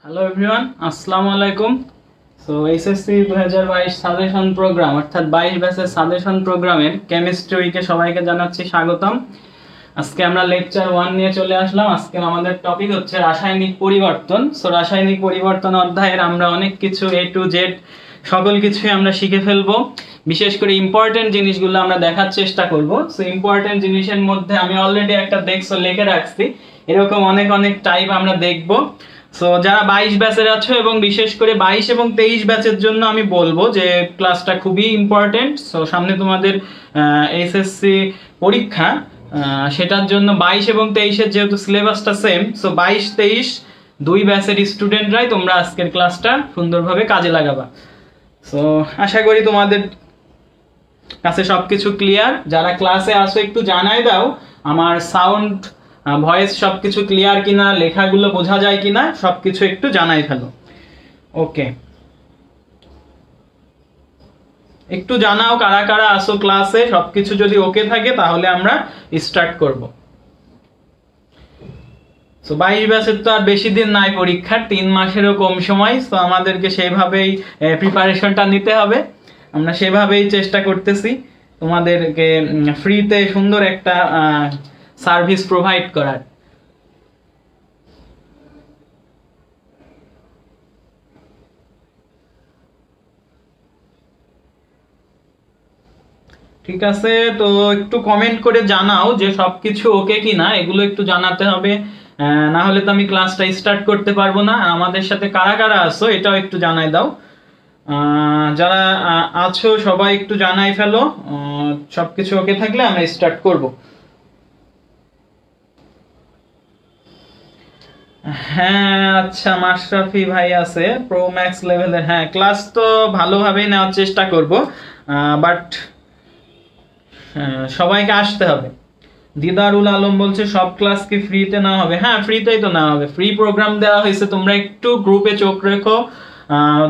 Hello everyone, আসসালামু আলাইকুম। So HSC 2022 suggestion programme অর্থাৎ 22 ব্যাচের সাজেশন প্রোগ্রামের কেমিস্ট্রি উইকে সবাইকে জানাচ্ছি স্বাগতম। আজকে আমরা লেকচার 1 নিয়ে চলে আসলাম। আজকে আমাদের টপিক হচ্ছে রাসায়নিক পরিবর্তন। সো রাসায়নিক পরিবর্তন অধ্যায়ের আমরা অনেক কিছু A to Z সকল কিছুই আমরা শিখে ফেলবো। বিশেষ করে ইম্পর্টেন্ট জিনিসগুলো আমরা দেখার চেষ্টা করব। সো ইম্পর্টেন্ট জিনিসের মধ্যে আমি অলরেডি একটা লিখে রাখছি, এরকম অনেক অনেক টাইপ আমরা দেখব। সো যারা 22 ব্যাচের আছো এবং বিশেষ করে 22 এবং 23 ব্যাচের জন্য আমি বলবো যে ক্লাসটা খুবই ইম্পর্টেন্ট। সো সামনে তোমাদের এইচএসসি পরীক্ষা, সেটার জন্য 22 এবং 23-এর যেহেতু সিলেবাসটা সেম, সো 22-23 দুই ব্যাচের স্টুডেন্টরাই তোমরা আজকের ক্লাসটা সুন্দরভাবে কাজে লাগাবা। সো আশা করি তোমাদের কাছে সবকিছু ক্লিয়ার। যারা ক্লাসে আসো একটু জানাই দাও আমার সাউন্ড ভয়েস সবকিছু ক্লিয়ার কিনা, লেখাগুলো বোঝা যায় কিনা, সবকিছু একটু জানাই ফেলো। ওকে, একটু জানাও কারা কারা আসো ক্লাসে। সবকিছু যদি ওকে থাকে তাহলে আমরা স্টার্ট করব। সো 22 ব্যাচের তো আর বেশি দিন নাই পরীক্ষার, 3 মাসেরও কম সময়। সো আমাদেরকে সেইভাবেই প্রিপারেশনটা নিতে হবে। আমরা সেভাবেই চেষ্টা করতেছি তোমাদেরকে ফ্রিতে সুন্দর একটা সার্ভিস প্রোভাইড করার। ঠিক আছে, তো একটু কমেন্ট করে জানাও যে সবকিছু ওকে কিনা, এগুলো একটু জানাতে হবে, না হলে তো আমি ক্লাসটা স্টার্ট করতে পারবো না। আমাদের সাথে কারা কারা আছো এটাও একটু জানাই দাও। যারা আছো সবাই একটু জানাই ফেলো। সবকিছু ওকে থাকলে আমরা স্টার্ট করব। হ্যাঁ আচ্ছা, মাশরাফি ভাই আছে প্রো ম্যাক্স লেভেলের। হ্যাঁ, ক্লাস তো ভালোভাবেই নেওয়ার চেষ্টা করব, বাট সবাইকে আসতে হবে। দিদারুল আলম বলছে সব ক্লাস কি ফ্রিতে না হবে? হ্যাঁ, ফ্রিতেই তো না হবে, ফ্রি প্রোগ্রাম দেওয়া হয়েছে। তোমরা একটু গ্রুপে চোখ রেখো,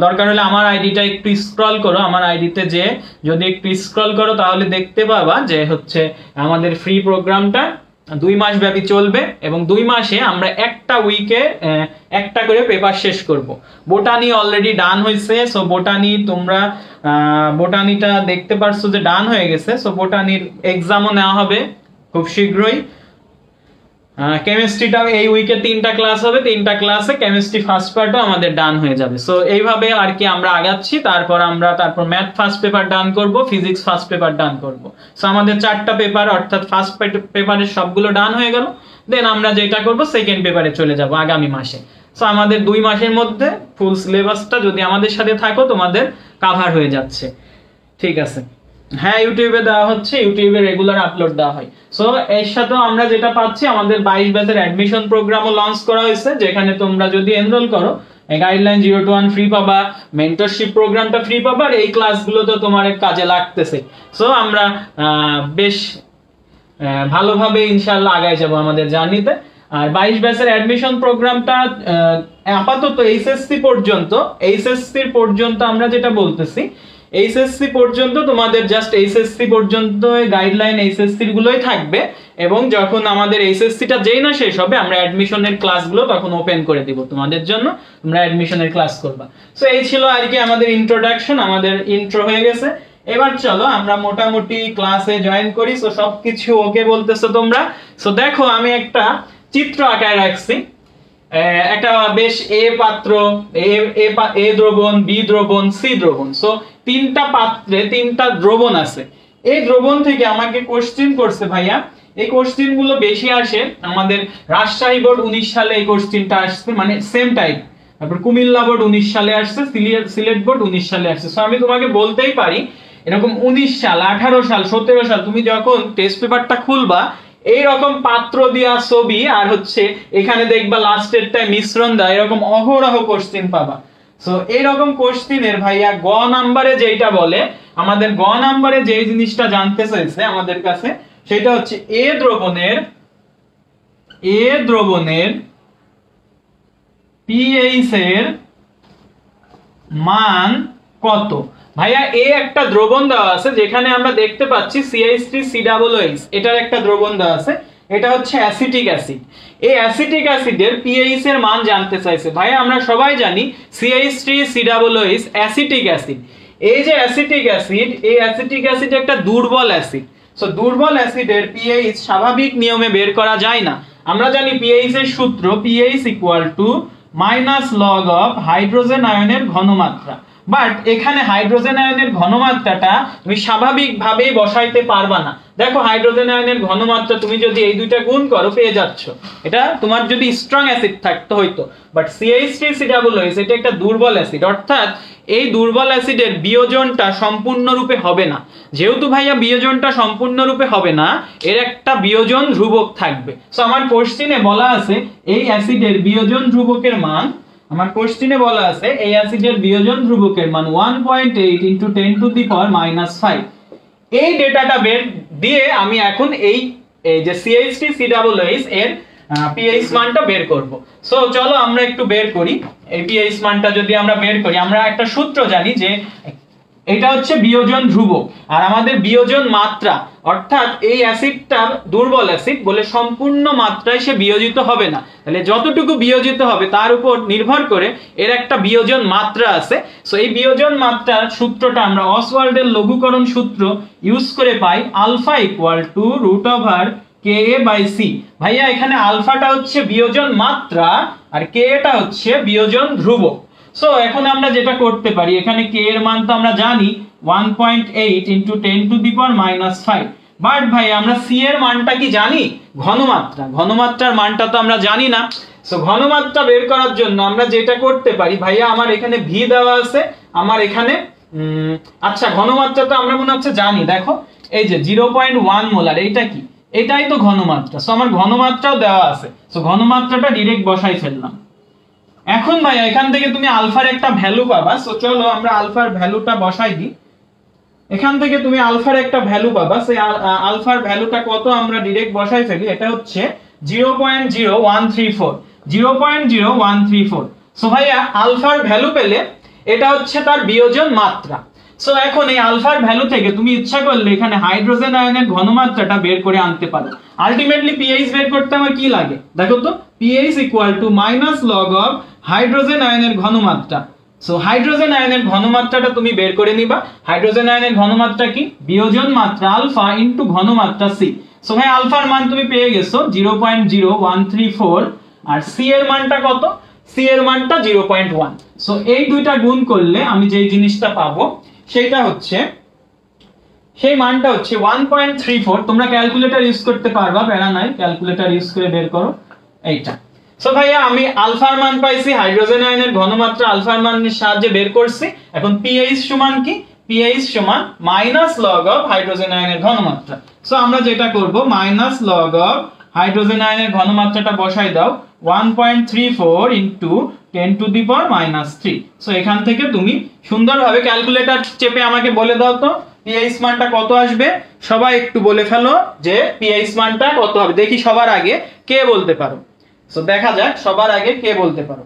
দরকার হলে আমার আইডিটা একটু স্ক্রল করো। আমার আইডিতে যে যদি একটু স্ক্রল করো তাহলে দেখতে পাবা যে হচ্ছে আমাদের ফ্রি প্রোগ্রামটা 2 মাস ব্যাপী চলবে এবং 2 মাসে আমরা একটা উইকে একটা করে পেপার শেষ করব। বোটানি অলরেডি ডান হয়েছে। সো বোটানি তোমরা বোটানিটা দেখতে পারছো যে ডান হয়ে গেছে। সো বোটানির এক্সামও নেওয়া হবে খুব শীঘ্রই। কেমিস্ট্রিটাও এই উইকে 3টা ক্লাস হবে, 3টা ক্লাসে কেমিস্ট্রি ফার্স্ট পার্টও আমাদের ডান হয়ে যাবে। সো এইভাবে আর কি আমরা আগাচ্ছি। তারপর ম্যাথ ফার্স্ট পেপার ডান করব, ফিজিক্স ফার্স্ট পেপার ডান করব। সো আমাদের 4টা পেপার অর্থাৎ ফার্স্ট পেপারের সবগুলো ডান হয়ে গেল। দেন আমরা যেটা করব সেকেন্ড পেপারে চলে যাব আগামী মাসে। সো আমাদের 2 মাসের মধ্যে ফুল সিলেবাসটা যদি আমাদের সাথে থাকো তোমাদের কাভার হয়ে যাচ্ছে। ঠিক আছে, হ্যাঁ ইউটিউবে দেওয়া হচ্ছে, ইউটিউবে রেগুলার আপলোড দেওয়া হয়। সো এর সাথেও আমরা যেটা পাচ্ছি, আমাদের 22 ব্যাচের অ্যাডমিশন প্রোগ্রামও লঞ্চ করা হয়েছে, যেখানে তোমরা যদি এনরোল করো গাইডলাইন 0 to 1 ফ্রি পাবা, মেন্টরশিপ প্রোগ্রামটা ফ্রি পাবা, আর এই ক্লাসগুলো তো তোমার কাজে লাগতেছে। সো আমরা বেশ ভালোভাবে ইনশাআল্লাহ আগায় যাব আমাদের জার্নিতে। আর 22 ব্যাচের অ্যাডমিশন প্রোগ্রামটা আপাতত এইচএসসি পর্যন্ত আমরা যেটা বলতেছি, এইচএসসি পর্যন্ত তোমাদের জাস্ট এইচএসসি পর্যন্ত গাইডলাইন এইচএসসি গুলোই থাকবে, এবং যখন আমাদের এইচএসসিটা যেই না শেষ হবে আমরা অ্যাডমিশনের ক্লাসগুলো তখন ওপেন করে দিব তোমাদের জন্য, তোমরা অ্যাডমিশনের ক্লাস করবা। সো এই ছিল আর কি আমাদের ইন্ট্রোডাকশন, আমাদের ইন্ট্রো হয়ে গেছে। এবার চলো আমরা মোটামুটি ক্লাসে জয়েন করি। সো সবকিছু ওকে বলতেছো তোমরা। সো দেখো আমি একটা চিত্র আঁকায় রাখছি, একটা বেশ এ পাত্র, এ দ্রবণ, বি দ্রবণ, সি দ্রবণ। সো 3টা পাত্রে 3টা দ্রবণ আছে। এই দ্রবণ থেকে আমাকে কোশ্চেন করছে ভাইয়া। এই কোশ্চেন গুলো বেশি আসে আমাদের রাজশাহী বোর্ড 19 সালে এই কোশ্চেনটা আসছে, মানে সেম টাইপ। তারপর কুমিল্লা বোর্ড 19 সালে আসছে, সিলেট বোর্ড 19 সালে আসছে। সো আমি তোমাকে বলতেই পারি এরকম 19 সাল, 18 সাল, 17 সাল তুমি যখন টেস্ট পেপারটা খুলবা, এইরকম পাত্র দিয়া ছবি আর হচ্ছে এখানে দেখবা লাস্টেরটায় মিশ্রণ দেয়, এরকম অহরহ কোশ্চেন পাবা। সো এইরকম কোশ্চেনের ভাইয়া গ নাম্বারে যেটা বলে, আমাদের গ নাম্বারে যে জিনিসটা জানতে চাইছে আমাদের কাছে, সেটা হচ্ছে এ দ্রবণের পিএইচ এর মান কত। ভাইয়া এ একটা দ্রবণ দেওয়া আছে, যেখানে আমরা দেখতে পাচ্ছি CH3COOH, এটার একটা দ্রবণ দেওয়া আছে। এটা হচ্ছে অ্যাসিটিক অ্যাসিড। এই অ্যাসিটিক অ্যাসিডের পিএইচ এর মান জানতে চাইছে। ভাই আমরা সবাই জানি CH3COOH অ্যাসিটিক অ্যাসিড। এই যে অ্যাসিটিক অ্যাসিড, এই অ্যাসিটিক অ্যাসিড একটা দুর্বল অ্যাসিড। সো দুর্বল অ্যাসিডের পিএইচ স্বাভাবিক নিয়মে বের করা যায় না। আমরা জানি পিএইচ এর সূত্র পিএইচ -log অফ হাইড্রোজেন আয়নের ঘনমাত্রা। বাট এখানে হাইড্রোজেন আয়নের ঘনমাত্রাটা তুমি স্বাভাবিকভাবেই বসাইতে পারবা না। দেখো হাইড্রোজেন আয়নের ঘনমাত্রা তুমি যদি এই দুইটা গুণ করো পেয়ে যাচ্ছ। এটা তোমার যদি স্ট্রং অ্যাসিড থাকতো হয়তো, বাট CH3COOH এটা একটা দুর্বল অ্যাসিড, অর্থাৎ এই দুর্বল অ্যাসিডের বিয়োজনটা সম্পূর্ণরূপে হবে না। যেহেতু ভাইয়া বিয়োজনটা সম্পূর্ণরূপে হবে না, এর একটা বিয়োজন ধ্রুবক থাকবে। সো আমার কোশ্চেনে বলা আছে এই অ্যাসিডের বিয়োজন ধ্রুবকের মান, আমার কোশ্চেনে বলা আছে এই অ্যাসিডের বিয়োজন ধ্রুবকের মান 1.8 × 10⁻⁵। এই ডেটাটা বের দিয়ে আমি এখন এই যে CH3COOH এর পিএইচ মানটা বের করব। সো চলো আমরা একটু বের করি। এই পিএইচ মানটা যদি আমরা বের করি, আমরা একটা সূত্র জানি যে এটা হচ্ছে বিয়োজন ধ্রুবক আর আমাদের বিয়োজন মাত্রা, অর্থাৎ এই অ্যাসিডটা দুর্বল অ্যাসিড বলে সম্পূর্ণ মাত্রায় সে বিয়োজিত হবে না। তাহলে যতটুকু বিয়োজিত হবে তার উপর নির্ভর করে এর একটা বিয়োজন মাত্রা আছে। সো এই বিয়োজন মাত্রার সূত্রটা আমরা অসওয়াল্ডের লঘুকরণ সূত্র ইউজ করে পাই আলফা √KA/C। ভাইয়া এখানে আলফাটা হচ্ছে বিয়োজন মাত্রা আর কে টা হচ্ছে বিয়োজন ধ্রুবক। সো এখন আমরা যেটা করতে পারি, এখানে কে এর মান তো আমরা জানি 1.8 × 10⁻⁵। বাট ভাই আমরা সি এর মানটা কি জানি? ঘনমাত্রা, ঘনমাত্রার মানটা তো আমরা জানি না। সো ঘনমাত্রা বের করার জন্য আমরা যেটা করতে পারি, ভাইয়া আমার এখানে ভি দেওয়া আছে, আমার এখানে আচ্ছা ঘনমাত্রা তো আমরা মনে হচ্ছে জানি। দেখো এই যে 0.1 মোলার, এইটা কি? এটাই তো ঘনমাত্রা। সো আমার ঘনমাত্রাও দেওয়া আছে। সো ঘনমাত্রাটা ডাইরেক্ট বসাই ফেললাম। এখন ভাই এখান থেকে তুমি আলফার একটা ভ্যালু পাবা। সো চলো আমরা আলফার ভ্যালুটা বসাই দিই। এখান থেকে তুমি আলফার একটা ভ্যালু পাবা। সেই আলফার ভ্যালুটা কত আমরা ডাইরেক্ট বসাই ফেলি। এটা হচ্ছে 0.0134, 0.0134। সো ভাইয়া আলফার ভ্যালু পেলে এটা হচ্ছে তার বিয়োজন মাত্রা। সো এখন এই আলফার ভ্যালু থেকে তুমি ইচ্ছা করলে এখানে হাইড্রোজেন আয়নের ঘনমাত্রাটা বের করে আনতে পারো। আলটিমেটলি পিএইচ বের করতে আমার কি লাগে দেখো তো, পিএইচ -log অফ হাইড্রোজেন আয়নের ঘনমাত্রা। সো হাইড্রোজেন আয়নের ঘনমাত্রাটা তুমি বের করে নিবা। হাইড্রোজেন আয়নের ঘনমাত্রা কি? বিয়োজন মাত্রা আলফা ইনটু ঘনমাত্রা সি। সো ভাই আলফার মান তুমি পেয়ে গেছো 0.0134 আর সি এর মানটা কত? সি এর মানটা 0.1। সো এই দুইটা গুণ করলে আমি যেই জিনিসটা পাবো সেটা হচ্ছে, সেই মানটা হচ্ছে 1.34। তোমরা ক্যালকুলেটর ইউজ করতে পারবা, প্যারা নাই, ক্যালকুলেটর ইউজ করে বের করো এইটা। সো ভাইয়া আমি আলফার মান পাইছি, হাইড্রোজেন আয়নের ঘনমাত্রা আলফার মানের সাহায্যে বের করছি। এখন পিএইচ সমান কি? পিএইচ সমান -log অফ হাইড্রোজেন আয়নের ঘনমাত্রা। সো আমরা যেটা করব -log অফ হাইড্রোজেন আয়নের ঘনমাত্রাটা বসাই দাও 1.34 × 10⁻⁻3। সো এখান থেকে তুমি সুন্দরভাবে ক্যালকুলেটর চেপে আমাকে বলে দাও তো পিএইচ মানটা কত আসবে। সবাই একটু বলে ফেলো যে পিএইচ মানটা কত হবে। দেখি সবার আগে কে বলতে পারো। সো দেখা যাক সবার আগে কে বলতে পারো।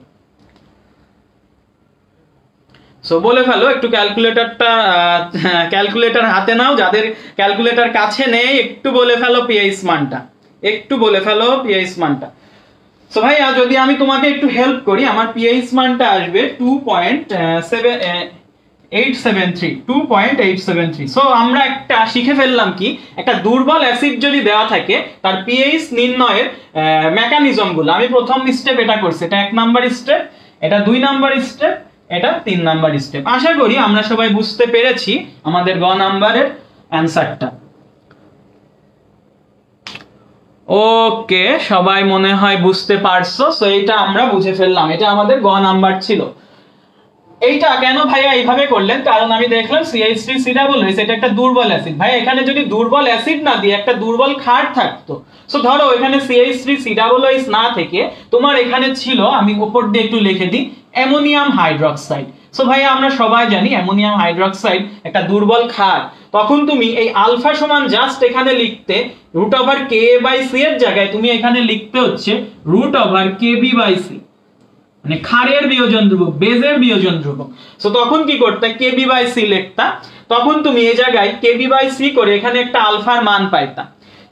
সো বলে ফেলো একটু, ক্যালকুলেটর হাতে নাও, যাদের ক্যালকুলেটর কাছে নেই একটু বলে ফেলো পিএইচ মানটা, একটু বলে ফেলো পিএইচ মানটা। সো ভাইয়া যদি আমি তোমাকে একটু হেল্প করি, আমার পিএইচ মানটা আসবে 2.873। সো আমরা একটা শিখে ফেললাম কি, একটা দুর্বল অ্যাসিড যদি দেওয়া থাকে তার পিএইচ নির্ণয়ের মেকানিজম গুলো। আমি প্রথম স্টেপ এটা করছি, এটা 1 নাম্বার স্টেপ, এটা 2 নাম্বার স্টেপ, এটা 3 নাম্বার স্টেপ। আশা করি আমরা সবাই বুঝতে পেরেছি আমাদের গ নাম্বারের অ্যানসারটা। ওকে, সবাই মনে হয় বুঝতে পারছো। সো এটা আমরা বুঝে ফেললাম, এটা আমাদের গ নাম্বার ছিল। এইটা কেন ভাইয়া এইভাবে করলেন? কারণ আমি দেখলাম CH3COOH এটা একটা দুর্বল অ্যাসিড। ভাই এখানে যদি দুর্বল অ্যাসিড না দিয়ে একটা দুর্বল ক্ষার থাকতো, সো ধরো এখানে CH3COOH না থেকে তোমার এখানে ছিল, আমি উপর দিয়ে একটু লিখে দিই, অ্যামোনিয়াম হাইড্রোক্সাইড। সো ভাইয়া আমরা সবাই জানি অ্যামোনিয়াম হাইড্রোক্সাইড একটা দুর্বল ক্ষার। তখন তুমি এই আলফা সমান জাস্ট এখানে লিখতে √KA/C এর জায়গায় তুমি এখানে লিখতে হচ্ছে √KB/C, মানে ক্ষারের বিয়োজন ধ্রুবক, বেজের বিয়োজন ধ্রুবক। সো তখন কি করতে? KB/C লিখতা। তখন তুমি এই জায়গায় KB/C করে এখানে একটা আলফার মান পাইতা।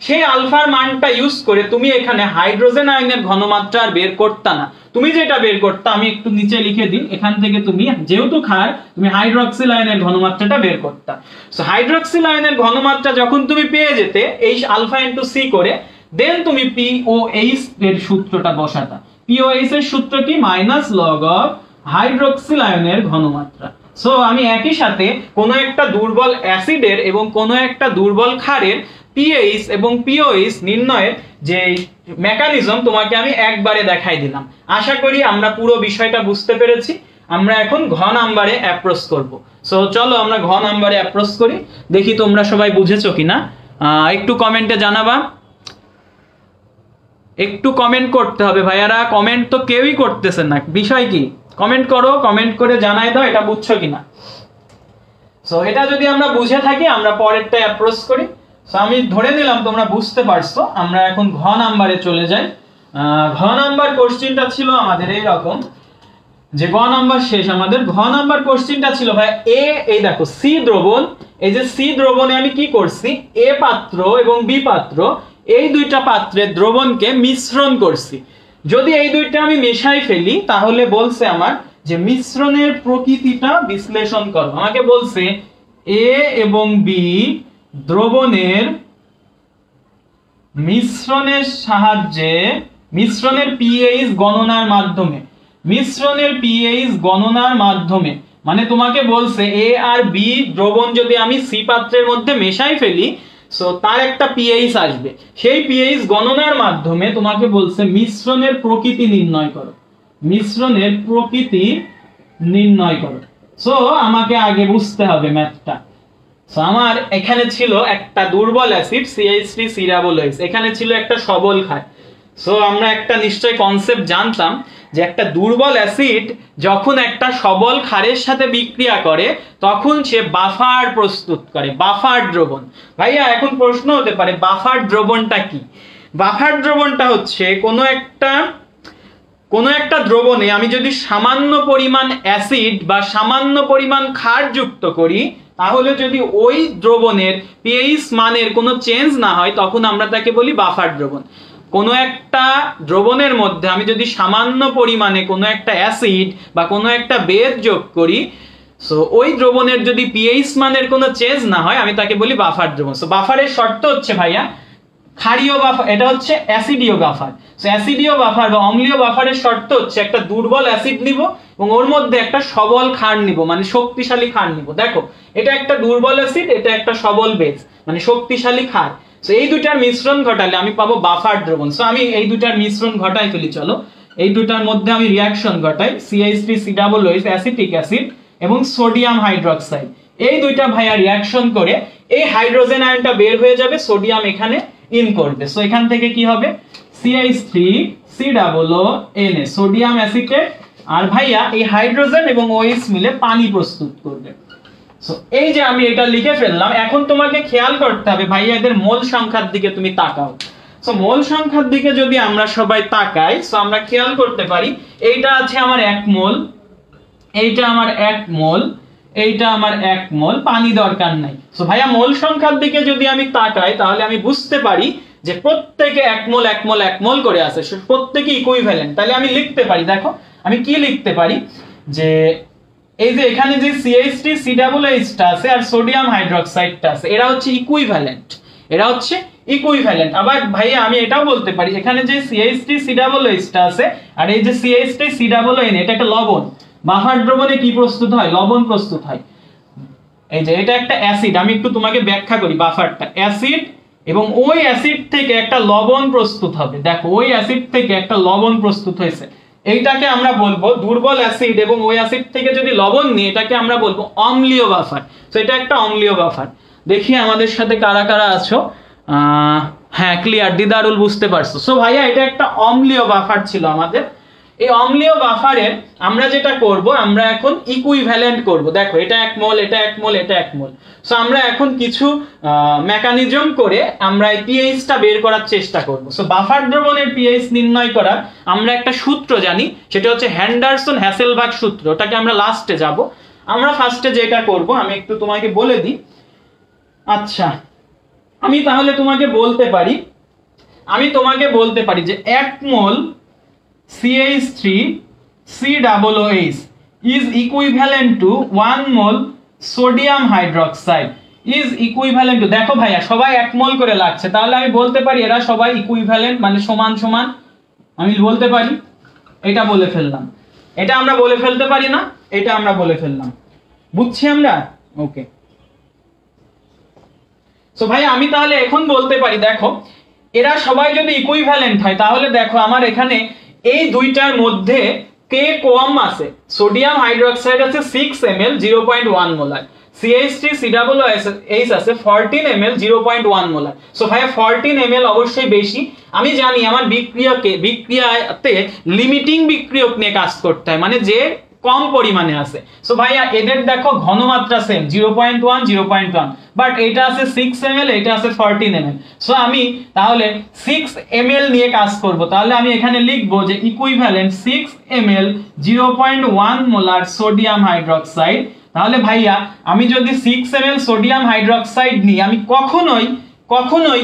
সেই আলফার মানটা ইউজ করে তুমি এখানে হাইড্রোজেন আয়নের ঘনমাত্রা আর বের করতে না, তুমি যেটা বের করতে, আমি একটু নিচে লিখে দিই, এখান থেকে তুমি যেহেতু ক্ষার, তুমি হাইড্রক্সিল আয়নের ঘনমাত্রাটা বের করতে। সো হাইড্রক্সিল আয়নের ঘনমাত্রা যখন তুমি পেয়ে যেতে এই আলফা ইনটু সি করে, দেন তুমি পিওএইচ এর সূত্রটা বসাতা। পিওএইচ এর সূত্র কি? মাইনাস লগ অফ হাইড্রক্সিল আয়নের ঘনমাত্রা। সো আমি একই সাথে কোন একটা দুর্বল অ্যাসিডের এবং কোন একটা দুর্বল ক্ষারের পিএইচ এবং পিওএইচ নির্ণয়ের যে মেকানিজম তোমাকে আমি একবারে দেখাই দিলাম। আশা করি আমরা পুরো বিষয়টা বুঝতে পেরেছি। আমরা এখন ঘ নাম্বারে অ্যাপ্রোচ করব। সো চলো আমরা ঘ নাম্বারে অ্যাপ্রোচ করি, দেখি তোমরা সবাই বুঝেছো কিনা। একটু কমেন্টে জানাবা, একটু কমেন্ট করতে হবে ভাইয়ারা, কমেন্ট তো কেউই করতেছেন না, বিষয় কি? কমেন্ট করো, কমেন্ট করে জানাই দাও এটা বুঝছো কিনা। সো এটা যদি আমরা বুঝে থাকি আমরা পরেরটা অ্যাপ্রোচ করি। সো আমি ধরে নিলাম তোমরা বুঝতে পারছো। আমরা এখন ঘ নাম্বারে চলে যাই। ঘ নাম্বার কোশ্চেনটা ছিল আমাদের এইরকম, যে ঘ নাম্বার শেষ, আমাদের ঘ নাম্বার কোশ্চেনটা ছিল ভাই এই দেখো সি দ্রবণ, এই যে সি দ্রবণে আমি কি করছি, এ পাত্র এবং বি পাত্র এই দুইটা পাত্রের দ্রবণকে মিশ্রণ করছি। যদি এই দুইটা আমি মেশাই ফেলি তাহলে বলছে আমার যে মিশ্রণের প্রকৃতিটা বিশ্লেষণ করো। আমাকে বলছে এ এবং বি দ্রবণের মিশ্রণের সাহায্যে, মিশ্রণের পিএইচ গণনার মাধ্যমে, মিশ্রণের পিএইচ গণনার মাধ্যমে মানে তোমাকে বলছে এ আর বি দ্রবণ যদি আমি সি পাত্রের মধ্যে মেশাই ফেলি, সো তার একটা পিএইচ আসবে। সেই পিএইচ গণনার মাধ্যমে তোমাকে বলছে মিশ্রণের প্রকৃতি নির্ণয় করো, মিশ্রণের প্রকৃতি নির্ণয় করো। সো আমাকে আগে বুঝতে হবে ম্যাথটা। সো আমার এখানে ছিল একটা দুর্বল অ্যাসিড CH3COOH, এখানে ছিল একটা সবল ক্ষার। সো আমরা একটা নিশ্চয় কনসেপ্ট জানতাম যে একটা দুর্বল অ্যাসিড যখন একটা সবল ক্ষারের সাথে বিক্রিয়া করে তখন সে বাফার প্রস্তুত করে, বাফার দ্রবণ। ভাইয়া এখন প্রশ্ন হতে পারে বাফার দ্রবণটা কি? বাফার দ্রবণটা হচ্ছে কোনো একটা দ্রবণে আমি যদি সামান্য পরিমাণ অ্যাসিড বা সামান্য পরিমাণ ক্ষার যুক্ত করি, তাহলে যদি ওই দ্রবণের পিএইচ মানের কোনো চেঞ্জ না হয় তখন আমরা তাকে বলি বাফার দ্রবণ। কোনো একটা দ্রবণের মধ্যে আমি যদি সামান্য পরিমাণে কোনো একটা অ্যাসিড বা কোনো একটা বেস যোগ করি, সো ওই দ্রবণের যদি পিএইচ মানের কোনো চেঞ্জ না হয় আমি তাকে বলি বাফার দ্রবণ। সো বাফারের শর্ত হচ্ছে ভাইয়া ক্ষারীয় বাফার, এটা হচ্ছে অ্যাসিডীয় বাফার। সো অ্যাসিডীয় বাফার বা অম্লীয় বাফারের শর্ত হচ্ছে একটা দুর্বল অ্যাসিড নিব এবং ওর মধ্যে একটা সবল ক্ষার নিব, মানে শক্তিশালী ক্ষার নিব। দেখো এটা একটা দুর্বল অ্যাসিড, এটা একটা সবল বেস মানে শক্তিশালী ক্ষার। সো এই দুটার মিশ্রণ ঘটালে আমি পাবো বাফার দ্রবণ। সো আমি এই দুটার মিশ্রণ ঘটাই ফেলি, চলো এই দুটার মধ্যে আমি রিঅ্যাকশন ঘটাই। CH3COOH অ্যাসিটিক অ্যাসিড এবং সোডিয়াম হাইড্রোক্সাইড, এই দুইটা ভাইয়া রিঅ্যাকশন করে এই হাইড্রোজেন আয়নটা বের হয়ে যাবে, সোডিয়াম এখানে ইন করবে। সো এখান থেকে কি হবে CH3COONA সোডিয়াম অ্যাসিটেট, আর ভাইয়া এই হাইড্রোজেন এবং OH মিলে পানি প্রস্তুত করবে। সো এই যে আমি এটা লিখে ফেললাম। এখন তোমাকে খেয়াল করতে হবে ভাইয়া এদের মোল সংখ্যার দিকে তুমি তাকাও। সো মোল সংখ্যার দিকে যদি আমরা সবাই তাকাই, সো আমরা খেয়াল করতে পারি এইটা আছে আমার 1 মোল, এইটা আমার 1 মোল, এইটা আমার 1 মোল, পানি দরকার নাই। সো ভাইয়া মোল সংখ্যার দিকে যদি আমি তাকাই তাহলে আমি বুঝতে পারি যে প্রত্যেকে 1 মোল 1 মোল 1 মোল করে আছে, প্রত্যেকে ইকুইভ্যালেন্ট। তাহলে আমি লিখতে পারি, দেখো আমি কি লিখতে পারি, যে এই যে এখানে যে CH3COOH টা আছে আর সোডিয়াম হাইড্রোক্সাইডটা আছে, এরা হচ্ছে ইকুইভ্যালেন্ট, এরা হচ্ছে ইকুইভ্যালেন্ট। আবার ভাইয়া আমি এটাও বলতে পারি এখানে যে CH3COOH টা আছে আর এই যে CH3COON, এটা একটা লবণ। বাফার দ্রবণে কি প্রস্তুত হয়? লবণ প্রস্তুত হয়। এই যে এটা একটা অ্যাসিড, আমি একটু তোমাকে ব্যাখ্যা করি। বাফারটা অ্যাসিড এবং ওই অ্যাসিড থেকে একটা লবণ প্রস্তুত হবে। দেখো ওই অ্যাসিড থেকে একটা লবণ প্রস্তুত হয়েছে, এইটাকে আমরা বলবো দুর্বল অ্যাসিড, এবং ওই অ্যাসিড থেকে যদি লবণ নিই এটাকে আমরা বলবো অম্লীয় বাফার। সো এটা একটা অম্লীয় বাফার। দেখি আমাদের সাথে কারা কারা আছো। হ্যাঁ ক্লিয়ার, দিদারুল বুঝতে পারছো। সো ভাইয়া এটা একটা অম্লীয় বাফার ছিল আমাদের। এই অম্লীয় বাফারের আমরা যেটা করব, আমরা এখন ইকুইভ্যালেন্ট করব। দেখো এটা 1 মোল, এটা 1 মোল, এটা 1 মোল। সো আমরা এখন কিছু মেকানিজম করে আমরা এই পিএইচটা বের করার চেষ্টা করব। সো বাফার দ্রবণের পিএইচ নির্ণয় করার আমরা একটা সূত্র জানি, সেটা হচ্ছে হ্যান্ডারসন হ্যাসেলবাগ সূত্র। ওটাকে আমরা লাস্টে যাব। আমরা ফার্স্টে যেটা করব আমি একটু তোমাকে বলে দিই। আচ্ছা আমি তাহলে তোমাকে বলতে পারি যে 1 মোল CH3 COOH is equivalent to 1 mol sodium hydroxide is equivalent to, দেখো ভাইয়া সবাই 1 মোল করে লাগছে, তাহলে আমি বলতে পারি এরা সবাই ইকুইভ্যালেন্ট মানে সমান সমান। আমি বলতে পারি, এটা বলে ফেললাম, এটা আমরা বলে ফেলতে পারি না, এটা আমরা বলে ফেললাম, বুঝছি আমরা? ওকে, সো ভাই আমি তাহলে এখন বলতে পারি দেখো এরা সবাই যদি ইকুইভ্যালেন্ট হয় তাহলে দেখো আমার এখানে এই দুইটার মধ্যে কে কম আছে। সোডিয়াম হাইড্রোক্সাইড আছে 6 ml 0.1 মোলার, CH3 COOH আছে 14 ml 0.1 মোলার। সো ভাই 14 ml অবশ্যই বেশি। আমি জানি আমার বিক্রিয়াতে লিমিটিং বিক্রিয়ক নিয়ে কাজ করতে হয়, মানে যে কম পরিমাণে আছে। সো ভাইয়া এদের দেখো ঘনমাত্রা সেম 0.1 0.1, বাট এটা আছে 6 ml, এটা আছে 14 ml। সো আমি তাহলে 6 ml নিয়ে কাজ করব, তাহলে আমি এখানে লিখব যে equivalent 6 ml 0.1 molar sodium hydroxide. তাহলে ভাইয়া আমি যদি 6 ml সোডিয়াম হাইড্রোক্সাইড নিই আমি কখনোই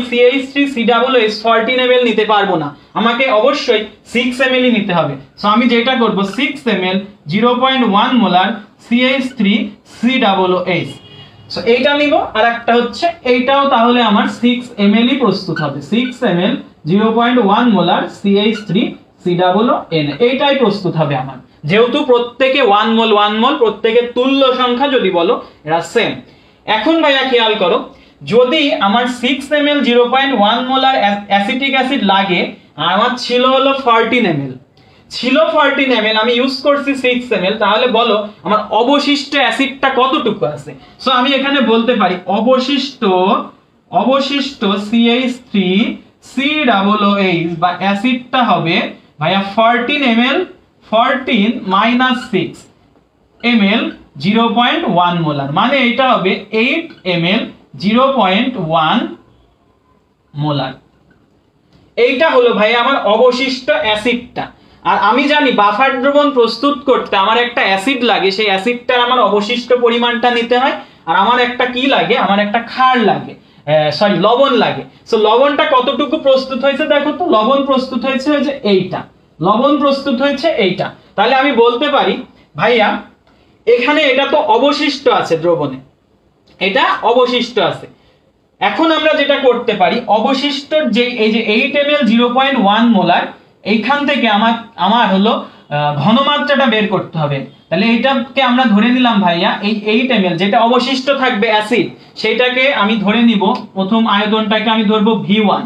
CH3 COOH 14 ml নিতে পারবো না, আমাকে অবশ্যই 6 ml নিতে হবে। সো আমি যেটা করব 6 ml 0.1 molar CH3 COOH। So এইটা নিব, আর একটা হচ্ছে এইটাও, তাহলে আমার 6 ml ই প্রস্তুত হবে, 6 ml 0.1 মোলার CH3 COON এইটাই প্রস্তুত হবে আমার, যেহেতু প্রত্যেকে 1 মোল প্রত্যেকের তুল্য সংখ্যা যদি বলো এরা সেম। এখন ভাইয়া খেয়াল করো, যদি আমার 6 ml 0.1 মোলার অ্যাসিটিক অ্যাসিড লাগে আর আমার ছিল হলো 14 ml, আমি ইউজ করছি 6 ml, তাহলে বলো আমার অবশিষ্ট অ্যাসিডটা কতটুকু আছে। সো আমি এখানে বলতে পারি অবশিষ্ট CH3 COOH বা অ্যাসিডটা হবে ভাইয়া 14 ml 14 minus 6 ml 0.1 মোলার, মানে এটা হবে 8 ml 0.1 মোলার। এইটা হলো ভাই আমার অবশিষ্ট অ্যাসিডটা। আর আমি জানি বাফার দ্রবণ প্রস্তুত করতে আমার একটা অ্যাসিড লাগে, সেই অ্যাসিডটার আমার অবশিষ্ট পরিমাণটা নিতে হয়, আর আমার একটা কি লাগে, আমার একটা ক্ষার লাগে, লবণ লাগে। সো লবণটা কতটুকু প্রস্তুত হয়েছে দেখো তো, লবণ প্রস্তুত হয়েছে যে এইটা, লবণ প্রস্তুত হয়েছে এইটা। তাহলে আমি বলতে পারি ভাইয়া এখানে এটা তো অবশিষ্ট আছে দ্রবণে, এটা অবশিষ্ট আছে। এখন আমরা যেটা করতে পারি অবশিষ্ট যে এই যে 8 ml 0.1 মোলার, এইখান থেকে আমার হলো ঘনমাত্রাটা বের করতে হবে। তাহলে এইটাকে আমরা ধরে নিলাম ভাইয়া এই 8 ml যেটা অবশিষ্ট থাকবে অ্যাসিড, সেটাকে আমি ধরে নিব, প্রথম আয়তনটাকে আমি ধরবো V1,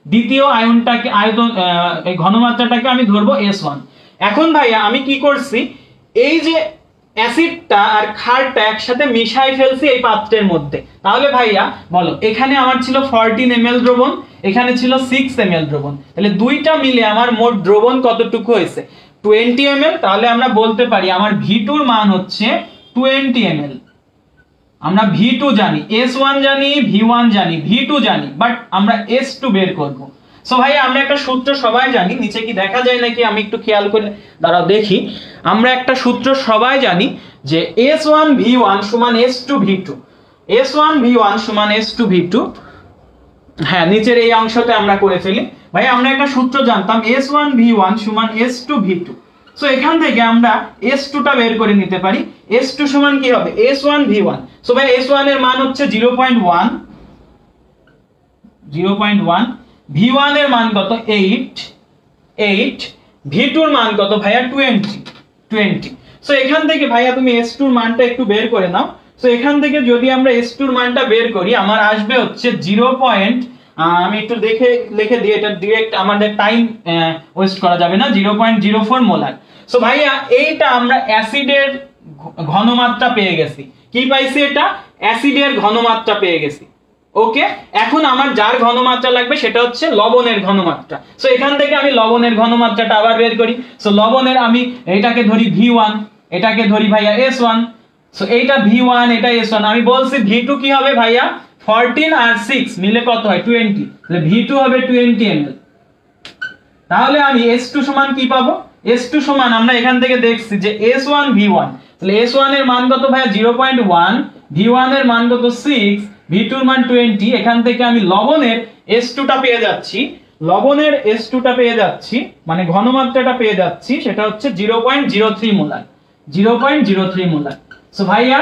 দ্বিতীয় এই ঘনমাত্রাটাকে আমি ধরবো S1। এখন ভাইয়া আমি কি করছি, এই যে অ্যাসিডটা আর ক্ষারটা একসাথে মিশাই ফেলছি এই পাত্রের মধ্যে। তাহলে ভাইয়া বলো এখানে আমার ছিল 14 ml দ্রবণ, এখানে ছিল 6 ml দ্রবণ, তাহলে দুইটা মিলে আমার মোট দ্রবণ কতটুকু হয়েছে 20 ml। তাহলে আমরা বলতে পারি আমার V2 এর মান হচ্ছে 20 ml। আমরা V2 জানি, S1 জানি, V1 জানি, V2 জানি, বাট আমরা S2 বের করব। সো ভাই আমরা একটা সূত্র সবাই জানি, নিচে কি দেখা যায় নাকি আমি একটু খেয়াল করে দাঁড়াও দেখি। আমরা একটা সূত্র সবাই জানি যে S1 V1 সমান S2 V2, S1 V1 সমান S2 V2। হ্যাঁ নিচের এই অংশতে আমরা করে ফেলি। ভাই আমরা একটা সূত্র জানতাম S1 V1 সমান S2 V2। সো এখান থেকে আমরা S2 টা বের করে নিতে পারি। S2 সমান কি হবে S1 V1। সো ভাই S1 এর মান হচ্ছে 0.1, V1 এর মান কত 8, V2 এর মান কত ভাইয়া 20। সো এখান থেকে ভাইয়া তুমি S2 এর মানটা একটু বের করে নাও। সো এখান থেকে যদি আমরা S2 এর মানটা বের করি আমার আসবে হচ্ছে 0. আমি একটু লিখে দিই, এটা ডাইরেক্ট আমাদের টাইম ওয়েস্ট করা যাবে না, 0.04 মোলার। সো ভাইয়া এইটা আমরা অ্যাসিডের ঘনমাত্রা পেয়ে গেছি। কি পাইছি, এটা অ্যাসিডের ঘনমাত্রা পেয়ে গেছি। ওকে, এখন আমার যার ঘনমাত্রা লাগবে সেটা হচ্ছে লবণের ঘনমাত্রা। সো এখান থেকে আমি লবণের ঘনমাত্রাটা আবার বের করি। সো লবণের আমি এটাকে ধরি V1, এটাকে ধরি ভাইয়া S1। সো এইটা V1, এটা S1। আমি বলছি V2 কি হবে ভাইয়া 14 আর 6 মিলে কত হয় 20, তাহলে V2 হবে 20 ml। তাহলে আমি S2 সমান কি পাবো, S2 সমান আমরা এখান থেকে দেখছি যে S1 V1, তাহলে S1 এর মান কত ভাইয়া 0.1 V1 এর মান কত 6, V2 এর মান 20, এখান থেকে আমি লবণের S2 টা পেয়ে যাচ্ছি, লবণের S2 টা পেয়ে যাচ্ছি, মানে ঘনমাত্রাটা পেয়ে যাচ্ছি, সেটা হচ্ছে 0.03 মোলার, 0.03 মোলার। সো ভাইয়া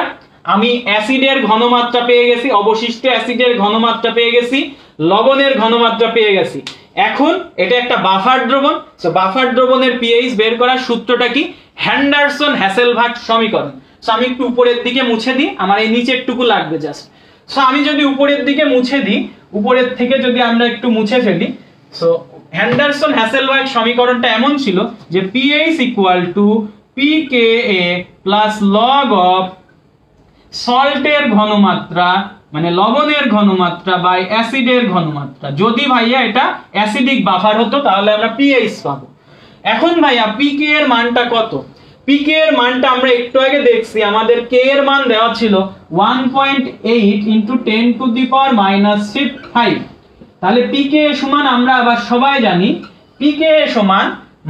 আমি অ্যাসিডের ঘনমাত্রা পেয়ে গেছি, অবশিষ্ট অ্যাসিডের ঘনমাত্রা পেয়ে গেছি, লবণের ঘনমাত্রা পেয়ে গেছি। এখন এটা একটা বাফার দ্রবণ। সো বাফার দ্রবণের পিএইচ বের করার সূত্রটা কি? হ্যান্ডারসন হ্যাসেলবার্গ সমীকরণ। সো আমি একটু উপরের দিকে মুছে দিই, আমার এই নিচের টুকু লাগবে জাস্ট। সো আমি যদি উপরের দিকে মুছে দিই, উপরের থেকে যদি আমরা একটু মুছে ফেলি, সো হ্যান্ডারসন হ্যাসেলবার্গ সমীকরণটা এমন ছিল যে pH equal to pKa plus log of সল্টের ঘনমাত্রা মানে লবণের ঘনমাত্রা বাই অ্যাসিডের ঘনমাত্রা। যদি ভাইয়া এটা অ্যাসিডিক বাফার হতো তাহলে আমরা পিএইচ পাবো। এখন ভাইয়া পিকে এর মানটা কত? পিকে এর মানটা আমরা একটু আগে দেখছি, আমাদের কে এর মান দেওয়া ছিল 1.8 ইনটু 10 টু দি পাওয়ার -5। তাহলে পিকে সমান আমরা আবার সবাই জানি পিকে সমান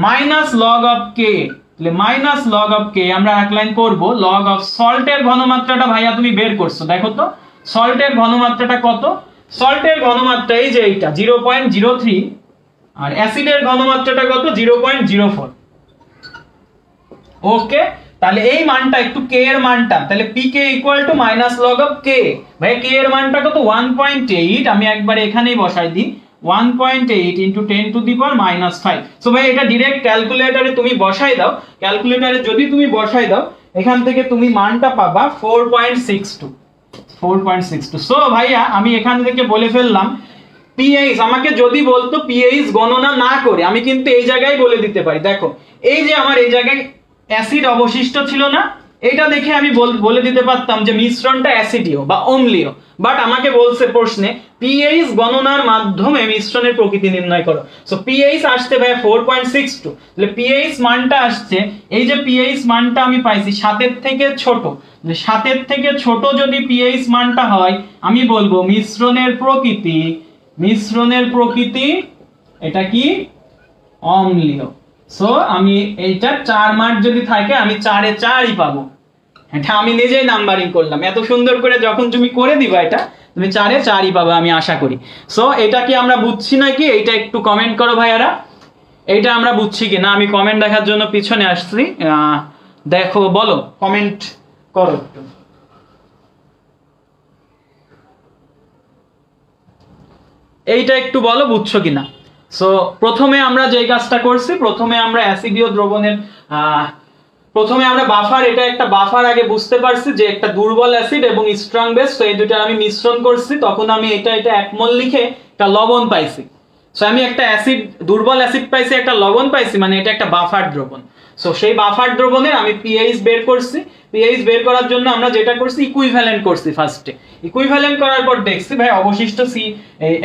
মাইনাস লগ অফ কে, তাহলে মাইনাস লগ অফ কে আমরা এক লাইন করব। লগ অফ সল্টের ঘনমাত্রাটা ভাইয়া তুমি বের করছো, দেখো তো সল্টের ঘনমাত্রাটা কত? সল্টের ঘনমাত্রা এই যে এইটা 0.03, আর অ্যাসিডের ঘনমাত্রাটা কত? 0.04। ওকে, তাহলে এই মানটা একটু কে এর মানটা, তাহলে pK equal to minus log of K. ভাই কে এর মানটা কত? 1.8, আমি একবার এখানেই বসাই দিই, 1.8 into 10 two the power -5। So ভাই এটা ডাইরেক্ট ক্যালকুলেটরে তুমি বসাই দাও, ক্যালকুলেটরে যদি তুমি বসাই দাও এখান থেকে তুমি মানটা পাবা 4.62। সো ভাইয়া আমি এখান থেকে বলে ফেললাম পিএইচ, আমাকে যদি বলতো পিএইচ গণনা না করে আমি কিন্তু এই জায়গায় বলে দিতে পারি। দেখো এই যে আমার এই জায়গায় অ্যাসিড অবশিষ্ট ছিল না, এটা দেখে আমি বলে দিতে পারতাম যে মিশ্রণটা অ্যাসিডীয় বা অম্লীয়, বাট আমাকে বলছে প্রশ্নে পিএইচ গণনার মাধ্যমে মিশ্রণের প্রকৃতি নির্ণয় করো। সো পিএইচ আসছে ভাই 4.62, তাহলে পিএইচ মানটা আসছে, এই যে পিএইচ মানটা আমি পাইছি 7 এর থেকে ছোট, 7 এর থেকে ছোট যদি পিএইচ মানটা হয় আমি বলবো মিশ্রণের প্রকৃতি এটা কি? অম্লীয়। সো আমি এইটা 4 মার্ক যদি থাকে আমি 4 এ 4ই পাবো। এটা আমি নিজেই নাম্বারিং করলাম, এত সুন্দর করে যখন তুমি করে দিবা এটা তুমি 4 এ 4ই পাবে আমি আশা করি। সো এটা কি আমরা বুঝছি নাকি? এইটা একটু কমেন্ট করো ভাইয়ারা, এইটা আমরা বুঝছি কি না। আমি কমেন্ট দেখার জন্য পিছনে আসছি, দেখো বলো, কমেন্ট করো একটু। এইটা একটু বলো বুঝছো কিনা। সো প্রথমে আমরা যে কাজটা করছি, প্রথমে আমরা অ্যাসিডীয় দ্রবণের প্রথমে আমরা বাফার, এটা একটা বাফার আগে বুঝতে পারছি যে একটা দুর্বল অ্যাসিড এবং স্ট্রং বেস, তো এই দুটো আমি মিশ্রণ করছি, তখন আমি এটা 1 মোল লিখে একটা লবণ পাইছি। সো আমি একটা অ্যাসিড, দুর্বল অ্যাসিড পাইছি, একটা লবণ পাইছি, মানে এটা একটা বাফার দ্রবণ। সো সেই বাফার দ্রবণের আমি পিএইচ বের করছি। পিএইচ বের করার জন্য আমরা যেটা করছি ইকুইভ্যালেন্ট করছি ফার্স্টে। ইকুইভ্যালেন্ট করার পর দেখছি ভাই অবশিষ্ট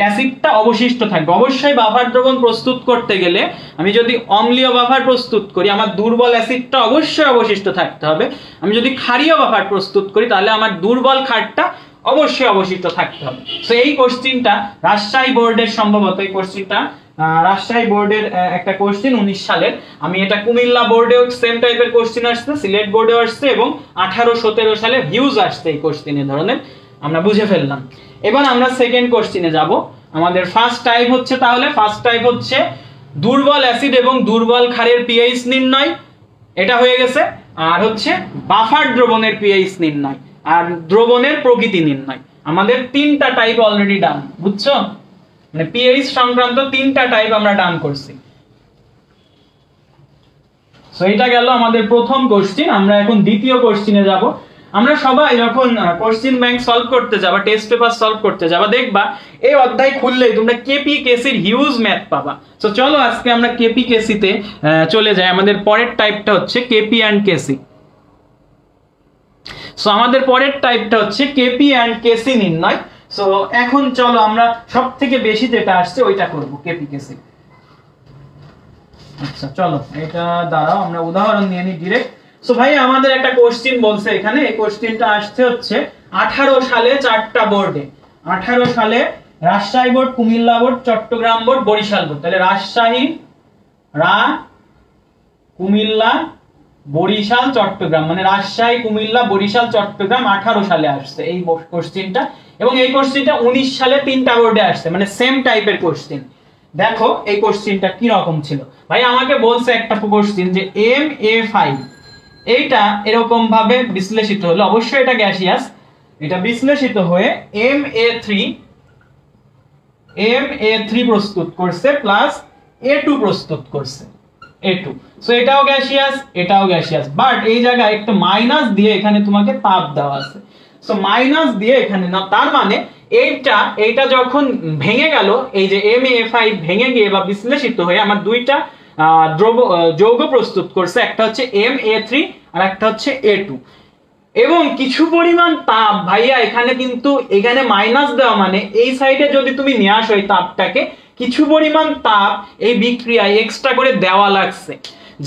অ্যাসিডটা অবশিষ্ট থাকবে। অবশ্যই বাফার দ্রবণ প্রস্তুত করতে গেলে আমি যদি অম্লীয় বাফার প্রস্তুত করি আমার দুর্বল অ্যাসিডটা অবশ্যই অবশিষ্ট থাকতে হবে। আমি যদি ক্ষারীয় বাফার প্রস্তুত করি তাহলে আমার দুর্বল ক্ষারটা অবশ্যই অবশিষ্ট থাকতে হবে। সো এই কোশ্চেনটা রাজশাহী বোর্ডের, সম্ভবত এই কোশ্চেনটা রাজশাহী বোর্ডের একটা কোশ্চেন 19 সালের। আমি এটা কুমিল্লা বোর্ডেও সেম টাইপের কোশ্চেন আসছে, সিলেট বোর্ডেও আসছে এবং 18-17 সালে ভিউজ আসছে এই কোশ্চেনের ধরনের, আমরা বুঝে ফেললাম। এবার আমরা সেকেন্ড কোশ্চেনে যাব। আমাদের ফার্স্ট টাইপ হচ্ছে, তাহলে ফার্স্ট টাইপ হচ্ছে দুর্বল অ্যাসিড এবং দুর্বল ক্ষারের পিএইচ নির্ণয়, এটা হয়ে গেছে। আর হচ্ছে বাফার দ্রবণের পিএইচ নির্ণয় আর দ্রবণের প্রকৃতি নির্ণয়। আমাদের 3টা টাইপ অলরেডি ডান, বুঝছো? মানে পিএইচ সংক্রান্ত 3টা টাইপ আমরা ডান করছি। সো এটা গেল আমাদের প্রথম কোশ্চেন। আমরা এখন দ্বিতীয় কোশ্চেনে যাব। আমরা সবাই যখন কোশ্চেন ব্যাংক সলভ করতে যাবা, টেস্ট পেপার সলভ করতে যাবা, দেখবা এই অধ্যায় খুললেই তোমরা কেপি কেসির হিউজ ম্যাথ পাবা। সো চলো আজকে আমরা কেপি কেসিতে চলে যাই। আমাদের পরের টাইপটা হচ্ছে কেপি অ্যান্ড কেসি। সো আমাদের পরের টাইপটা হচ্ছে কেপি অ্যান্ড কেসি নির্ণয়। সো এখন চলো আমরা সবথেকে বেশি যেটা আসছে ওইটা করব, কেপি কেসি। আচ্ছা চলো এটা দাঁড়াও, আমরা উদাহরণ নিয়ে নিই ডিরেক্ট। সো ভাই আমাদের একটা কোশ্চেন বলছে এখানে, এই কোশ্চেনটা আসছে হচ্ছে 18 সালে 4টা বোর্ডে। 18 সালে Rajshahi board, Comilla board, Chittagong board, Barisal board. তাহলে রাজশাহী, কুমিল্লা, বরিশাল চট্টগ্রাম, মানে রাজশাহী কুমিল্লা বরিশাল চট্টগ্রাম 18 সালে আসছে এই কোশ্চেনটা, এবং এই কোশ্চেনটা 19 সালে 3টা বোর্ডে আসছে, মানে সেম টাইপের কোশ্চেন। দেখো এই কোশ্চেনটা কি রকম ছিল ভাই, আমাকে বলছে একটা কোশ্চেন যে MA5 এইটা এরকম ভাবে বিশ্লেষিত হলো, অবশ্যই এটা গ্যাসিয়াস, এটা বিশ্লেষিত হয়ে MA3 প্রস্তুত করছে প্লাস A2 প্রস্তুত করছে, A2, সো এটাও গ্যাসিয়াস এটাও গ্যাসিয়াস, বাট এই জায়গায় একটা মাইনাস দিয়ে এখানে তোমাকে তাপ দেওয়া আছে, সো মাইনাস দিয়ে এখানে না, তার মানে এইটা যখন ভেঙে গেল, এই যে MA5 ভেঙে গিয়ে বা বিশ্লেষিত হয়ে আমার দুইটা যৌগ প্রস্তুত করছে, একটা হচ্ছে MA3 আর একটা হচ্ছে A2, এবং কিছু পরিমাণ তাপ ভাইয়া এখানে কিন্তু এখানে মাইনাস দেওয়া মানে এই সাইডে যদি তুমি নিয়ে আসো এই তাপটাকে, কিছু পরিমাণ তাপ এই বিক্রিয়ায় এক্সট্রা করে দেওয়া লাগছে।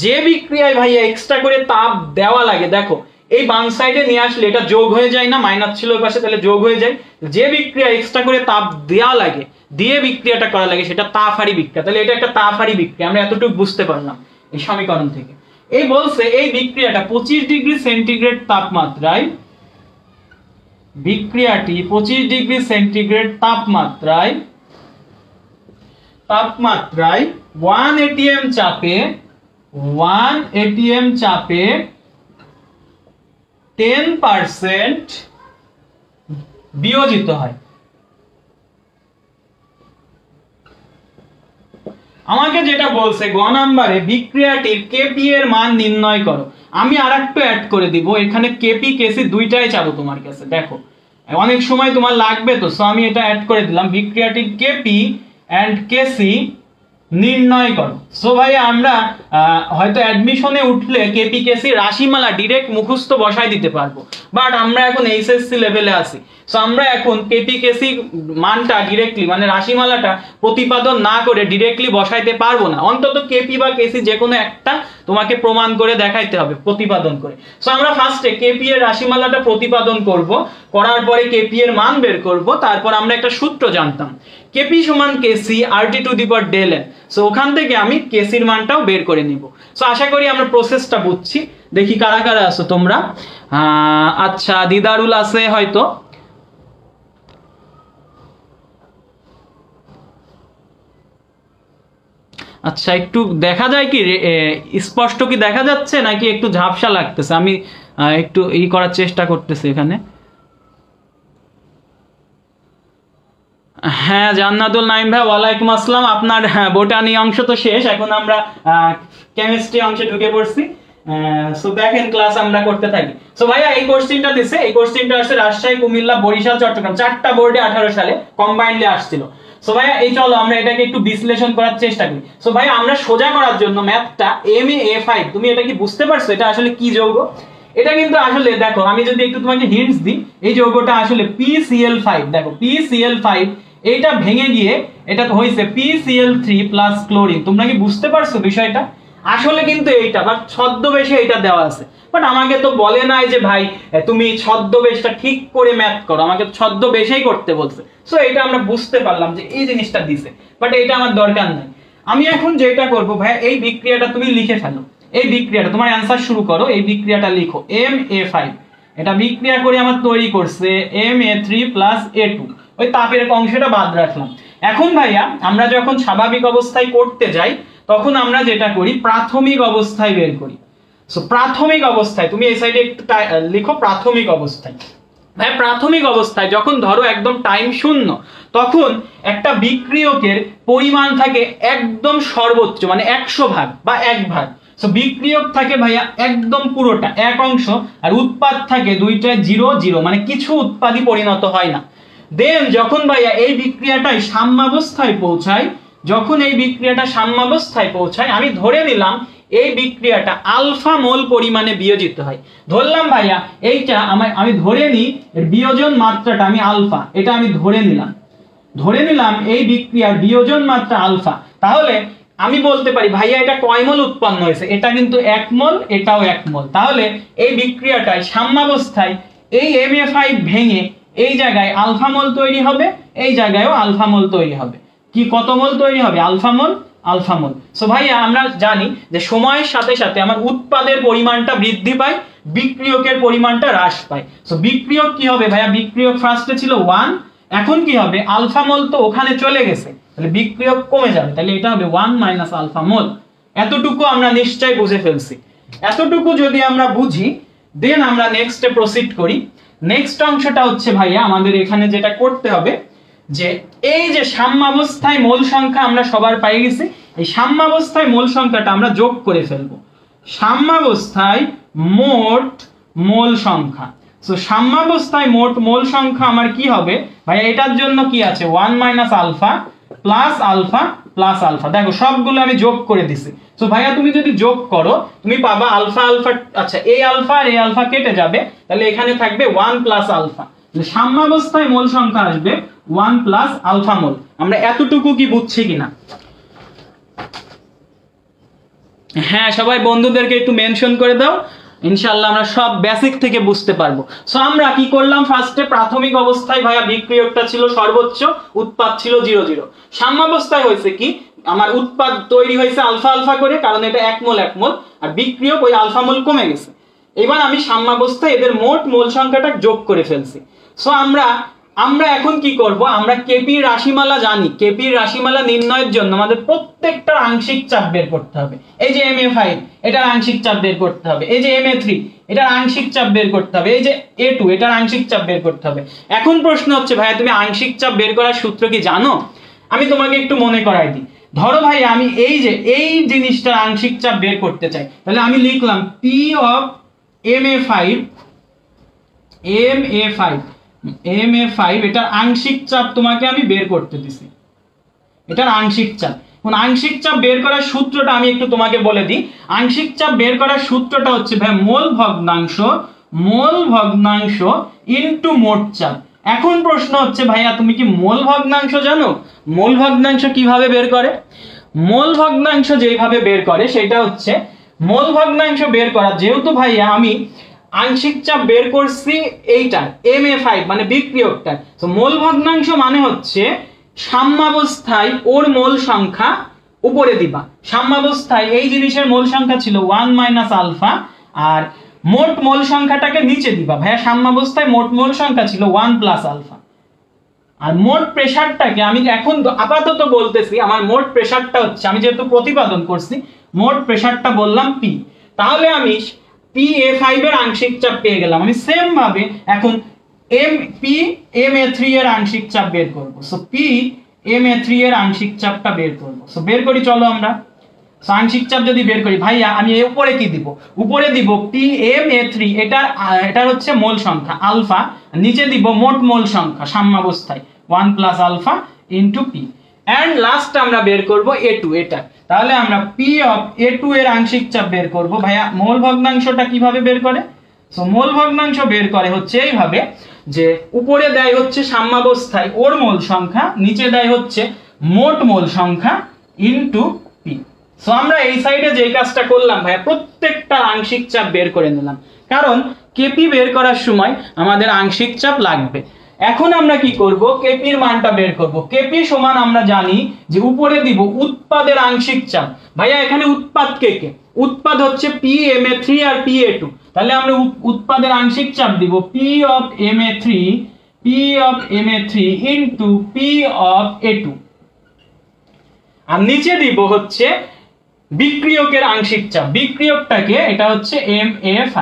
যে বিক্রিয়ায় ভাইয়া এক্সট্রা করে তাপ দেওয়া লাগে, দেখো এই বাম সাইডে নিয়ে আসলে এটা যোগ হয়ে যায় না, মাইনাস ছিল ওই পাশে, তাহলে যোগ হয়ে যায়। যে বিক্রিয়া এক্সট্রা করে তাপ দেওয়া লাগে, দিয়ে বিক্রিয়াটা করা লাগে, সেটা তাপহারী বিক্রিয়া, তাহলে এটা একটা তাপহারী বিক্রিয়া, আমরা এতটুকু বুঝতে পারলাম এই সমীকরণ থেকে। এই বলছে এই বিক্রিয়াটা 25 ডিগ্রি সেন্টিগ্রেড তাপমাত্রায়, বিক্রিয়াটি 25 ডিগ্রি সেন্টিগ্রেড তাপমাত্রায় 1 atm চাপে 10% বিয়োজিত হয়। আমাকে যেটা বলছে গ নাম্বারে বিক্রিয়াটির কেপি এর মান নির্ণয় করো, আমি আরেকটু অ্যাড করে দিব এখানে, কেপি কেসি দুইটাই চাবো তোমার কাছে, দেখো অনেক সময় তোমার লাগবে তো, সো আমি এটা অ্যাড করে দিলাম, বিক্রিয়াটির কেপি এন্ড কেসি নির্ণয় করো। সো ভাই আমরা হয়তো অ্যাডমিশনে উঠলে কেপি কেসি রাশিমালা ডাইরেক্ট মুখস্থ বসাই দিতে পারবো, বাট আমরা এখন এইচএসসি লেভেলে আছি, সো আমরা এখন কেপি কেসি মানটা ডাইরেক্টলি মানে রাশিমালাটা প্রতিপাদন না করে ডাইরেক্টলি বসাইতে পারবো না, অন্তত কেপি বা কেসি যে কোনো একটা তোমাকে প্রমাণ করে দেখাইতে হবে প্রতিপাদন করে। সো আমরা ফার্স্টে কেপি এর রাশিমালাটা প্রতিপাদন করব, করার পরে কেপি এর মান বের করব, তারপর আমরা একটা সূত্র জানতাম কেপি সমান KC RT to the power del N, so ওখান থেকে আমি কেসির মানটাও বের করে নিব। সো আশা করি আমরা প্রসেসটা বুঝছি। দেখি কারা কারা আছো তোমরা, আচ্ছা দিদারুল আছে হয়তো, আচ্ছা একটু দেখা যায় কি স্পষ্ট কি দেখা যাচ্ছে নাকি একটু ঝাপসা লাগতেছে, আমি একটু করার চেষ্টা করতেছি এখানে। হ্যাঁ জান্নাতুল নাইম ভাই ওয়ালাইকুম আসসালাম, আপনার বোটানি অংশ তো শেষ, এখন আমরা কেমিস্ট্রি অংশে ঢুকে পড়ছি। সো দেখেন ক্লাস আমরা করতে থাকি। সো ভাইয়া এই কোশ্চেনটা দিছে, এই কোশ্চেনটা আসছে রাজশাহী কুমিল্লা বরিশাল চট্টগ্রাম 4টা বোর্ডে 18 সালে কম্বাইন্ডলি আসছিল। সো ভাইয়া এই চলো আমরা এটাকে একটু বিশ্লেষণ করার চেষ্টা করি। সো ভাইয়া আমরা সোজা করার জন্য ম্যাথটা MA5, তুমি এটা কি বুঝতে পারছো এটা আসলে কি যৌগ? এটা কিন্তু আসলে দেখো আমি যদি একটু তোমাকে হিন্টস দিই, এই যৌগটা আসলে PCl5, দেখো PCl5 এইটা ভেঙে গিয়ে এটা তো হইছে PCl3 প্লাস ক্লোরিন। তোমরা কি বুঝতে পারছো বিষয়টা? আসলে কিন্তু এইটা বাট ছদ্মবেশে এটা দেওয়া আছে, বাট আমাকে তো বলে নাই যে ভাই তুমি ছদ্মবেশটা ঠিক করে ম্যাথ করো, আমাকে ছদ্মবেশেই করতে বলছে। সো এটা আমরা বুঝতে পারলাম যে এই জিনিসটা দিছে, বাট এটা আমার দরকার নাই। আমি এখন যেটা করব ভাই, এই বিক্রিয়াটা তুমি লিখে ফেলো, এই বিক্রিয়াটা তোমার অ্যানসার শুরু করো, এই বিক্রিয়াটা লিখো MA5, এটা বিক্রিয়া করে আমার তৈরি করছে MA3 প্লাস A2, ওই তাপের অংশটা বাদ রাখলাম। এখন ভাইয়া আমরা যখন স্বাভাবিক অবস্থায় করতে যাই তখন আমরা যেটা করি প্রাথমিক অবস্থায় বের করি। সো প্রাথমিক অবস্থায় তুমি এই সাইডে একটু লিখো প্রাথমিক অবস্থায়। ভাই প্রাথমিক অবস্থায় যখন ধরো একদম টাইম শূন্য, তখন একটা বিক্রিয়কের পরিমাণ থাকে একদম সর্বোচ্চ মানে 100 ভাগ বা 1 ভাগ। সো বিক্রিয়ক থাকে ভাইয়া একদম পুরোটা 1 অংশ, আর উৎপাদ থাকে দুইটায় 0 0, মানে কিছু উৎপাদই পরিণত হয় না। দেন যখন ভাইয়া এই বিক্রিয়াটাই সাম্যাবস্থায় পৌঁছায়, যখন এই বিক্রিয়াটা সাম্যাবস্থায় পৌঁছায়, আমি ধরে নিলাম এই বিক্রিয়াটা আলফা মোল পরিমাণে বিয়োজিত হয়। ধরলাম ভাইয়া এইটা আমি ধরে নিই এর বিয়োজন মাত্রাটা আমি আলফা, এটা আমি ধরে নিলাম এই বিক্রিয়ার বিয়োজন মাত্রা আলফা। তাহলে আমি বলতে পারি ভাইয়া এটা কয় মোল উৎপন্ন হয়েছে, এটা কিন্তু 1 মোল, এটাও 1 মোল। তাহলে এই বিক্রিয়াটায় সাম্যাবস্থায় এই MA5 ভেঙে এই জায়গায় আলফা মোল তৈরি হবে, এই জায়গায়ও আলফা মোল তৈরি হবে। কি কত মোল তৈরি হবে? আলফা মোল আলফা মোল। সো ভাইয়া আমরা জানি যে সময়ের সাথে সাথে আমার উৎপাদের পরিমাণটা বৃদ্ধি পায়, বিক্রিয়কের পরিমাণটা হ্রাস পায়। সো বিক্রিয়ক কি হবে ভাইয়া, বিক্রিয়ক ফার্স্টে ছিল 1, এখন কি হবে আলফা মোল তো ওখানে চলে গেছে, তাহলে বিক্রিয়ক কমে যাবে, তাহলে এটা হবে 1 মাইনাস আলফা মোল। এতটুকু আমরা নিশ্চয়ই বুঝে ফেলছি। এতটুকু যদি আমরা বুঝি দেন আমরা নেক্সটে প্রসিড করি। নেক্সট অংশটা হচ্ছে ভাইয়া আমাদের এখানে যেটা করতে হবে যে এই যে সাম্যাবস্থায় মোল সংখ্যা আমরা সবার পেয়ে গেছি, এই সাম্যাবস্থায় মোল সংখ্যাটা আমরা যোগ করে ফেলবো। সাম্যাবস্থায় মোট মোল সংখ্যা, সো সাম্যাবস্থায় মোট মোল সংখ্যা আমার কি হবে ভাইয়া, এটার জন্য কি আছে 1 minus alpha plus alpha plus alpha, দেখো সবগুলো আমি যোগ করে দিছি। সো ভাইয়া তুমি যদি যোগ করো তুমি পাবা আলফা আলফা, আচ্ছা এই আলফা আর এই আলফা কেটে যাবে, তাহলে এখানে থাকবে 1 প্লাস আলফা, তাহলে সাম্যাবস্থায় মোল সংখ্যা আসবে 1 প্লাস আলফা মোল। আমরা এতটুকু কি বুঝছি কিনা? হ্যাঁ সবাই বন্ধুদেরকে একটু মেনশন করে দাও, ইনশাআল্লাহ আমরা সব বেসিক থেকে বুঝতে পারবো। সো আমরা কি করলাম, ফার্স্টে প্রাথমিক অবস্থায় ভাইয়া বিক্রিয়কটা ছিল সর্বোচ্চ, উৎপাদ ছিল 0 0। সাম্যাবস্থায় হয়েছে কি, আমার উৎপাদ তৈরি হয়েছে আলফা আলফা করে, কারণ এটা 1 মোল 1 মোল, আর বিক্রিয়ক ওই আলফা মোল কমে গেছে। এবার আমি সাম্যাবস্থায় এদের মোট মোল সংখ্যাটা যোগ করে ফেলছি। সো আমরা এখন কি করব, আমরা কেপির রাশিমালা জানি, কেপির রাশিমালা নির্ণয়ের জন্য আমাদের প্রত্যেকটা আংশিক চাপ বের করতে হবে। এই যে MA5 এটার আংশিক চাপ বের করতে হবে, এই যে MA3 এটার আংশিক চাপ বের করতে হবে, এই যে A2 এটার আংশিক চাপ বের করতে হবে। এখন প্রশ্ন হচ্ছে ভাইয়া তুমি আংশিক চাপ বের করার সূত্র কি জানো? আমি তোমাকে একটু মনে করাই দিই। ধরো ভাই আমি এই জিনিসটার আংশিক চাপ বের করতে চাই, তাহলে আমি লিখলাম P অফ MA5 এটার আংশিক চাপ তোমাকে আমি বের করতে দিছি, এটার আংশিক চাপ। কোন আংশিক চাপ বের করার সূত্রটা আমি একটু তোমাকে বলে দিই। আংশিক চাপ বের করার সূত্রটা হচ্ছে ভাই মোল ভগ্নাংশ ইনটু মোট চাপ। এখন প্রশ্ন হচ্ছে ভাইয়া তুমি কি মোল ভগ্নাংশ জানো? মোল ভগ্নাংশ কিভাবে বের করে? মোল ভগ্নাংশ যেভাবে বের করে সেটা হচ্ছে, মোল ভগ্নাংশ বের করা, যেহেতু ভাইয়া আমি আংশিক চাপ বের করছি এইটা MA5 মানে বিক্রিয়কটা, তো মোল ভগ্নাংশ মানে হচ্ছে সাম্যাবস্থায় ওর মোল সংখ্যা উপরে দিবা। সাম্যাবস্থায় এই জিনিসের মোল সংখ্যা ছিল 1 মাইনাস আলফা, আর মোট মোল সংখ্যাটাকে নিচে দিবা। ভাইয়া সাম্যাবস্থায় মোট মোল সংখ্যা ছিল 1 প্লাস আলফা, আর মোট প্রেসারটাকে আমি এখন আপাতত বলতেছি, আমার মোট প্রেসারটা হচ্ছে, আমি যেহেতু প্রতিপাদন করছি মোট প্রেসারটা বললাম P, তাহলে আমি PA5 এর আংশিক চাপ পেয়ে গেলাম। আমি সেম ভাবে এখন MA3 এর আংশিক চাপ বের করব। সো MA3 এর আংশিক চাপটা বের করব। সো বের করি চলো আমরা। সো আংশিক চাপ যদি বের করি ভাইয়া আমি এর উপরে কি দিব, উপরে দিব PMA3 এটার হচ্ছে মোল সংখ্যা আলফা, নিচে দিব মোট মোল সংখ্যা সাম্যাবস্থায় 1 plus alpha into P, and last আমরা বের করব A2 এটা। তাহলে আমরা P অফ A2 এর আংশিক চাপ বের করব। ভাইয়া মোল ভগ্নাংশটা কিভাবে বের করে? সো মোল ভগ্নাংশ বের করে হচ্ছে এইভাবে যে উপরে দেয় হচ্ছে সাম্যাবস্থায় ওর মোল সংখ্যা, নিচে দেয় হচ্ছে মোট মোল সংখ্যা ইনটু P। সো আমরা এই সাইডে যে কাজটা করলাম ভাইয়া, প্রত্যেকটা আংশিক চাপ বের করে নিলাম, কারণ কেপি বের করার সময় আমাদের আংশিক চাপ লাগবে। এখন আমরা কি করব, কেপির মানটা বের করব। কেপি সমান আমরা জানি যে উপরে দিব উৎপাদের আংশিক চাপ। ভাইয়া এখানে উৎপাদ কে? উৎপাদ হচ্ছে PMA3 আর PA2, তাহলে আমরা উৎপাদের আংশিক চাপ দিব P of MA3 into P of A2, আর নিচে দিব হচ্ছে বিক্রিয়কের আংশিক চাপ, বিক্রিয়কটাকে এটা হচ্ছে MA5।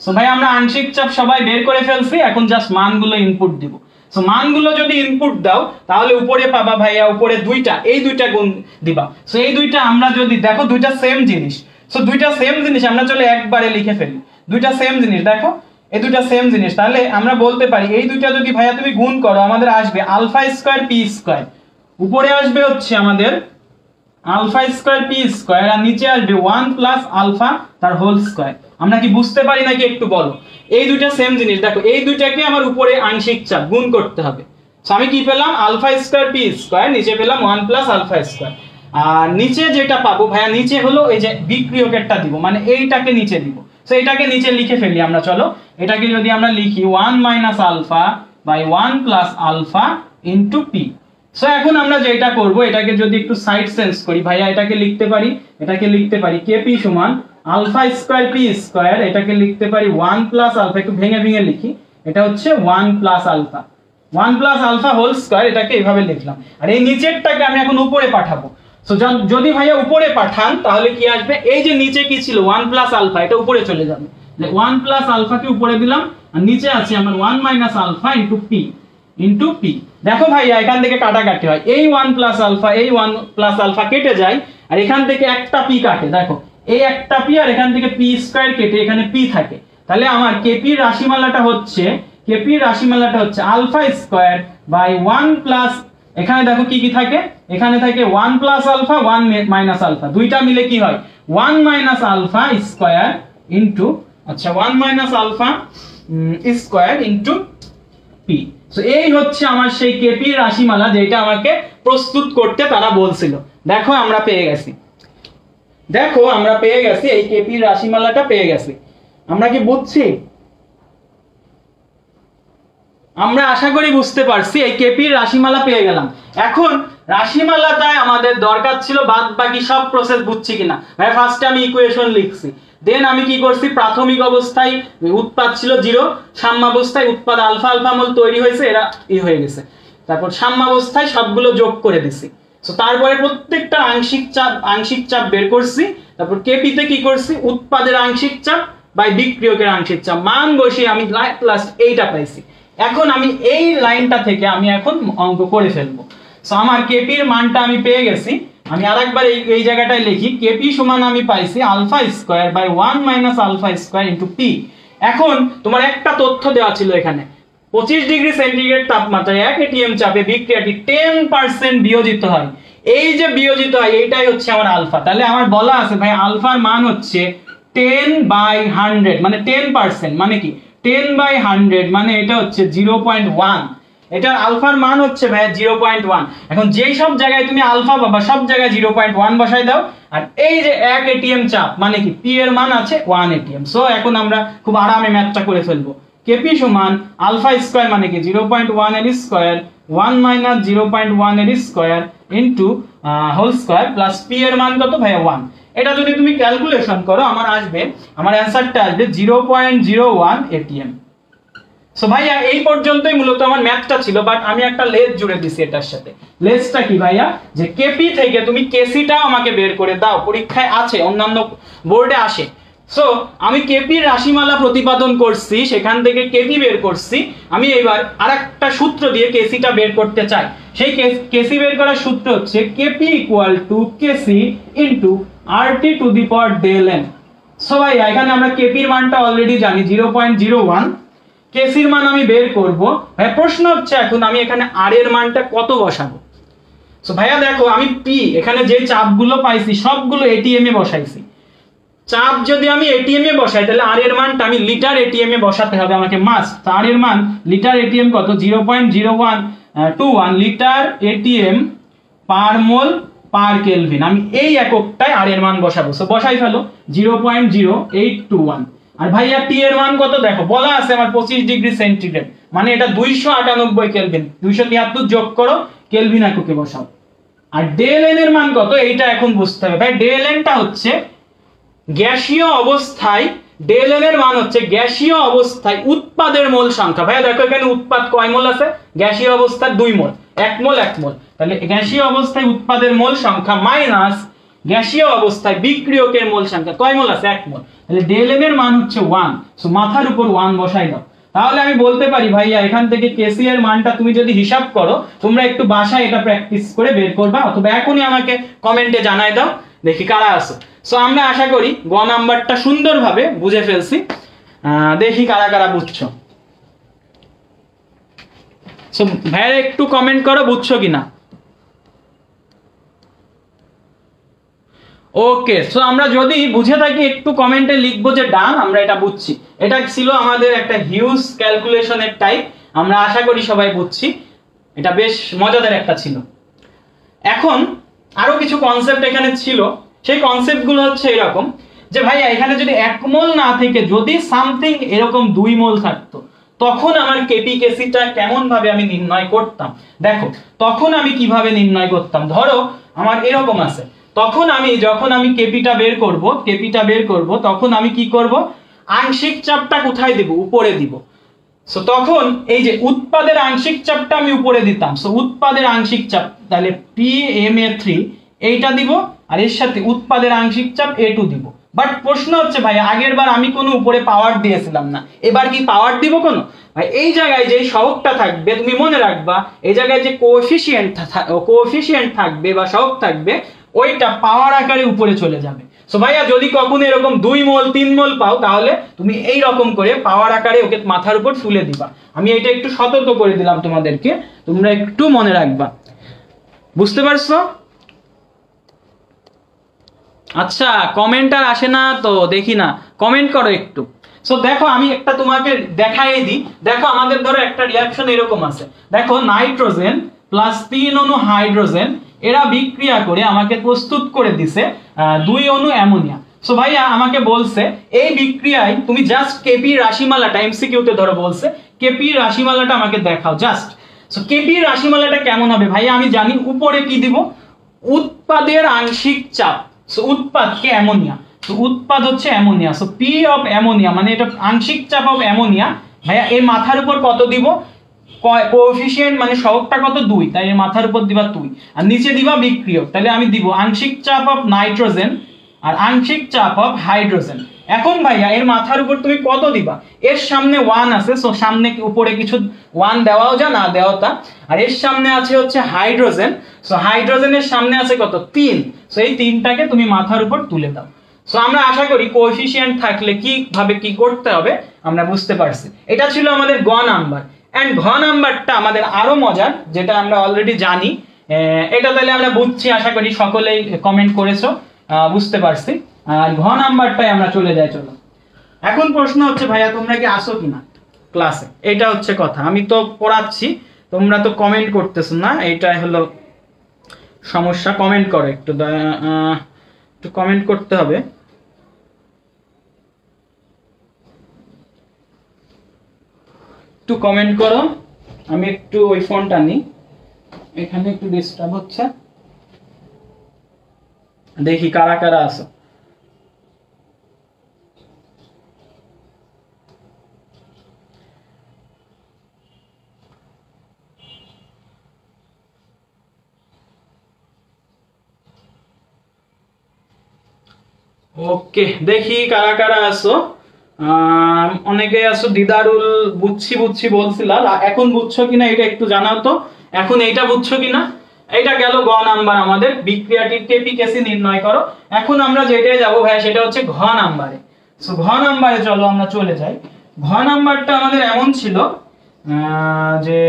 সো ভাই আমরা আংশিক চাপ সবাই বের করে ফেলছি, এখন জাস্ট মানগুলো ইনপুট দিব। সো মানগুলো যদি ইনপুট দাও তাহলে উপরে পাবা ভাইয়া, উপরে দুইটা, এই দুইটা গুণ দিবা। সো এই দুইটা আমরা যদি দেখো দুইটা সেম জিনিস, সো দুইটা সেম জিনিস আমরা চলে একবারে লিখে ফেলি। দুইটা সেম জিনিস, দেখো এই দুইটা সেম জিনিস, তাহলে আমরা বলতে পারি এই দুইটা যদি ভাইয়া তুমি গুণ করো আমাদের আসবে আলফা স্কয়ার P স্কয়ার, উপরে আসবে হচ্ছে আমাদের আলফা স্কয়ার P স্কয়ার, আর নিচে আসবে 1 প্লাস আলফা তার হোল স্কয়ার। আমরা কি বুঝতে পারি নাকি একটু বলো? এই দুইটা সেম জিনিস, দেখো এই দুইটাকে আমার উপরে আংশিক চাপ গুণ করতে হবে। সো আমি কি পেলাম, আলফা স্কয়ার P স্কয়ার, নিচে পেলাম 1 প্লাস আলফা স্কয়ার, আর নিচে যেটা পাবো ভাইয়া, নিচে হলো এই যে বিক্রিয়কেরটা দিব, মানে এইটাকে নিচে দিব। সো এটাকে নিচে লিখে ফেলি আমরা, চলো এটাকে যদি আমরা লিখি 1 minus alpha by 1 plus alpha into P। So এখন আমরা যেটা করব, এটাকে যদি একটু সাইড চেঞ্জ করি ভাইয়া, এটাকে লিখতে পারি কেপি সমান আলফা স্কয়ার পি স্কয়ার, এটাকে লিখতে পারি 1 প্লাস আলফা, একটু ভেঙে ভেঙে লিখি, এটা হচ্ছে 1 প্লাস আলফা হোল স্কয়ার, এটাকে এইভাবে লিখলাম। আর এই নিচেরটাকে আমি এখন উপরে পাঠাবো। সো যদি ভাইয়া উপরে পাঠান তাহলে কি আসবে, এই যে নিচে কি ছিল 1 প্লাস আলফা, এটা উপরে চলে যাবে, 1 প্লাস আলফাকে উপরে দিলাম, আর নিচে আছে আমার 1 মাইনাস আলফা ইনটু পি। দেখো ভাইয়া এখান থেকে কাটাকাটি হয়, এই 1 প্লাস আলফা এই 1 প্লাস আলফা কেটে যায়, আর এখান থেকে একটা পি কাটে, দেখো এই একটা পি, আর এখান থেকে পি স্কয়ার কেটে এখানে পি থাকে। তাহলে আমার কেপি রাশিমালাটা হচ্ছে আলফা স্কয়ার বাই 1 প্লাস, এখানে দেখো কি কি থাকে, এখানে থাকে 1 প্লাস আলফা 1 মাইনাস আলফা, দুইটা মিলে কি হয় 1 মাইনাস আলফা স্কয়ার ইনটু, আচ্ছা 1 minus alpha square into P. So এই হচ্ছে আমার সেই কেপি রাশিমালা যেটা আমাকে প্রস্তুত করতে তারা বলছিল। দেখো আমরা পেয়ে গেছি, এই কেপি রাশিমালাটা পেয়ে গেছি। আমরা কি বুঝছি? আমরা আশা করি বুঝতে পারছি, এই কেপির রাশিমালা পেয়ে গেলাম। এখন রাশিমালাটায় আমাদের দরকার ছিল বাদ বাকি সব প্রসেস বুঝছি কিনা। ভাই ফার্স্টে আমি ইকুয়েশন লিখছি, দেন আমি কি করছি, প্রাথমিক অবস্থায় উৎপাদ ছিল 0, সাম্যাবস্থায় উৎপাদ আলফা মোল তৈরি হয়েছে, এরা হয়ে গেছে, তারপর সাম্যাবস্থায় সবগুলো যোগ করে দিছি। সো তারপরে প্রত্যেকটা আংশিক চাপ বের করছি, তারপর কেপিতে কি করছি, উৎপাদের আংশিক চাপ বাই বিক্রিয়কের আংশিক চাপ মান বসিয়ে আমি প্লাস এইটা পাইছি। এখন আমি এই লাইনটা থেকে আমি এখন অঙ্ক করে ফেলবো। সো আমার কেপির মানটা আমি পেয়ে গেছি, আমি আরেকবার এই জায়গাটায় লিখি, কেপি সমান আমি পাইছি alpha square by 1 minus alpha square into P. এখন তোমার একটা তথ্য দেওয়া ছিল এখানে, 25 ডিগ্রি সেন্টিগ্রেড তাপমাত্রায় 1 এটিএম চাপে বিক্রিয়াটি 10% বিয়োজিত হয়। এই যে বিয়োজিত হয় এইটাই হচ্ছে আমার আলফা। তাহলে আমার বলা আছে ভাই আলফার মান হচ্ছে 10/100, মানে 10%, মানে কি 10/100, মানে এটা হচ্ছে 0.1, এটার আলফার মান হচ্ছে ভাই 0.1। এখন যেই সব জায়গায় তুমি আলফা পাবা সব জায়গায় 0.1 বসাই দাও, আর এই যে 1 এটিএম চাপ মানে কি পি এর মান আছে 1 এটিএম। সো এখন আমরা খুব আরামে ম্যাথটা করে ফেলবো। কেপি সমান আলফা স্কয়ার মানে কি 0.1 এর স্কয়ার 1 মাইনাস 0.1 এর square into whole square plus P এর মান কত ভাই 1। এটা যদি তুমি ক্যালকুলেশন করো আমার অ্যানসারটা আসবে 0.01 এটিএম। সো ভাইয়া এই পর্যন্তই মূলত আমার ম্যাথটা ছিল, বাট আমি একটা লেস জুড়ে দিছি এটার সাথে। লেসটা কি ভাইয়া, যে কেপি থেকে তুমি কেসিটাও আমাকে বের করে দাও, পরীক্ষায় আছে, অন্যান্য বোর্ডে আসে। সো আমি কেপির রাশিমালা প্রতিপাদন করছি, সেখান থেকে কেপি বের করছি। আমি এবার আরেকটা সূত্র দিয়ে কেসিটা বের করতে চাই। সেই কেসি বের করার সূত্র হচ্ছে KP equal to KC into RT to the power del N. So ভাইয়া এখানে আমরা কেপির মানটা অলরেডি জানি 0.01, কেসির মান আমি বের করব। ভাই প্রশ্ন হচ্ছে এখন আমি এখানে আর এর মানটা কত বসাবো। সো ভাইয়া দেখো আমি পি এখানে যে চাপগুলো পাইছি সবগুলো এটিএম এ বসাইছি। চাপ যদি আমি এটিএম এ বসাই তাহলে আর এর মানটা আমি লিটার এটিএম এ বসাতে হবে আমাকে মাস্ট। আর এর মান লিটার এটিএম কত 0.0121 লিটার এটিএম পার মোল পার কেলভিন। আমি এই এককটায় আর এর মান বসাবো। সো বসাই ফেলো 0.0821। আর ভাইয়া টি এর মান কত দেখো বলা আছে আমার 25 ডিগ্রি সেন্টিগ্রেড, মানে এটা 298 কেলভিন। 273 যোগ করো কেলভিন এককে বসাও। আর ডেল এন এর মান কত এইটা এখন বুঝতে হবে। ভাই ডেল এনটা হচ্ছে গ্যাসীয় অবস্থায়, ডেল এন এর মান হচ্ছে গ্যাসীয় অবস্থায় উৎপাদের মোল সংখ্যা। ভাইয়া দেখো এখানে উৎপাদ কয় মোল আছে, গ্যাসীয় অবস্থায় 2 মোল, 1 মোল। তাহলে গ্যাসীয় অবস্থায় উৎপাদের মোল সংখ্যা মাইনাস গ্যাসীয় অবস্থায় বিক্রিয়কের মোল সংখ্যা কয় মোল আছে 1 মোল। তাহলে ডেল এন এর মান হচ্ছে 1। সো মাথার উপর 1 বসাই দাও। তাহলে আমি বলতে পারি ভাইয়া এখান থেকে কেসি এর মানটা তুমি যদি হিসাব করো, তোমরা একটু বাসায় এটা প্র্যাকটিস করে বের করবা, অথবা এখনই আমাকে কমেন্টে জানাই দাও দেখি কারা আছো। সো আমরা আশা করি গ নাম্বারটা সুন্দরভাবে বুঝে ফেলছি, দেখি কারা কারা বুঝছো। সো ভাইয়া একটু কমেন্ট করো বুঝছো কিনা। ওকে, সো আমরা যদি বুঝে থাকি একটু কমেন্টে লিখবো যে ডান, আমরা এটা বুঝছি। এটা ছিল আমাদের একটা হিউজ ক্যালকুলেশনের টাইপ, আমরা আশা করি সবাই বুঝছি। এটা বেশ মজাদার একটা ছিল। এখন আরো কিছু কনসেপ্ট এখানে ছিল, সেই কনসেপ্টগুলো হচ্ছে এরকম যে ভাইয়া এখানে যদি 1 মোল না থেকে যদি সামথিং এরকম 2 মোল থাকতো, তখন আমার কেপি কেসিটা কেমন ভাবে আমি নির্ণয় করতাম। দেখো তখন আমি কিভাবে নির্ণয় করতাম, ধরো আমার এরকম আছে, তখন আমি যখন আমি কেপিটা বের করব তখন আমি কি করব, আংশিক চাপটা কোথায় দিব, উপরে দিব। সো তখন এই যে উৎপাদের আংশিক চাপটা আমি উপরে দিতাম, সো উৎপাদের আংশিক চাপ তাহলে PMA3 এইটা দিব, আর এর সাথে উৎপাদের আংশিক চাপ A2 দিব। বাট প্রশ্ন হচ্ছে ভাই আগের বার আমি কোনো উপরে পাওয়ার দিয়েছিলাম না, এবার কি পাওয়ার দিব কোনো? ভাই এই জায়গায় যে সহগটা থাকবে তুমি মনে রাখবা, এই জায়গায় যে কোএফিসিয়েন্ট থাকবে বা সহগ থাকবে ওইটা পাওয়ার আকারে উপরে চলে যাবে। সো ভাইয়া যদি কখনো এরকম 2 মোল 3 মোল পাও তাহলে তুমি এই রকম করে পাওয়ার আকারে ওকে মাথার উপর তুলে দিবা। আমি এটা একটু সতর্ক করে দিলাম তোমাদেরকে, তোমরা একটু মনে রাখবা। বুঝতে পারছো? আচ্ছা কমেন্ট আর আসে না তো, দেখি না, কমেন্ট করো একটু। সো দেখো আমি একটা তোমাকে দেখাই দিই, দেখো আমাদের ধরো একটা রিঅ্যাকশন এরকম আছে, দেখো নাইট্রোজেন প্লাস 3 অণু হাইড্রোজেন এরা বিক্রিয়া করে আমাকে প্রস্তুত করে দিছে 2 অণু অ্যামোনিয়া। সো ভাইয়া আমাকে বলছে এই বিক্রিয়ায় তুমি জাস্ট কেপি রাশিমালাটা, এমসিকিউতে ধরো বলছে কেপি রাশিমালাটা আমাকে দেখাও জাস্ট। সো কেপি রাশিমালাটা কেমন হবে ভাইয়া, আমি জানি উপরে কি দিব, উৎপাদের আংশিক চাপ। সো উৎপাদ কে অ্যামোনিয়া, তো উৎপাদ হচ্ছে ammonia, so P of ammonia মানে এটা আংশিক চাপ অফ অ্যামোনিয়া। ভাইয়া এর মাথার উপর কত দিব, কোএফিসিয়েন্ট মানে সহগটা কত 2, তাই এর মাথার উপর দিবা 2, আর নিচে দিবা বিক্রিয়ক, তাহলে আমি দিব আংশিক চাপ অফ নাইট্রোজেন আর আংশিক চাপ অফ হাইড্রোজেন। এখন ভাইয়া এর মাথার উপর তুমি কত দিবা, এর সামনে 1 আছে, সো সামনে উপরে কিছু 1 দেওয়াও যা না দেওয়া তা, আর এর সামনে আছে হচ্ছে হাইড্রোজেন, সো হাইড্রোজেনের সামনে আছে কত 3, সো এই 3টাকে তুমি মাথার উপর তুলে দাও। সো আমরা আশা করি কোএফিসিয়েন্ট থাকলে কিভাবে কি করতে হবে আমরা বুঝতে পারছি। এটা ছিল আমাদের গ নাম্বার। এন্ড ঘ নাম্বারটা আমাদের আরো মজার, যেটা আমরা অলরেডি জানি, এটা তাহলে আমরা বুঝছি, আশা করি সকলেই কমেন্ট করেছো, বুঝতে পারছি। আর ঘ নাম্বারটাই আমরা চলে যাই। চলো এখন প্রশ্ন হচ্ছে ভাইয়া তোমরা কি আসো কিনা ক্লাসে, এটা হচ্ছে কথা। আমি তো পড়াচ্ছি, তোমরা তো কমেন্ট করতেছো না, এইটাই হলো সমস্যা। কমেন্ট করো একটু, একটু কমেন্ট করতে হবে। একটু কমেন্ট করো, আমি একটু ওই ফোনটা নিই, এখানে একটু ডিস্টার্ব হচ্ছে, দেখি কারা কারা আছো। ওকে দেখি কারা কারা আছো। অনেকে আছো, দিদারুল বুঝছি বলছিলা, এখন বুঝছো কিনা এটা একটু জানাও তো, এখন এইটা বুঝছো কিনা। এইটা গেল গ নাম্বার, আমাদের বিক্রিয়াটির কেপিকেসি নির্ণয় করো। এখন আমরা যেটাই যাবো ভাই সেটা হচ্ছে ঘ নাম্বারে। সো ঘ নাম্বারে চলো আমরা চলে যাই। ঘ নাম্বারটা আমাদের এমন ছিল যে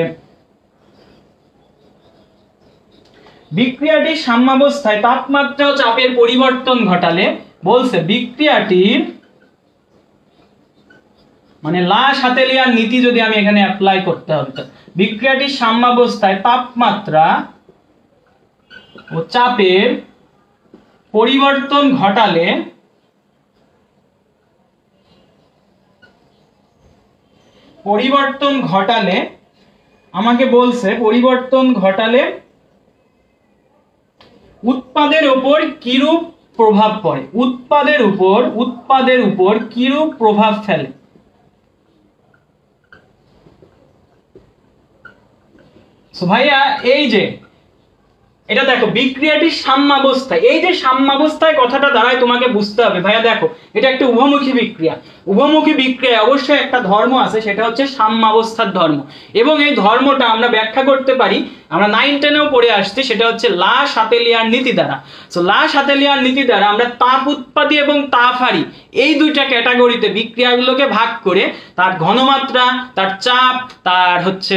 বিক্রিয়াটি সাম্যাবস্থায় তাপমাত্রা ও চাপের পরিবর্তন ঘটালে, বলছে বিক্রিয়াটির মানে লা শাতেলিয়ার নীতি যদি আমি এখানে অ্যাপ্লাই করতে হবে, বিক্রিয়াটি সাম্যাবস্থায় তাপমাত্রা ও চাপের পরিবর্তন ঘটালে আমাকে বলছে পরিবর্তন ঘটালে উৎপাদের উপর কিরূপ প্রভাব পড়ে, উৎপাদের উপর কিরূপ প্রভাব ফেলে। সো ভাইয়া এই যে এটা দেখো বিক্রিয়াটির সাম্যাবস্থায়, এই যে সাম্যাবস্থায় কথাটা দাঁড়ায় তোমাকে বুঝতে হবে ভাইয়া। দেখো এটা একটা উভমুখী বিক্রিয়া, উভমুখী বিক্রিয়ায় অবশ্যই একটা ধর্ম আছে, সেটা হচ্ছে সাম্যাবস্থার ধর্ম। এবং এই ধর্মটা আমরা ব্যাখ্যা করতে পারি, আমরা 9-10-এও পড়ে আসছি, সেটা হচ্ছে লা শাতেলিয়ার নীতি দ্বারা। সো লা শাতেলিয়ার নীতি দ্বারা আমরা তাপ উৎপাদী এবং তাপ হারি এই দুইটা ক্যাটাগরিতে বিক্রিয়াগুলোকে ভাগ করে তার ঘনমাত্রা, তার চাপ, তার হচ্ছে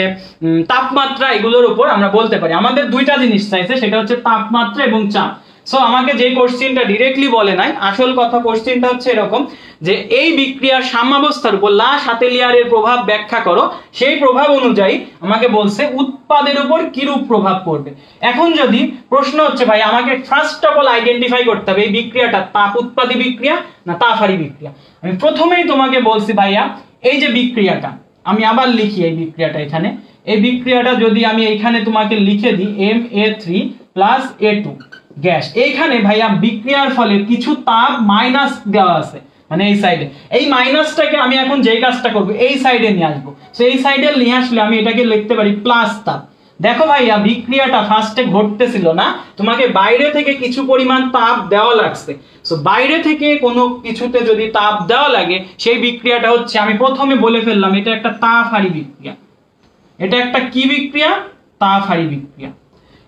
তাপমাত্রা, এগুলোর উপর আমরা বলতে পারি। আমাদের দুইটা জিনিস চাইছে, সেটা হচ্ছে তাপমাত্রা এবং চাপ। সো আমাকে যে কোশ্চেনটা ডিরেক্টলি বলে নাই, আসল কথা কোশ্চেনটা হচ্ছে এরকম যে এই বিক্রিয়ার সাম্যাবস্থার উপর লা শাতেলিয়ারের প্রভাব ব্যাখ্যা করো। সেই প্রভাব অনুযায়ী আমাকে বলছে উৎপাদের উপর কিরূপ প্রভাব পড়বে। এখন যদি প্রশ্ন হচ্ছে ভাই আমাকে ফার্স্ট অফ অল আইডেন্টিফাই করতে হবে এই বিক্রিয়াটা তাপ উৎপাদী বিক্রিয়া না তাপহারী বিক্রিয়া। আমি প্রথমেই তোমাকে বলছি ভাইয়া এই যে বিক্রিয়াটা, আমি আবার লিখি এই বিক্রিয়াটা এখানে, এই বিক্রিয়াটা যদি আমি এইখানে তোমাকে লিখে দিই Ma3 প্লাস A2 গ্যাস, এইখানে ভাইয়া বিক্রিয়ার ফলে কিছু তাপ মাইনাস দেওয়া আছে, মানে এই সাইডে, এই মাইনাসটাকে আমি এখন যেই কাজটা করব এই সাইডে নিয়ে আসবো। সো এই সাইডে নিয়ে আসলে আমি এটাকে লিখতে পারি প্লাস তাপ। দেখো ভাইয়া বিক্রিয়াটা ফার্স্টে ঘটতেছিল না, তোমাকে বাইরে থেকে কিছু পরিমাণ তাপ দেওয়া লাগছে। সো বাইরে থেকে কোনো কিছুতে যদি তাপ দেওয়া লাগে সেই বিক্রিয়াটা হচ্ছে, আমি প্রথমে বলে ফেললাম এটা একটা তাপহারী বিক্রিয়া। এটা একটা কি বিক্রিয়া? তাপহারী বিক্রিয়া।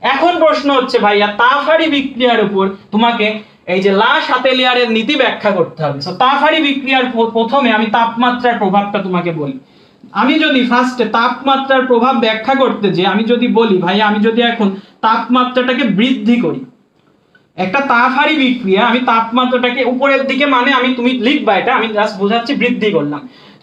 এখন প্রশ্ন হচ্ছে ভাইয়া তাপহারী বিক্রিয়ার উপর তোমাকে এই যে লা শাতেলিয়ারের নীতি ব্যাখ্যা করতে হবে। সো তাপহারী বিক্রিয়ার প্রথমে আমি তাপমাত্রার প্রভাবটা তোমাকে বলি। আমি যদি ফার্স্টে তাপমাত্রার প্রভাব ব্যাখ্যা করতে যে আমি যদি বলি ভাইয়া আমি যদি এখন তাপমাত্রাটাকে বৃদ্ধি করি, একটা তাপহারী বিক্রিয়া, আমি তাপমাত্রাটাকে উপরের দিকে, মানে আমি তুমি লিখবা এটা, আমি জাস্ট বোঝাচ্ছি বৃদ্ধি করলাম।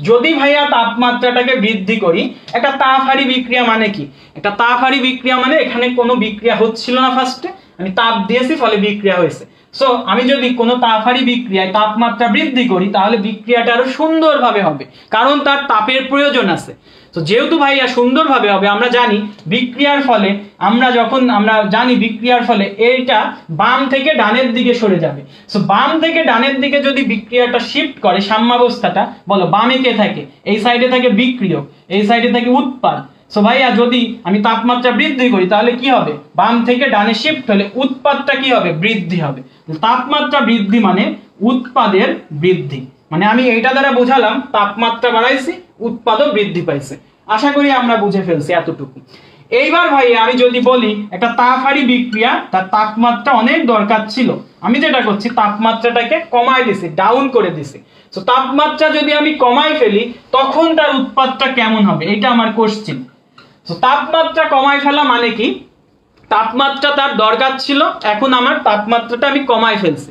যদি ভাইয়া তাপমাত্রাটাকে বৃদ্ধি করি, একটা তাপহারী বিক্রিয়া মানে কি? একটা তাপহারী বিক্রিয়া মানে এখানে কোনো বিক্রিয়া হচ্ছিল না, ফার্স্টে আমি তাপ দিয়েছি ফলে বিক্রিয়া হয়েছে। সো আমি যদি কোনো তাপহারী বিক্রিয়ায় তাপমাত্রা বৃদ্ধি করি তাহলে বিক্রিয়াটা আরো সুন্দরভাবে হবে, কারণ তার তাপের প্রয়োজন আছে। তো যেহেতু ভাইয়া সুন্দরভাবে হবে, আমরা জানি বিক্রিয়ার ফলে, আমরা জানি বিক্রিয়ার ফলে এইটা বাম থেকে ডানের দিকে সরে যাবে। সো বাম থেকে ডানের দিকে যদি বিক্রিয়াটা শিফট করে, সাম্যাবস্থাটা বলো, বামে কে থাকে? এই সাইডে থাকে বিক্রিয়ক, এই সাইডে থাকে উৎপাদ। সো ভাইয়া যদি আমি তাপমাত্রা বৃদ্ধি করি তাহলে কি হবে? বাম থেকে ডানে শিফট হলে উৎপাদটা কি হবে? বৃদ্ধি হবে। তাপমাত্রা বৃদ্ধি মানে উৎপাদের বৃদ্ধি, মানে আমি এইটা দ্বারা বোঝালাম তাপমাত্রা বাড়াইছি, উৎপাদও বৃদ্ধি পাইছে। আশা করি আমরা বুঝে ফেলছি এতটুকু। এইবার ভাইয়া আমি যদি বলি একটা তাপহারী বিক্রিয়া, তার তাপমাত্রা অনেক দরকার ছিল, আমি যেটা করছি তাপমাত্রাটাকে কমাই দিছি, ডাউন করে দিছি। তো তাপমাত্রা যদি আমি কমাই ফেলি তখন তার উৎপাদটা কেমন হবে, এটা আমার কোশ্চেন। তো তাপমাত্রা কমাই ফেলা মানে কি? তাপমাত্রা তার দরকার ছিল, এখন আমার তাপমাত্রাটা আমি কমাই ফেলছি।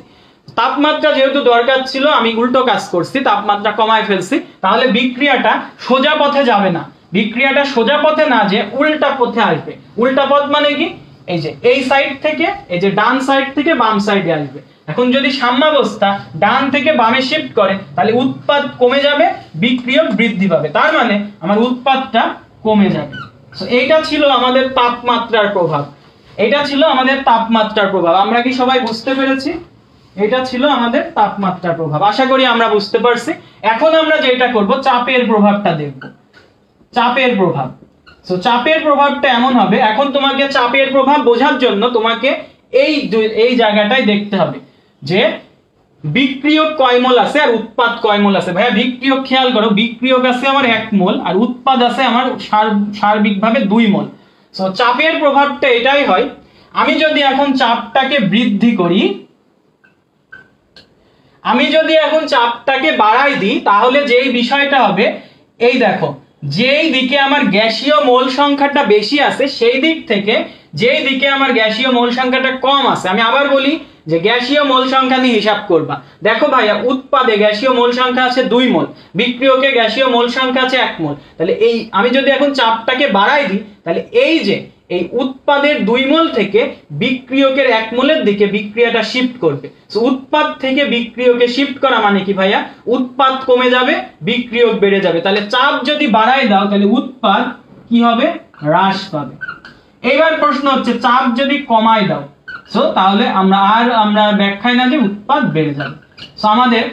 তাপমাত্রা যেহেতু দরকার ছিল আমি উল্টো কাজ করছি, তাপমাত্রা কমাই ফেলছি, তাহলে বিক্রিয়াটা সোজা পথে যাবে না। বিক্রিয়াটা সোজা পথে না যে উল্টা পথে আসবে। উল্টা পথ মানে কি? এই যে এই সাইড থেকে, এই যে ডান সাইড থেকে বাম সাইডে আসবে। এখন যদি সাম্যাবস্থা ডান থেকে বামে শিফট করে তাহলে উৎপাদ কমে যাবে, বিক্রিয়ক বৃদ্ধি পাবে, তার মানে আমার উৎপাদটা কমে যাবে। সো এইটা ছিল আমাদের তাপমাত্রার প্রভাব, এটা ছিল আমাদের তাপমাত্রার প্রভাব। আমরা কি সবাই বুঝতে পেরেছি? এটা ছিল আমাদের তাপমাত্রার প্রভাব। আশা করি আমরা বুঝতে পারছি। এখন আমরা যেটা করব চাপের প্রভাবটা দেখব। চাপের প্রভাব। সো চাপের প্রভাবটা এমন হবে, এখন তোমাকে চাপের প্রভাব বোঝার জন্য তোমাকে এই জায়গাটায় দেখতে হবে যে বিক্রিয়ক কয় মোল আছে আর উৎপাদ কয় মোল আছে। ভাইয়া বিক্রিয়ক খেয়াল করো, বিক্রিয়ক আছে আমার 1 মোল আর উৎপাদ আছে আমার সার্বিকভাবে 2 মোল। সো চাপের প্রভাবটা এটাই হয়, আমি যদি এখন চাপটাকে বৃদ্ধি করি, আমি যদি এখন চাপটাকে বাড়াই দিই তাহলে যেই বিষয়টা হবে, এই দেখো যেই দিকে আমার গ্যাসীয় মোল সংখ্যাটা বেশি আছে সেই দিক থেকে যেই দিকে আমার গ্যাসীয় মোল সংখ্যাটা কম আছে, আমি আবার বলি যে গ্যাসীয় মোল সংখ্যা নিয়ে হিসাব করবা। দেখো ভাইয়া উৎপাদে গ্যাসীয় মোল সংখ্যা আছে 2 মোল, বিক্রিয়কে গ্যাসীয় মোল সংখ্যা আছে 1 মোল। তাহলে এই আমি যদি এখন চাপটাকে বাড়াই দিই তাহলে এই যে এই উৎপাদের 2 মোল থেকে বিক্রিয়কের 1 মোলের দিকে বিক্রিয়াটা শিফট করবে। সো উৎপাদ থেকে বিক্রিয়কে শিফট করা মানে কি ভাইয়া? উৎপাদ কমে যাবে, বিক্রিয়ক বেড়ে যাবে। তাহলে চাপ যদি বাড়াই দাও তাহলে উৎপাদ কি হবে? হ্রাস পাবে। এইবার প্রশ্ন হচ্ছে চাপ যদি কমাই দাও, সো তাহলে আমরা ব্যাখ্যায় না যে উৎপাদ বেড়ে যাবে। সো আমাদের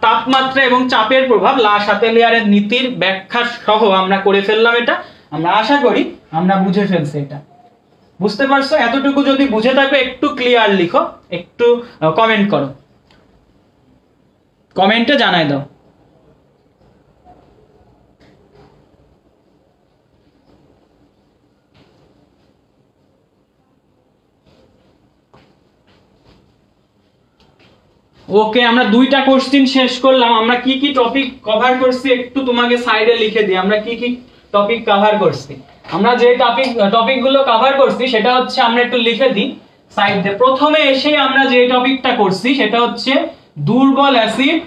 তাপমাত্রা এবং চাপের প্রভাব লা শাতেলিয়ারের নীতির ব্যাখ্যা সহ আমরা করে ফেললাম। এটা আমরা আশা করি আমরা বুঝে ফেলছি। এটা বুঝতে পারছো? এতটুকু যদি বুঝে থাকো একটু ক্লিয়ার লিখো, একটু কমেন্ট করো, কমেন্টে জানাই দাও। ওকে, আমরা 2টা কোশ্চেন শেষ করলাম। আমরা কি কি টপিক কভার করছি একটু তোমাকে সাইডে লিখে দিই। আমরা কি কি টপিক কভার করছি, আমরা যে টপিকগুলো কভার করছি সেটা হচ্ছে আমরা একটু লিখে দিই সাইডে। প্রথমে এসে আমরা যে টপিকটা করছি সেটা হচ্ছে দুর্বল অ্যাসিড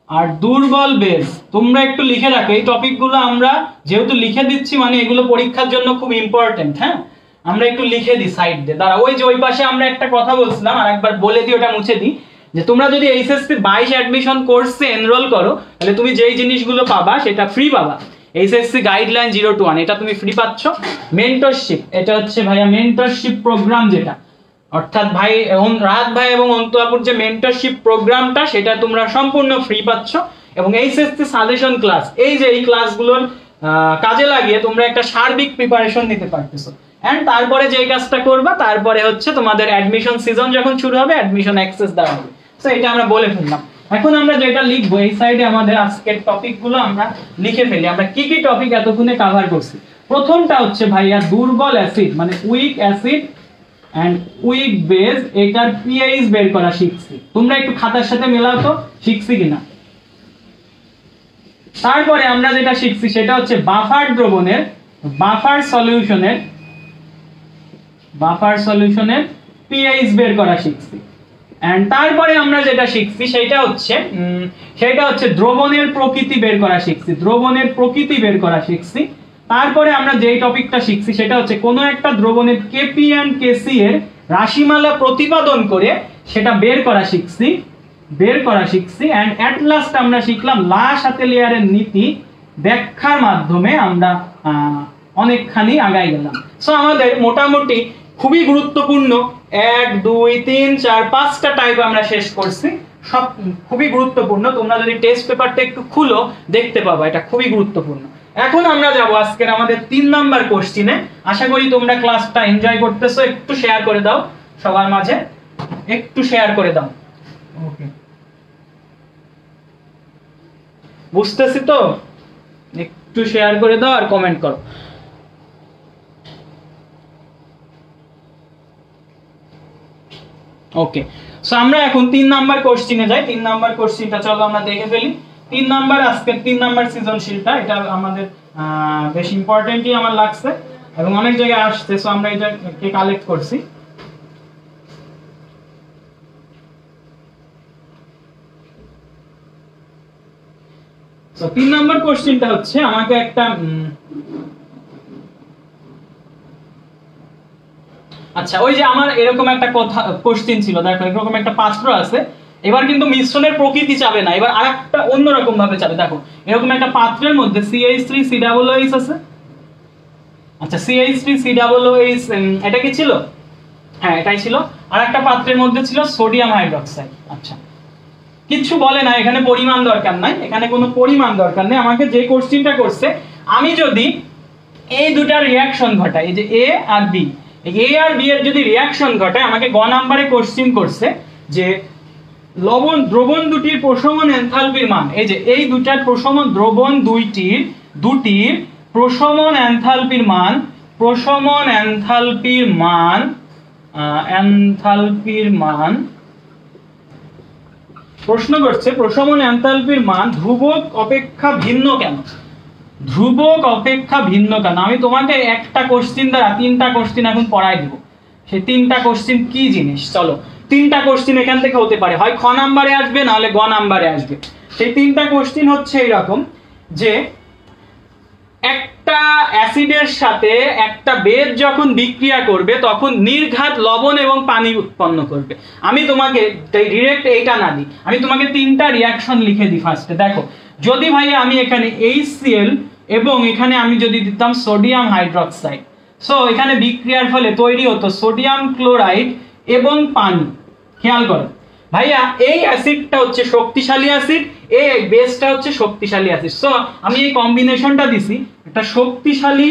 আর দুর্বল বেস। তোমরা একটু লিখে রাখো এই টপিকগুলো, আমরা যেহেতু লিখে দিচ্ছি মানে এগুলো পরীক্ষার জন্য খুব ইম্পর্টেন্ট। হ্যাঁ, আমরা একটু লিখে দিই সাইড দিয়ে। দাঁড়া, ওই যে ওই পাশে আমরা একটা কথা বলছিলাম আর একবার বলে দিই, ওটা মুছে দিই যে তোমরা যদি এইচএসসি 22 অ্যাডমিশন কোর্সে এনরোল করো তাহলে তুমি যেই জিনিসগুলো পাবা সেটা ফ্রি পাবা। এইচএসসি গাইডলাইন 0 to 1 এটা তুমি ফ্রি পাচ্ছ। মেন্টরশিপ, এটা হচ্ছে ভাইয়া মেন্টরশিপ প্রোগ্রাম, যেটা অর্থাৎ ভাই রাহাত ভাই এবং অন্তুয়াপুর যে মেন্টরশিপ প্রোগ্রামটা সেটা তোমরা সম্পূর্ণ ফ্রি পাচ্ছ। এবং এইচএসসি সাজেশন ক্লাস, এই যে এই ক্লাসগুলোর কাজে লাগিয়ে তোমরা একটা সার্বিক প্রিপারেশন নিতে পারতেছো। এন্ড তারপরে যে কাজটা করবা, তারপরে হচ্ছে তোমাদের অ্যাডমিশন সিজন যখন শুরু হবে অ্যাডমিশন অ্যাক্সেস দেওয়া হবে। সো এটা আমরা বলে ফেললাম। এখন আমরা যেটা লিখবো এই সাইডে আমাদের আজকের টপিকগুলো আমরা লিখে ফেলি। আমরা কি কি টপিক এতক্ষণে কভার করছি। প্রথমটা হচ্ছে ভাইয়া দুর্বল অ্যাসিড, মানে weak acid and weak base, এটার পিএইচ বের করা শিখছি। তোমরা একটু খাতার সাথে মেলাও তো শিখছি কিনা। তারপরে আমরা যেটা শিখছি সেটা হচ্ছে বাফার দ্রবণের বাফার সলিউশনের পিএইচ বের করা শিখছি। এন্ড তারপরে আমরা যেটা শিখছি সেটা হচ্ছে দ্রবণের প্রকৃতি বের করা শিখছি। তারপরে আমরা যেই টপিকটা শিখছি সেটা হচ্ছে কোনো একটা দ্রবণের কেপি এন্ড কেসি এর রাশিমালা প্রতিপাদন করে সেটা বের করা শিখছি। এন্ড এট লাস্ট আমরা শিখলাম লা-শাতেলিয়ারের নীতি ব্যাখ্যার মাধ্যমে আমরা অনেকখানি আগাই গেলাম। সো আমাদের মোটামুটি খুবই গুরুত্বপূর্ণ 1 2 3 4 5টা টাইপ আমরা শেষ করছি। সব খুবই গুরুত্বপূর্ণ। তোমরা যদি টেস্ট পেপারটা একটু খুলো দেখতে পাবা এটা খুবই গুরুত্বপূর্ণ। এখন আমরা যাব আজকের আমাদের 3 নাম্বার কোশ্চেনে। আশা করি তোমরা ক্লাসটা এনজয় করতেছো। একটু শেয়ার করে দাও সবার মাঝে, একটু শেয়ার করে দাও। ওকে, বুঝতেছি তো, একটু শেয়ার করে দাও আর কমেন্ট করো। ওকে, সো আমরা এখন 3 নাম্বার কোশ্চেনে যাই। 3 নাম্বার কোশ্চেনটা চলো আমরা দেখে ফেলি। 3 নাম্বার আজকের 3 নাম্বার সৃজনশীলটা, এটা আমাদের বেশ ইম্পর্টেন্টই আমার লাগছে এবং অনেক জায়গায় আসছে। সো আমরা এটাকে কালেক্ট করছি। সো 3 নাম্বার কোশ্চেনটা হচ্ছে আমাকে একটা আচ্ছা, ওই যে আমার এরকম একটা কথা কোশ্চেন ছিল, দেখো এরকম একটা পাত্র আছে। এবার কিন্তু মিশ্রণের প্রকৃতি চাবে না, এবার আরেকটা অন্যরকম ভাবে চাবে। দেখো এরকম একটা পাত্রের মধ্যে CH3COOH আছে। আচ্ছা, CH3COOH এটা কি ছিল? হ্যাঁ, এটাই ছিল। আর একটা পাত্রের মধ্যে ছিল সোডিয়াম হাইড্রোক্সাইড। আচ্ছা, কিছু বলে না, এখানে পরিমাণ দরকার নাই, এখানে কোনো পরিমাণ দরকার নেই। আমাকে যে কোশ্চেনটা করছে, আমি যদি এই দুটার রিঅ্যাকশন ঘটাই, এই যে এ আর বি, এ আর বি এর যদি রিঅ্যাকশন ঘটায়, আমাকে গ নাম্বারে কোশ্চেন করছে যে দ্রবণ দুটির প্রশমন এনথালপির মান। এই যে এই দুটার প্রশমন, দ্রবণ দুটির প্রশমন এনথালপির মান প্রশ্ন করছে প্রশমন এনথালপির মান ধ্রুবক অপেক্ষা ভিন্ন কেন? আমি তোমাকে একটা কোশ্চেন দ্বারা 3টা কোশ্চেন এখন পড়াই দিব। সেই 3টা কোশ্চেন কি জিনিস, চলো 3টা কোশ্চেন এখান থেকে হতে পারে, হয় খ নাম্বারে আসবে না হলে গ নাম্বারে আসবে। সেই 3টা কোশ্চেন হচ্ছে এরকম যে একটা অ্যাসিডের সাথে একটা বেদ যখন বিক্রিয়া করবে তখন নির্ঘাত লবণ এবং পানি উৎপন্ন করবে। আমি তোমাকে ডাইরেক্ট এইটা না দিই, আমি তোমাকে 3টা রিঅ্যাকশন লিখে দিই ফার্স্টে। দেখো, যদি ভাই আমি এখানে HCl এবং এখানে আমি যদি দিতাম সোডিয়াম হাইড্রোক্সাইড, সো এখানে বিক্রিয়ার ফলে তৈরি হতো সোডিয়াম ক্লোরাইড এবং পানি। খেয়াল করো ভাইয়া, এই অ্যাসিডটা হচ্ছে শক্তিশালী অ্যাসিড, এই বেসটা হচ্ছে শক্তিশালী অ্যাসিড। সো আমি এই কম্বিনেশনটা দিছি, একটা শক্তিশালী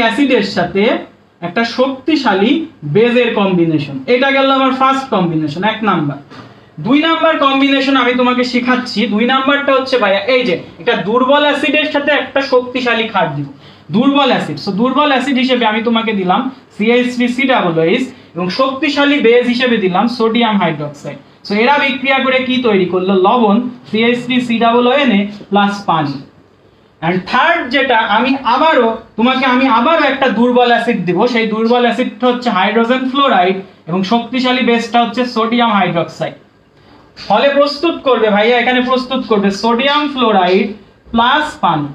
অ্যাসিডের সাথে একটা শক্তিশালী বেজের কম্বিনেশন। এটা গেল আমার first combination, 1 number. 2 number combination আমি তোমাকে শেখাচ্ছি। 2 নাম্বারটা হচ্ছে ভাইয়া এই যে এটা দুর্বল অ্যাসিডের সাথে একটা শক্তিশালী ক্ষার দিব, দুর্বল অ্যাসিড। সো দুর্বল অ্যাসিড হিসেবে আমি তোমাকে দিলাম CH3COOH এবং শক্তিশালী বেস হিসেবে দিলাম সোডিয়াম হাইড্রোক্সাইড। সো এরা বিক্রিয়া করে কি তৈরি করলো? লবণ CH3COONA প্লাস পানি। এন্ড থার্ড যেটা আমি আবারও একটা দুর্বল অ্যাসিড দিব, সেই দুর্বল অ্যাসিডটা হচ্ছে হাইড্রোজেন ফ্লোরাইড এবং শক্তিশালী বেসটা হচ্ছে সোডিয়াম হাইড্রোক্সাইড। ফলে প্রস্তুত করবে ভাইয়া, এখানে প্রস্তুত করবে সোডিয়াম ফ্লোরাইড প্লাস পানি।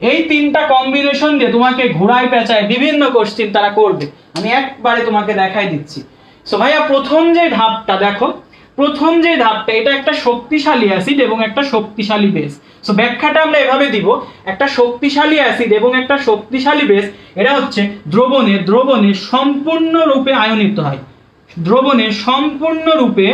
এই 3টা কম্বিনেশন দিয়ে তোমাকে ঘোড়ায় পেঁচায় বিভিন্ন কোশ্চেন তারা করবে। আমি একবারে তোমাকে দেখাই দিচ্ছি। সো ভাইয়া, প্রথম যে ধাপটা দেখো, প্রথম যে ধাপটা এটা একটা শক্তিশালী অ্যাসিড এবং একটা শক্তিশালী বেস। সো ব্যাখ্যাটা আমরা এভাবে দিব, একটা শক্তিশালী অ্যাসিড এবং একটা শক্তিশালী বেস এরা হচ্ছে দ্রবণে সম্পূর্ণরূপে আয়নিত হয়, দ্রবণে সম্পূর্ণরূপে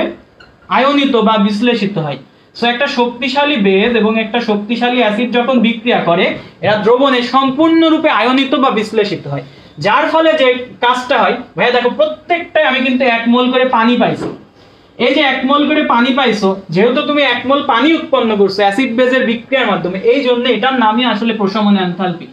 আয়নিত বা বিশ্লেষিত হয়। সো একটা শক্তিশালী বেস এবং একটা শক্তিশালী অ্যাসিড যখন বিক্রিয়া করে এরা দ্রবণে সম্পূর্ণরূপে আয়নিত বা বিশ্লেষিত হয়, যার ফলে যে কাজটা হয় ভাইয়া দেখো প্রত্যেকটাই আমি কিন্তু 1 মোল করে পানি পাইছি। এই যে 1 মোল করে পানি পাইছো, যেহেতু তুমি 1 মোল পানি উৎপন্ন করছো অ্যাসিড বেজের বিক্রিয়ার মাধ্যমে, এই জন্য এটার নামই আসলে প্রশমন এনথালপি।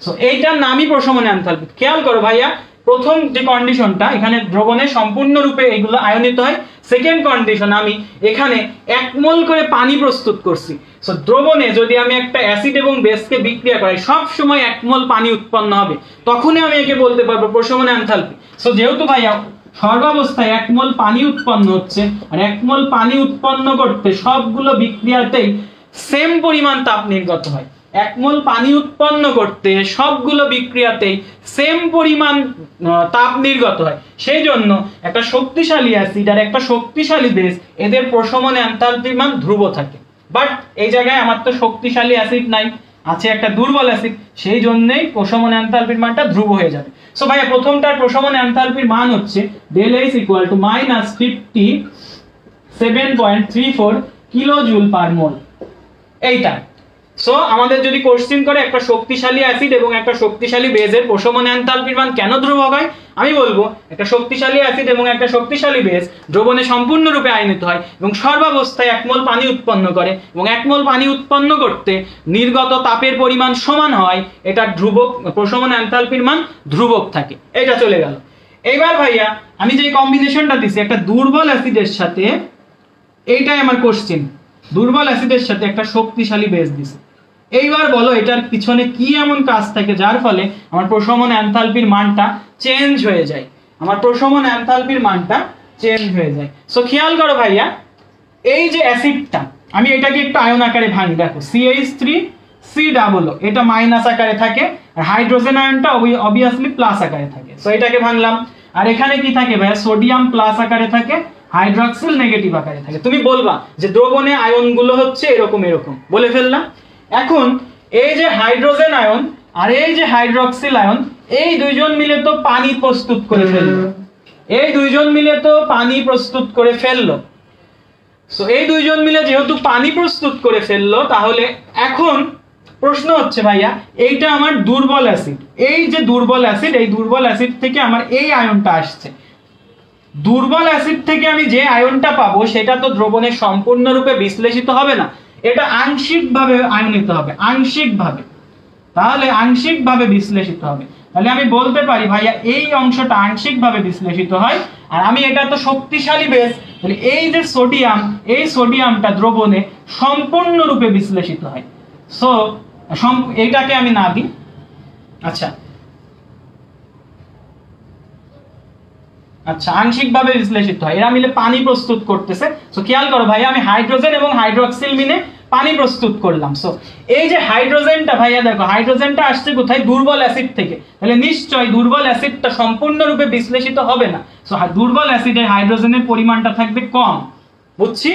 সো এইটার নামই প্রশমন এনথালপি। খেয়াল করো ভাইয়া, প্রথম যে কন্ডিশনটা এখানে দ্রবণে সম্পূর্ণরূপে এগুলো আয়নিত হয়, সেকেন্ড কন্ডিশন আমি এখানে 1 মোল করে পানি প্রস্তুত করছি। সো দ্রবণে যদি আমি একটা অ্যাসিড এবং বেসকে বিক্রিয়া করাই সব সময় 1 মোল পানি উৎপন্ন হবে, তখনই আমি একে বলতে পারবো প্রশমন এনথালপি। সো যেহেতু ভাইয়া সর্বাবস্থায় 1 মোল পানি উৎপন্ন হচ্ছে, আর 1 মোল পানি উৎপন্ন করতে সবগুলো বিক্রিয়াতেই সেম পরিমাণ তাপ নির্গত হয়। 1 মোল পানি উৎপন্ন করতে সবগুলো বিক্রিয়াতেই সেম পরিমাণ তাপ নির্গত হয়, সেই জন্য একটা শক্তিশালী অ্যাসিড আর একটা শক্তিশালী বেস এদের প্রশমন এনথালপির মান ধ্রুব থাকে। বাট এই জায়গায় আমার তো শক্তিশালী অ্যাসিড নাই, আছে একটা দুর্বল অ্যাসিড, সেই জন্যই প্রশমন এনথালপির মানটা ধ্রুব হয়ে যাবে। সো ভাইয়া প্রথমটার প্রশমন এনথালপির মান হচ্ছে ΔH = -57.34 কিলোজুল পার মোল, এইটা। সো আমাদের যদি কোশ্চেন করে একটা শক্তিশালী অ্যাসিড এবং একটা শক্তিশালী বেসের প্রশমন এনথালপির মান কেন ধ্রুবক হয়, আমি বলবো একটা শক্তিশালী অ্যাসিড এবং একটা শক্তিশালী বেস দ্রবণে সম্পূর্ণরূপে আয়নিত হয় এবং সর্বাবস্থায় 1 মোল পানি উৎপন্ন করে, এবং 1 মোল পানি উৎপন্ন করতে নির্গত তাপের পরিমাণ সমান হয়, এটা ধ্রুবক, প্রশমন এনথালপির মান ধ্রুবক থাকে। এটা চলে গেল। এইবার ভাইয়া আমি যে কম্বিনেশনটা দিছি একটা দুর্বল অ্যাসিডের সাথে, এইটাই আমার কোশ্চেন, দুর্বল অ্যাসিডের সাথে একটা শক্তিশালী বেস দিছি। এইবার বলো এটার পিছনে কি এমন কাজ থাকে যার ফলে আমার প্রশমন এনথালপির মানটা চেঞ্জ হয়ে যায়, আমার প্রশমন এনথালপির মানটা চেঞ্জ হয়ে যায়। সো খেয়াল করো ভাইয়া, এই যে অ্যাসিডটা আমি এটাকে একটু আয়ন আকারে ভাঙি, দেখো CH3COO এটা মাইনাস আকারে থাকে, আর হাইড্রোজেন আয়নটা অবভিয়াসলি প্লাস আকারে থাকে। সো এটাকে ভাঙলাম, আর এখানে কি থাকে ভাইয়া, সোডিয়াম প্লাস আকারে থাকে, হাইড্রক্সিল নেগেটিভ আকারে থাকে। তুমি বলবা যে দ্রবণে আয়নগুলো হচ্ছে এরকম এরকম, বলে ফেললাম। এখন এই যে হাইড্রোজেন আয়ন আর এই যে হাইড্রক্সিল আয়ন, এই দুইজন মিলে তো পানি প্রস্তুত করে ফেললো, এই দুইজন মিলে তো পানি প্রস্তুত করে ফেললো। সো এই দুইজন মিলে যেহেতু পানি প্রস্তুত করে ফেললো, তাহলে এখন প্রশ্ন হচ্ছে ভাইয়া এইটা আমার দুর্বল অ্যাসিড, এই যে দুর্বল অ্যাসিড, এই দুর্বল অ্যাসিড থেকে আমার এই আয়নটা আসছে, দুর্বল অ্যাসিড থেকে আমি যে আয়নটা পাবো সেটা তো দ্রবণে সম্পূর্ণরূপে বিশ্লেষিত হবে না, এটা আংশিকভাবে আয়নিত হবে, আংশিকভাবে। তাহলে আংশিকভাবে বিশ্লেষিত হবে, তাহলে আমি বলতে পারি ভাইয়া এই অংশটা আংশিকভাবে বিশ্লেষিত হয়। আর আমি এটা তো শক্তিশালী বেস, তাহলে এই যে সোডিয়াম, এই সোডিয়ামটা দ্রবণে সম্পূর্ণরূপে বিশ্লেষিত হয়। সো এইটাকে আমি না দিই, আচ্ছা আচ্ছা আংশিকভাবে বিশ্লেষিত হয়, এরা মিলে পানি প্রস্তুত করতেছে। সো খেয়াল করো ভাইয়া, আমি হাইড্রোজেন এবং হাইড্রক্সিল মিলে পানি প্রস্তুত করলাম। সো এই যে হাইড্রোজেনটা ভাইয়া দেখো, হাইড্রোজেনটা আসছে কোথায়, দুর্বল অ্যাসিড থেকে, তাহলে নিশ্চয়ই দুর্বল অ্যাসিডটা সম্পূর্ণরূপে বিশ্লেষিত হবে না। সো দুর্বল অ্যাসিডের হাইড্রোজেনের পরিমাণটা থাকবে কম, বুঝছি।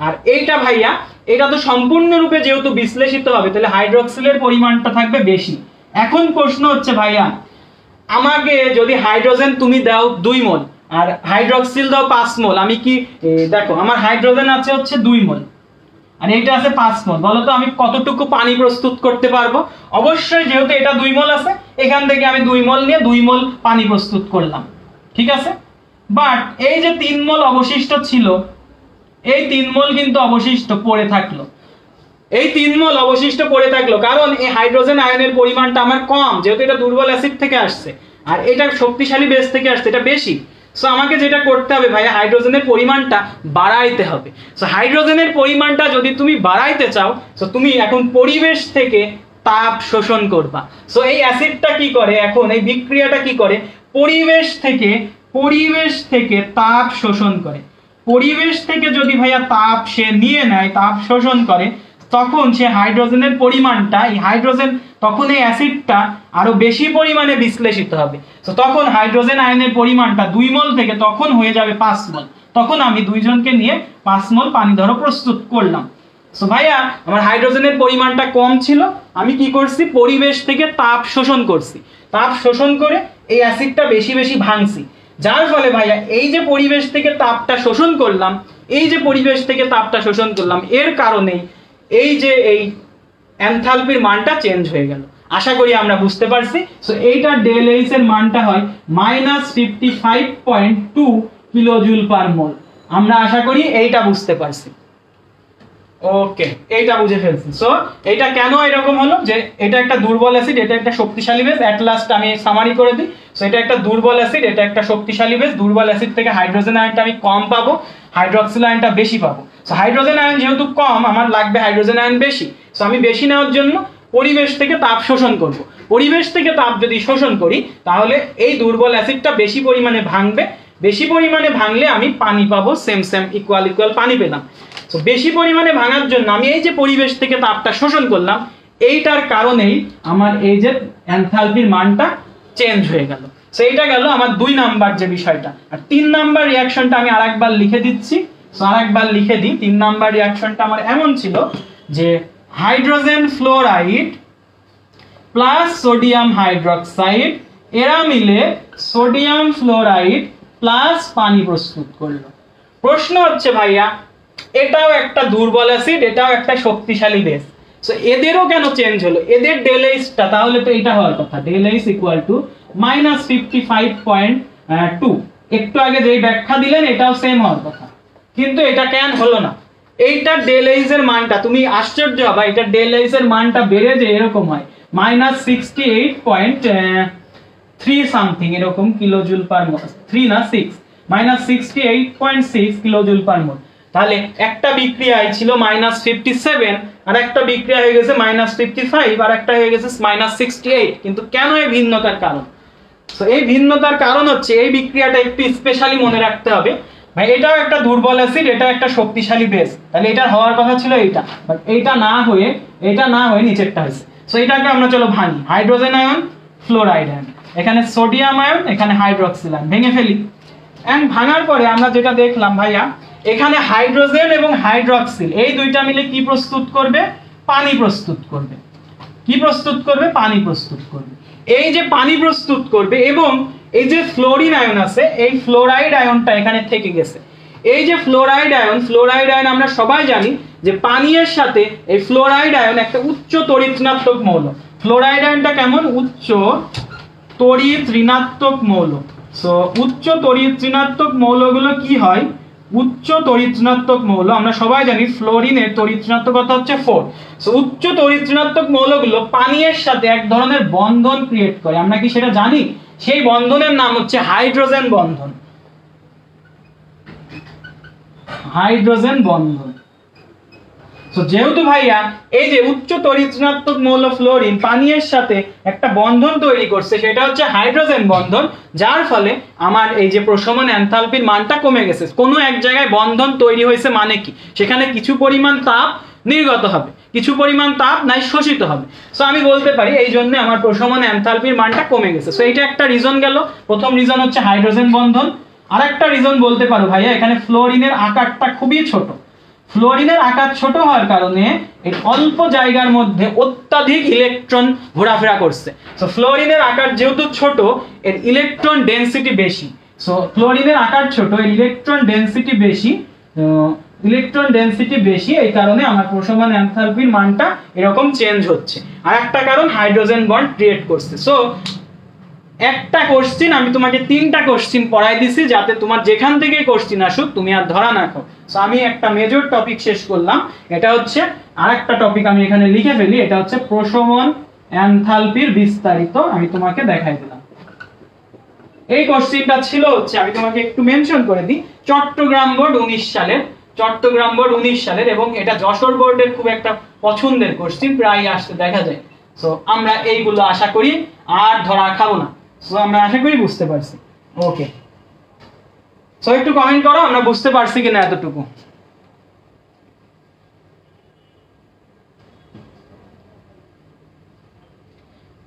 আর এইটা ভাইয়া, এটা তো সম্পূর্ণরূপে যেহেতু বিশ্লেষিত হবে, তাহলে হাইড্রক্সিলের পরিমাণটা থাকবে বেশি। এখন প্রশ্ন হচ্ছে ভাইয়া, আমাকে যদি হাইড্রোজেন তুমি দাও 2 মোল আর হাইড্রক্সিল দাও 5 মোল, আমি কি দেখো আমার হাইড্রোজেন আছে হচ্ছে 2 মোল আর এটা আছে 5 মোল, বলো তো আমি কতটুকু পানি প্রস্তুত করতে পারবো? অবশ্যই যেহেতু এটা 2 মোল আছে, এখান থেকে আমি 2 মোল নিয়ে 2 মোল পানি প্রস্তুত করলাম, ঠিক আছে। বাট এই যে 3 মোল অবশিষ্ট ছিল, এই 3 মোল কিন্তু অবশিষ্ট পড়ে থাকলো, এই 3 মোল অবশিষ্ট পড়ে থাকলো, কারণ এই হাইড্রোজেন আয়নের পরিমাণটা আমার কম, যেহেতু এটা দুর্বল অ্যাসিড থেকে আসছে আর এটা শক্তিশালী বেস থেকে আসছে, এটা বেশি। সো আমাকে যেটা করতে হবে ভাইয়া, হাইড্রোজেনের পরিমাণটা বাড়াইতে হবে। সো হাইড্রোজেনের পরিমাণটা যদি তুমি বাড়াইতে চাও, সো তুমি এখন পরিবেশ থেকে তাপ শোষণ করবা। সো এই অ্যাসিডটা কি করে, এখন এই বিক্রিয়াটা কি করে, পরিবেশ থেকে তাপ শোষণ করে। পরিবেশ থেকে যদি ভাইয়া তাপ সে নিয়ে নেয়, তাপ শোষণ করে, তখন সে হাইড্রোজেনের পরিমাণটা, এই হাইড্রোজেন তখন এই অ্যাসিডটা আরো বেশি পরিমাণে বিশ্লেষিত হবে। তো তখন হাইড্রোজেন আয়নের পরিমাণটা 2 মোল থেকে তখন হয়ে যাবে 5 মোল। তখন আমি দুইজনকে নিয়ে 5 মোল পানি ধরো প্রস্তুত করলাম। সো ভাইয়া আমার হাইড্রোজেনের পরিমাণটা কম ছিল, আমি কি করছি পরিবেশ থেকে তাপ শোষণ করছি, তাপ শোষণ করে এই অ্যাসিডটা বেশি বেশি ভাঙছি, যার ফলে ভাইয়া এই যে পরিবেশ থেকে তাপটা শোষণ করলাম, এই যে পরিবেশ থেকে তাপটা শোষণ করলাম এর কারণেই এই যে এই এনথালপির মানটা চেঞ্জ হয়ে গেল। আশা করি আমরা বুঝতে পারছি। সো এইটা ডেল এইচ এর মানটা হয় -55.2 কিলোজুল পার মোল। আমরা আশা করি এইটা বুঝতে পারছি। ওকে, এইটা বুঝে ফেলছি। সো এটা কেন এরকম হলো, যে এটা একটা দুর্বল অ্যাসিড, এটা একটা শক্তিশালী বেস। এট লাস্ট আমি সামারি করে দিই। সো এটা একটা দুর্বল অ্যাসিড, এটা একটা শক্তিশালী বেস। দুর্বল অ্যাসিড থেকে হাইড্রোজেন আয়নটা আমি কম পাবো, হাইড্রক্সিল আয়নটা বেশি পাবো। সো হাইড্রোজেন আয়ন যেহেতু কম, আমার লাগবে হাইড্রোজেন আয়ন বেশি। সো আমি বেশি নেওয়ার জন্য পরিবেশ থেকে তাপ শোষণ করব। পরিবেশ থেকে তাপ যদি শোষণ করি তাহলে এই দুর্বল অ্যাসিডটা বেশি পরিমাণে ভাঙবে, বেশি পরিমাণে ভাঙলে আমি পানি পাবো, সেম ইকুয়াল পানি পেলাম। তো বেশি পরিমাণে ভাঙার জন্য আমি এই যে পরিবেশ থেকে তাপটা শোষণ করলাম, এইটার কারণেই আমার এই যে এনথালপির মানটা চেঞ্জ হয়ে গেল। সো এইটা গেল আমার 2 নাম্বার যে বিষয়টা। আর 3 নাম্বার রিঅ্যাকশনটা আমি আরেকবার লিখে দিচ্ছি। সো আরেকবার লিখে দিই। 3 নাম্বার রিঅ্যাকশনটা আমার এমন ছিল যে hydrogen fluoride plus sodium hydroxide এরা মিলে সোডিয়াম ফ্লোরাইড প্লাস পানি প্রস্তুত করলো। প্রশ্ন হচ্ছে ভাইয়া এটাও একটা দুর্বল অ্যাসিড, এটাও একটা শক্তিশালী বেস, সো এদেরও কেন চেঞ্জ হলো? এদের ডেল এইচটা তাহলে তো এটা হওয়ার কথা, ডেল এইচ ইকুয়াল টু -55.2। একটু আগে যেই ব্যাখ্যা দিলেন এটাও সেম হওয়ার কথা, কিন্তু এটা কেন হলো না? এইটা ডেল এইচ এর মানটা তুমি আশ্চর্য হবা, এটা ডেল এইচ এর মানটা বেড়ে যে এরকম হয় -68.3 সামথিং এরকম কিলোজুল পার মোল, 3 না 6, -68.6 কিলোজুল পার মোল। তাহলে একটা বিক্রিয়ায় ছিল -57 আর একটা বিক্রিয়া হয়ে গেছে -55 আর একটা হয়ে গেছে -68। কিন্তু কেন এই ভিন্নতার কারণ? তো এই ভিন্নতার কারণ হচ্ছে এই বিক্রিয়াটা একটু স্পেশালি মনে রাখতে হবে ভাই, এটাও একটা দুর্বল অ্যাসিড, এটা একটা শক্তিশালী বেস, তাহলে এটা হওয়ার কথা ছিল এইটা, বাট এটা না হয়ে নিচেরটা হয়েছে। সো এটাকে আমরা চলো ভাঙি, হাইড্রোজেন আয়ন ফ্লোরাইড আয়ন, এখানে সোডিয়াম আয়ন, এখানে হাইড্রক্সিল আয়ন, ভেঙে ফেলি। এন্ড ভাঙার পরে আমরা যেটা দেখলাম ভাইয়া, এখানে হাইড্রোজেন এবং হাইড্রক্সিল এই দুইটা মিলে কি প্রস্তুত করবে? পানি প্রস্তুত করবে। কি প্রস্তুত করবে? পানি প্রস্তুত করবে। এই যে পানি প্রস্তুত করবে এবং এই যে ফ্লোরিন আয়ন আছে, এই ফ্লোরাইড আয়নটা এখানে থেকে গেছে। এই যে ফ্লোরাইড আয়ন আমরা সবাই জানি যে পানির সাথে এই ফ্লোরাইড আয়ন একটা উচ্চ তড়িৎ ঋণাত্মক মৌল। ফ্লোরাইড আয়নটা কেমন? উচ্চ তড়িৎ ঋণাত্মক মৌল। সো উচ্চ তড়িৎ ঋণাত্মক মৌলগুলো কি হয়? উচ্চ তড়িৎ ঋণাত্মক মৌল আমরা সবাই জানি ফ্লোরিনের তড়িৎ ঋণাত্মকতা হচ্ছে 4। সো উচ্চ তড়িৎ ঋণাত্মক মৌলগুলো পানির সাথে এক ধরনের বন্ধন ক্রিয়েট করে, আমরা কি সেটা জানি? সেই বন্ধনের নাম হচ্ছে হাইড্রোজেন বন্ধন। হাইড্রোজেন বন্ধন। সো যেহেতু ভাইয়া এই যে উচ্চ তড়িৎ ঋণাত্মক মৌল ফ্লোরিন পানির সাথে একটা বন্ধন তৈরি করছে, সেটা হচ্ছে হাইড্রোজেন বন্ধন, যার ফলে আমার এই যে প্রশমন এনথালপির মানটা কমে গেছে। কোনো এক জায়গায় বন্ধন তৈরি হয়েছে মানে কি? সেখানে কিছু পরিমাণ তাপ নির্গত হবে, কিছু পরিমাণ তাপ নাই শোষিত হবে। সো আমি বলতে পারি এই জন্য আমার প্রশমন এনথালপির মানটা কমে গেছে। সো এইটা একটা রিজন গেল। প্রথম রিজন হচ্ছে হাইড্রোজেন বন্ধন। আরেকটা রিজন বলতে পারো ভাইয়া, এখানে ফ্লোরিনের আকারটা খুবই ছোট। ফ্লোরিনের আকার ছোট হওয়ার কারণে এই অল্প জায়গার মধ্যে অত্যাধিক ইলেকট্রন ঘোরাফেরা করছে। সো ফ্লোরিনের আকার যেহেতু ছোট, এর ইলেকট্রন ডেনসিটি বেশি। সো ফ্লোরিনের আকার ছোট, এর ইলেকট্রন ডেনসিটি বেশি, এই কারণে আমার প্রশমন এনথালপির মানটা এরকম চেঞ্জ হচ্ছে। আর একটা কারণ হাইড্রোজেন বন্ড ক্রিয়েট করছে। সো একটা কোশ্চিন আমি তোমাকে 3টা কোশ্চিন পড়াই দিছি, যাতে তোমার যেখান থেকে কোশ্চিন আসুক তুমি আর ধরা না খাও। সো আমি একটা মেজর টপিক শেষ করলাম। এটা হচ্ছে আরেকটা টপিক আমি এখানে লিখে ফেলি, এটা হচ্ছে প্রশমন এনথালপির বিস্তারিত। আমি তোমাকে দেখাই দিলাম। এই কোশ্চিনটা ছিল হচ্ছে, আমি তোমাকে একটু মেনশন করে দিই, চট্টগ্রাম বোর্ড 19 সালের, এবং এটা যশোর বোর্ডের খুব একটা পছন্দের কোশ্চিন, প্রায় আসতে দেখা যায়। সো আমরা এইগুলো আশা করি আর ধরা খাবো না। সো আমরা আশা করি বুঝতে পারছি। ওকে, সো একটু কমেন্ট করো আমরা বুঝতে পারছি কিনা এতটুকু।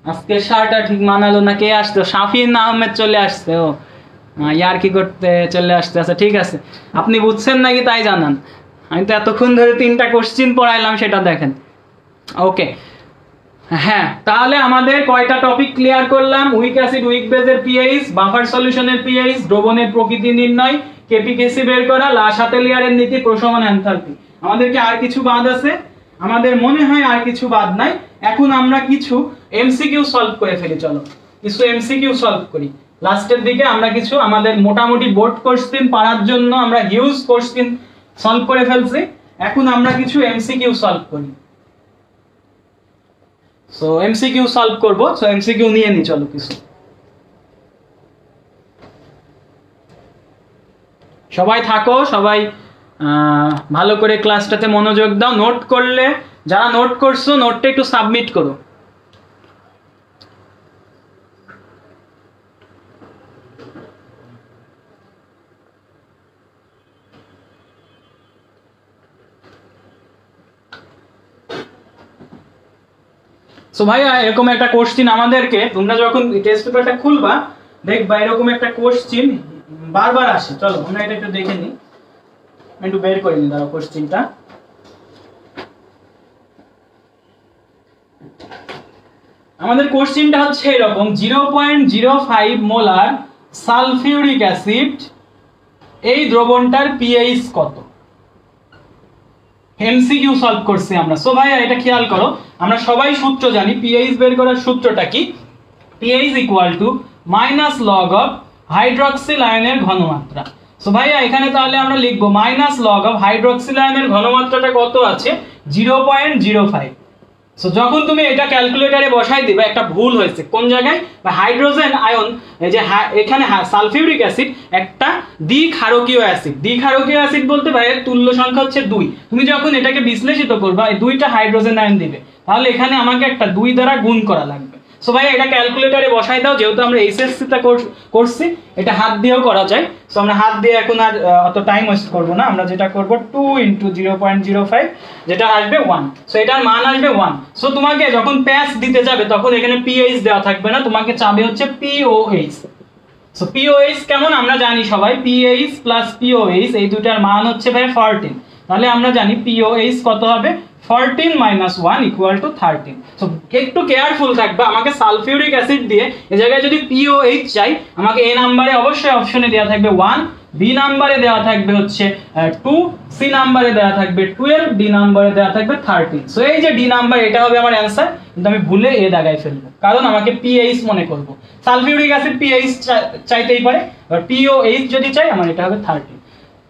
আজকে শার্টটা ঠিক মানালো না? কে আসতো? শাফিন আহমেদ চলে আসছে। ও ইয়ার কি করতে চলে আসতে আছে, ঠিক আছে আপনি বুঝছেন নাকি তাই জানান, আমি তো এতক্ষণ ধরে 3টা কোশ্চিন পড়াইলাম সেটা দেখেন। ওকে হ্যাঁ, তাহলে আমাদের কয়টা টপিক ক্লিয়ার করলাম? উইক অ্যাসিড উইক বেজের পিএইচ, বাফার সলিউশনের পিএইচ, দ্রবণের প্রকৃতি নির্ণয়, কেপিকেসি বের করা, লাসাতেলিয়ারের নীতি, প্রশমন এনথালপি। আমাদেরকে আর কিছু বাদ আছে? আমাদের মনে হয় আর কিছু বাদ নাই। এখন আমরা কিছু এমসিকিউ সলভ করে ফেলি, চলো কিছু এমসিকিউ সলভ করি। লাস্টের দিকে আমরা কিছু আমাদের মোটামুটি বোর্ড কোশ্চেন পারার জন্য আমরা হিউজ কোশ্চেন সলভ করে ফেলছি, এখন আমরা কিছু এমসিকিউ সলভ করি। সো এমসিকিউ সলভ করব, সো এমসিকিউ নিয়ে নি চলো কিছু। সবাই থাকো, সবাই ভালো করে ক্লাসটাতে মনোযোগ দাও। নোট করলে যারা নোট করছো নোটটা একটু সাবমিট করো। সো ভাইয়া এরকম একটা কোশ্চিন আমাদেরকে, তোমরা যখন টেস্ট পেপারটা খুলবা দেখবা এরকম একটা কোশ্চিন বারবার আসে। চলো আমরা এটা একটু দেখে নিই, একটু বের করে নিই দাঁড়াও কোশ্চিনটা। আমাদের কোশ্চিনটা হচ্ছে এরকম, 0.05 মোলার সালফিউরিক অ্যাসিড এই দ্রবণটার পিএইচ কত? এমসিকিউ সলভ করছি আমরা। সো ভাইয়া এটা খেয়াল করো, আমরা সবাই সূত্র জানি, পিএইচ বের করার সূত্রটা কি? PH equal to minus log of hydroxyl আয়নের ঘনমাত্রা। সো ভাইয়া এখানে তাহলে আমরা লিখবো মাইনাস লগ অফ হাইড্রক্সিল আয়নের ঘনমাত্রাটা কত আছে? 0.05। সো যখন তুমি এটা ক্যালকুলেটরে বসাই দিবে, একটা ভুল হয়েছে কোন জায়গায়? হাইড্রোজেন আয়ন, এই যে এখানে সালফিউরিক অ্যাসিড একটা দ্বিক্ষারকীয় অ্যাসিড। দ্বিক্ষারকীয় অ্যাসিড বলতে ভাইয়ের তুল্য সংখ্যা হচ্ছে 2। তুমি যখন এটাকে বিশ্লেষিত করবা এই 2টা হাইড্রোজেন আয়ন দিবে, তাহলে এখানে আমাকে একটা 2 দ্বারা গুণ করা লাগবে। সো ভাই এটা ক্যালকুলেটরে বসাই দাও, যেহেতু আমরা এইচএসসি তে করছি এটা হাত দিয়েও করা যায়। সো আমরা হাত দিয়ে এখন আর অত টাইম ওয়েস্ট করব না, আমরা যেটা করব 2 * 0.05 যেটা আসবে 1। সো এটার মান আসবে 1। সো তোমাকে যখন প্যাচ দিতে যাবে তখন এখানে পিএইচ দেওয়া থাকবে না, তোমাকে চাবে হচ্ছে পিওএইচ। সো পিওএইচ কেমন আমরা জানি সবাই, পিএইচ প্লাস পিওএইচ এই দুটার মান হচ্ছে ভাই 14। তাহলে আমরা জানি পিওএইচ কত হবে? 14 - 1 = 13। সো একটু কেয়ারফুল থাকবে, আমাকে সালফিউরিক অ্যাসিড দিয়ে এই জায়গায় যদি পিওএইচ চাই, আমাকে এ নাম্বারে অবশ্যই অপশনে দেওয়া থাকবে 1, বি নাম্বারে দেওয়া থাকবে হচ্ছে 2, সি নাম্বারে দেওয়া থাকবে 12, ডি নাম্বারে দেওয়া থাকবে 13। সো এই যে ডি নাম্বার এটা হবে আমার অ্যানসার, কিন্তু আমি ভুলে এ দাগায় ফেলবো কারণ আমাকে পিএইচ মনে করব। সালফিউরিক অ্যাসিড পিএইচ চাইতেই পারে, আর পিওএইচ যদি চাই আমার এটা হবে 13,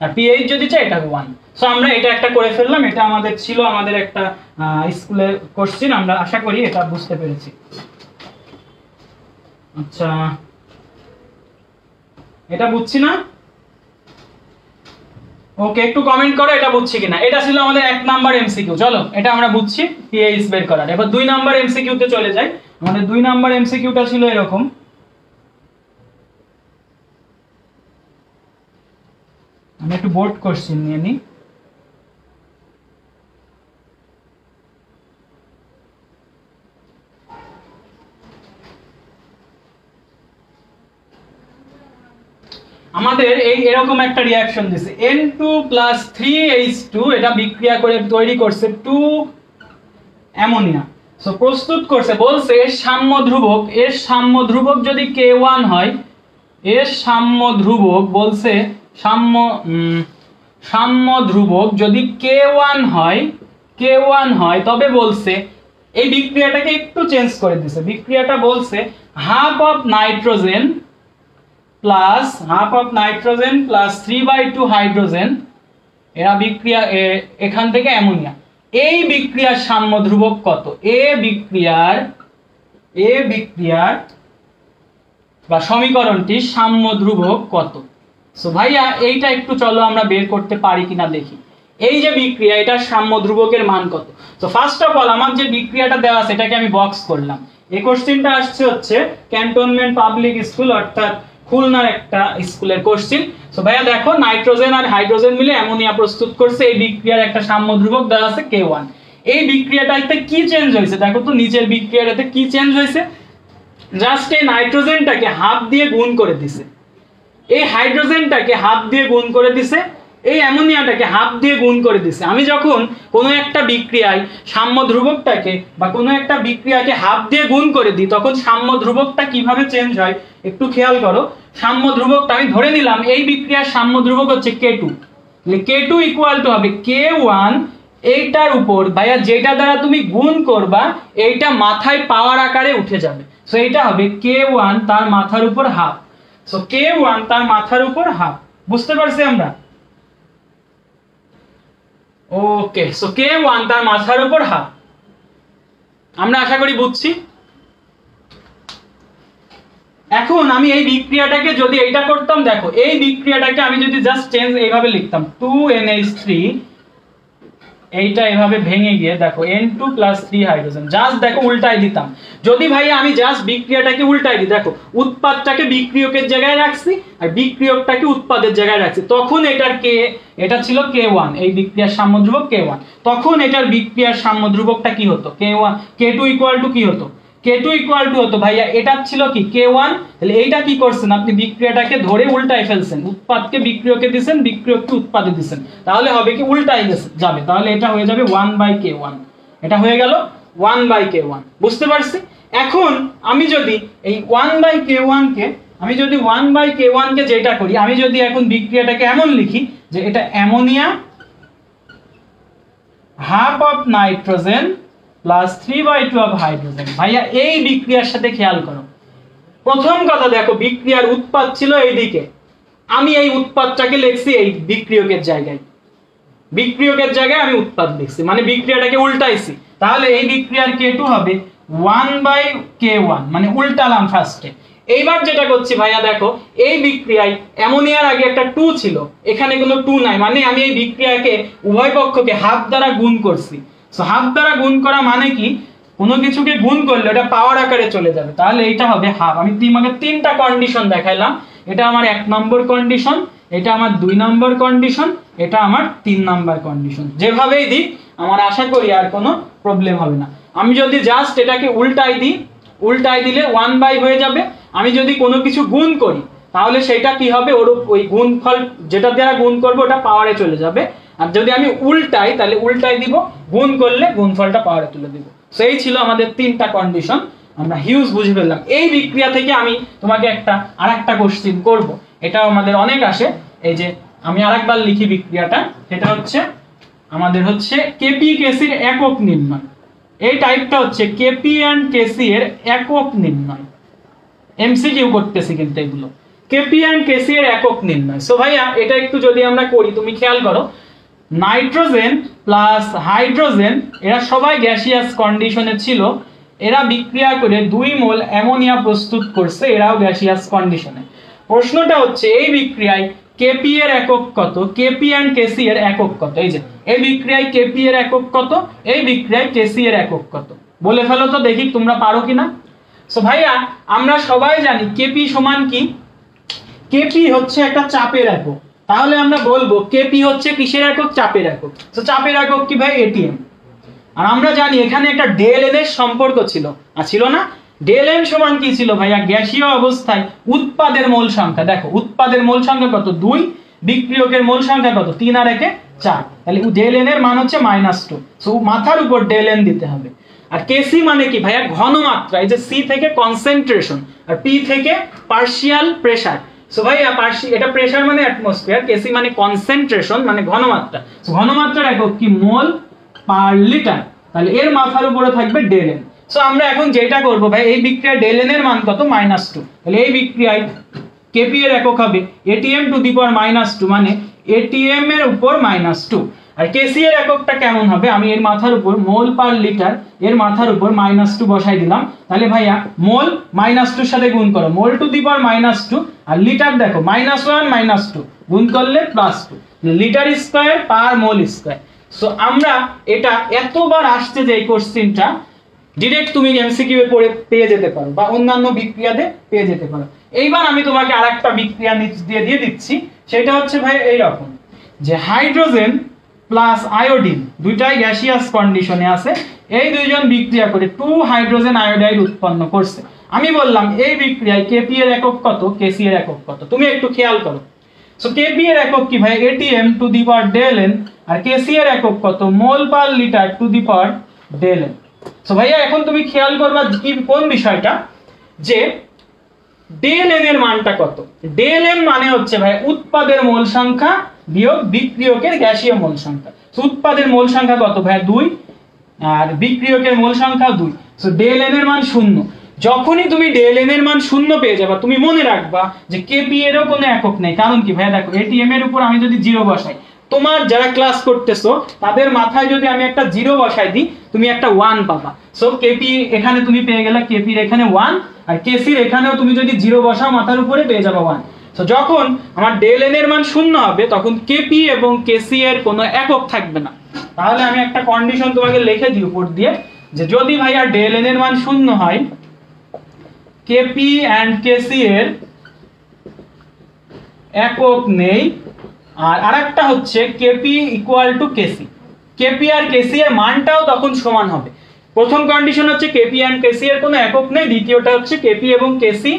আর পিএইচ যদি চাই এটা হবে 1। সো আমরা এটা একটা করে ফেললাম, এটা আমাদের ছিল আমাদের একটা স্কুলের কোশ্চেন, আমরা আশা করি এটা বুঝতে পেরেছি। আচ্ছা এটা বুঝছি না? ওকে একটু কমেন্ট করো এটা বুঝছি কিনা। এটা ছিল আমাদের 1 নাম্বার এমসিকিউ। চলো এটা আমরা বুঝছি পিএইচ বের করার। এবার 2 নাম্বার এমসিকিউ তে চলে যাই। আমাদের 2 নাম্বার এমসিকিউটা ছিল এরকম, আমি একটু বোর্ড কোশ্চেন নিয়ে নিই। আমাদের এই এরকম একটা রিঅ্যাকশন দিছে, N2 + 3H2 এটা বিক্রিয়া করে তৈরি করছে 2 অ্যামোনিয়া। সো প্রস্তুত করছে, বলছে এর সাম্য ধ্রুবক যদি K1 হয়, এর সাম্য ধ্রুবক বলছে সাম্য ধ্রুবক যদি K1 হয় তবে বলছে এই বিক্রিয়াটাকে একটু চেঞ্জ করে দিছে। বিক্রিয়াটা বলছে half of nitrogen plus 3/2 hydrogen, এরা বিক্রিয়া এখান থেকে অ্যামোনিয়া। এই বিক্রিয়ার সাম্য ধ্রুবক কত? এ বিক্রিয়ার বা সমীকরণটির সাম্য ধ্রুবক কত? সো ভাইয়া এইটা একটু চলো আমরা বের করতে পারি কিনা দেখি। এই যে বিক্রিয়া এটার সাম্য ধ্রুবকের মান কত? তো ফার্স্ট অফ অল আমার যে বিক্রিয়াটা দেওয়া আছে এটাকে আমি বক্স করলাম। এই কোশ্চেনটা আসছে হচ্ছে ক্যান্টনমেন্ট পাবলিক স্কুল অর্থাৎ খুলনার একটা স্কুলের কোশ্চেন। সো ভাইয়া দেখো নাইট্রোজেন আর হাইড্রোজেন মিলে অ্যামোনিয়া প্রস্তুত করছে, এই বিক্রিয়ার একটা সাম্য ধ্রুবক দেওয়া আছে K1। এই বিক্রিয়াটাতে কি চেঞ্জ হয়েছে দেখো তো, নিচের বিক্রিয়াটাতে কি চেঞ্জ হয়েছে? জাস্ট এই নাইট্রোজেনটাকে হাফ দিয়ে গুণ করে দিছে। এই হাইড্রোজেনটাকে হাফ দিয়ে গুণ করে দিছে, এই অ্যামোনিয়াটাকে হাফ দিয়ে গুণ করে দিছে। আমি যখন কোনো একটা বিক্রিয়ায় সাম্য ধ্রুবকটাকে বা কোনো একটা বিক্রিয়াকে হাফ দিয়ে গুণ করে দিই, তখন সাম্য ধ্রুবকটা কিভাবে চেঞ্জ হয় একটু খেয়াল করো। সাম্য ধ্রুবকটা আমি ধরে নিলাম এই বিক্রিয়ার সাম্য ধ্রুবক হচ্ছে K2, K2 ইকুয়াল টু হবে K1, এইটার উপর ভাইয়া যেটা দ্বারা তুমি গুণ করবা এইটা মাথায় পাওয়ার আকারে উঠে যাবে। সো এইটা হবে K1 তার মাথার উপর হাফ। সো K1 তার মাথার উপর হাফ, বুঝতে পারছি আমরা? ওকে, সো K1 তার মাথার উপর হাফ, আমরা আশা করি বুঝছি। এখন আমি এই বিক্রিয়াটাকে যদি এইটা করতাম, দেখো এই বিক্রিয়াটাকে আমি যদি জাস্ট চেঞ্জ এইভাবে লিখতাম 2NH3, এইটা এভাবে ভেঙে গিয়ে দেখো N2 + 3 হাইড্রোজেন, জাস্ট দেখো উল্টাই দিতাম। যদি ভাই আমি জাস্ট বিক্রিয়াটাকে উল্টাই দিই, দেখো উৎপাদটাকে বিক্রিয়কের জায়গায় রাখছি আর বিক্রিয়কটাকে উৎপাদের জায়গায় রাখছি, তখন এটার এটা ছিল K1, এই বিক্রিয়ার সাম্য ধ্রুবক K1, তখন এটার বিক্রিয়ার সাম্য ধ্রুবকটা কি হতো? K2 ইকুয়াল টু কি হতো? K2 ইকুয়াল টু হতো ভাইয়া এটা ছিল কি K1, তাহলে এইটা কি করছেন আপনি বিক্রিয়াটাকে ধরে উল্টাই ফেলছেন, উৎপাদকে বিক্রিয়কে দিবেন, বিক্রিয়ককে উৎপাদে দিবেন, তাহলে হবে কি উল্টাই যাবে, তাহলে এটা হয়ে যাবে 1/K1, এটা হয়ে গেল 1/K1, বুঝতে পারছি? এখন আমি যদি এই 1/K1 কে আমি যদি 1/K1 কে যেটা করি, আমি যদি এখন বিক্রিয়াটাকে এমন লিখি যে এটা ammonia half of nitrogen plus 3/2 of hydrogen. ভাইয়া এই বিক্রিয়ার সাথে খেয়াল করো, প্রথম কথা দেখো বিক্রিয়ার উৎপাদ ছিল এইদিকে, আমি এই উৎপাদটাকে লিখছি এই বিক্রিয়কের জায়গায়, বিক্রিয়কের জায়গায় আমি উৎপাদ লিখছি, মানে বিক্রিয়াটাকে উল্টাইছি, তাহলে এই বিক্রিয়ার K2 হবে 1/K1, মানে উল্টালাম ফার্স্টে। এইবার যেটা করছি ভাইয়া দেখো এই বিক্রিয়ায় অ্যামোনিয়ার আগে একটা 2 ছিল, এখানে কোনো 2 নাই, মানে আমি এই বিক্রিয়াকে উভয় পক্ষকে হাফ দ্বারা গুণ করছি। সো হাফ দ্বারা গুণ করা মানে কি, কোনো কিছুকে গুণ করলে এটা পাওয়ার আকারে চলে যাবে, তাহলে এটা হবে হাফ। আমি তোমাকে 3টা কন্ডিশন দেখাইলাম, এটা আমার 1 নম্বর কন্ডিশন, এটা আমার 2 নম্বর কন্ডিশন, এটা আমার 3 নম্বর কন্ডিশন। যেভাবেই দিই আমার আশা করি আর কোনো প্রবলেম হবে না। আমি যদি জাস্ট এটাকে উল্টাই দিই, উল্টাই দিলে 1/, হয়ে যাবে। আমি যদি কোনো কিছু গুণ করি তাহলে সেটা কি হবে, ওই গুণফল যেটা দ্বারা গুণ করব ওটা পাওয়ারে চলে যাবে, আর যদি আমি উল্টাই তাহলে উল্টাই দিব, গুণ করলে গুণফলটা পাওয়ারে তুলে দিব। সেই ছিল আমাদের 3টা কন্ডিশন, আমরা হিউজ বুঝে ফেললাম। এই বিক্রিয়া থেকে আমি তোমাকে আরেকটা কোশ্চেন করব, এটা আমাদের অনেক আসে। এই যে আমি আরেকবার লিখি বিক্রিয়াটা, সেটা হচ্ছে আমাদের হচ্ছে কেপি কেসির একক নির্ণয়। এই টাইপটা হচ্ছে কেপি এন্ড কেসি এর একক নির্ণয়, এমসিকিউ করতেছি কিন্তু এগুলো, কেপি এন্ড কেসি এর একক নির্ণয়। সো ভাইয়া এটা একটু যদি আমরা করি, তুমি খেয়াল করো নাইট্রোজেন প্লাস হাইড্রোজেন এরা সবাই গ্যাসিয়াস কন্ডিশনে ছিল, এরা বিক্রিয়া করে 2 মোল অ্যামোনিয়া প্রস্তুত করছে, এরাও গ্যাসিয়াস কন্ডিশনে। প্রশ্নটা হচ্ছে এই বিক্রিয়ায় কেপি এর একক কত, কেপি এন্ড কেসি এর একক কত? এই যে এই বিক্রিয়ায় কেপি এর একক কত, এই বিক্রিয়ায় কেসি এর একক কত, বলে ফেলো তো দেখি তোমরা পারো কিনা। সো ভাইয়া আমরা সবাই জানি কেপি সমান কি, কেপি হচ্ছে একটা চাপের একক, তাহলে আমরা বলবো কেপি হচ্ছে কিসের একক, চাপের একক। তো চাপের একক কি ভাই, এটিএম। আর আমরা জানি এখানে একটা ডেল এন এর সম্পর্ক ছিল, আর ছিল না? ডেল এন সমান কি ছিল ভাইয়া, গ্যাসীয় অবস্থায় উৎপাদের মোল সংখ্যা। দেখো উৎপাদের মোল সংখ্যা কত, 2, বিক্রিয়কের মোল সংখ্যা কত, 3 আর 1 4, তাহলে ডেল এন এর মান হচ্ছে -2। সো মাথার উপর ডেল এন দিতে হবে। আর কেসি মানে কি ভাইয়া, ঘনমাত্রা। এই যে সি থেকে কনসেন্ট্রেশন আর পি থেকে পার্শিয়াল প্রেসার। সো ভাইয়া এটা প্রেসার মানে অ্যাটমসফিয়ার, কেসি মানে কনসেন্ট্রেশন মানে ঘনমাত্রা। সো ঘনমাত্রার একক কি, মোল পার লিটার, তাহলে এর মাথার উপরে থাকবে ডেল এন। সো আমরা এখন যেটা করব ভাই, এই বিক্রিয়ায় ডেল এন এর মান কত, -2, তাহলে এই বিক্রিয়ায় কেপি এর একক হবে এটিএম টু দি পাওয়ার -2, মানে এটিএম এর উপর -2। আর কেসি এর এককটা কেমন হবে, আমি এর মাথার উপর মোল পার লিটার, এর মাথার উপর -2 বসাই দিলাম, তাহলে ভাইয়া মোল -2 এর সাথে গুণ করো, মোল two the power -2, R litre দেখো -1 -2 গুণ করলে +2, লিটার স্কয়ার পার মোল স্কয়ার। সো আমরা এটা এতবার আসছে যে এই কোশ্চেনটা ডাইরেক্ট তুমি এমসিকিউ এ পড়ে পেয়ে যেতে পারো বা অন্যান্য বিক্রিয়াতে পেয়ে যেতে পারো। এইবার আমি তোমাকে আরেকটা বিক্রিয়া নিচ দিয়ে দিচ্ছি, সেটা হচ্ছে ভাই এই রকম যে হাইড্রোজেন প্লাস আয়োডিন দুইটাই গ্যাসিয়াস কন্ডিশনে আছে, এই দুইজন বিক্রিয়া করে 2 হাইড্রোজেন আয়োডাইড উৎপন্ন করছে। আমি বললাম এই বিক্রিয়ায় কেপি এর একক কত, কেসি এর একক কত, তুমি একটু খেয়াল করো। সো কেপি এর একক কি ভাই, atm to the power del n, আর কেসি এর একক কত, mole per litre to the power del N. So ভাইয়া এখন তুমি খেয়াল করবা কি কোন বিষয়টা, যে ডেল এন এর মানটা কত। ডেল এন মানে হচ্ছে ভাই উৎপাদের মোল সংখ্যা বিয়োগ বিক্রিয়কের গ্যাসীয় মোল সংখ্যা। সো উৎপাদের মোল সংখ্যা কত ভাই 2, আর বিক্রিয়কের মোল সংখ্যা 2। সো ডেল এন এর মান 0। যখনই তুমি ডেল এন এর মান 0 পেয়ে যাবা, তুমি মনে রাখবা যে কেপি এরও কোনো একক নেই। কারণ কি ভাই, দেখো এটিএম এর উপর আমি যদি 0 বসাই, তোমার যারা ক্লাস করতেছো তাদের মাথায় যদি আমি একটা 0 বসাই দিই, তুমি একটা 1 পাবা। সো কেপি এখানে তুমি পেয়ে গেলে কেপি এর এখানে 1, আর কেসি এর এখানেও তুমি যদি 0 বসাও মাথার উপরে পেয়ে যাবে 1। সো যখন আমার ডেল এন এর মান 0 হবে, তখন কেপি এবং কেসি এর কোনো একক থাকবে না। তাহলে আমি একটা কন্ডিশন তোমাকে লিখে দিই উপর দিয়ে, যে যদি ভাইয়া ডেল এন এর মান 0 হয়, কেপি এন্ড কেসি এর একক নেই। আর আরেকটা হচ্ছে KP equal to Kc, Kp আর কেসি এর মানটাও তখন সমান হবে। প্রথম কন্ডিশন হচ্ছে কেপি এন্ড কেসি এর কোনো একক নেই, দ্বিতীয়টা হচ্ছে কেপি এবং কেসি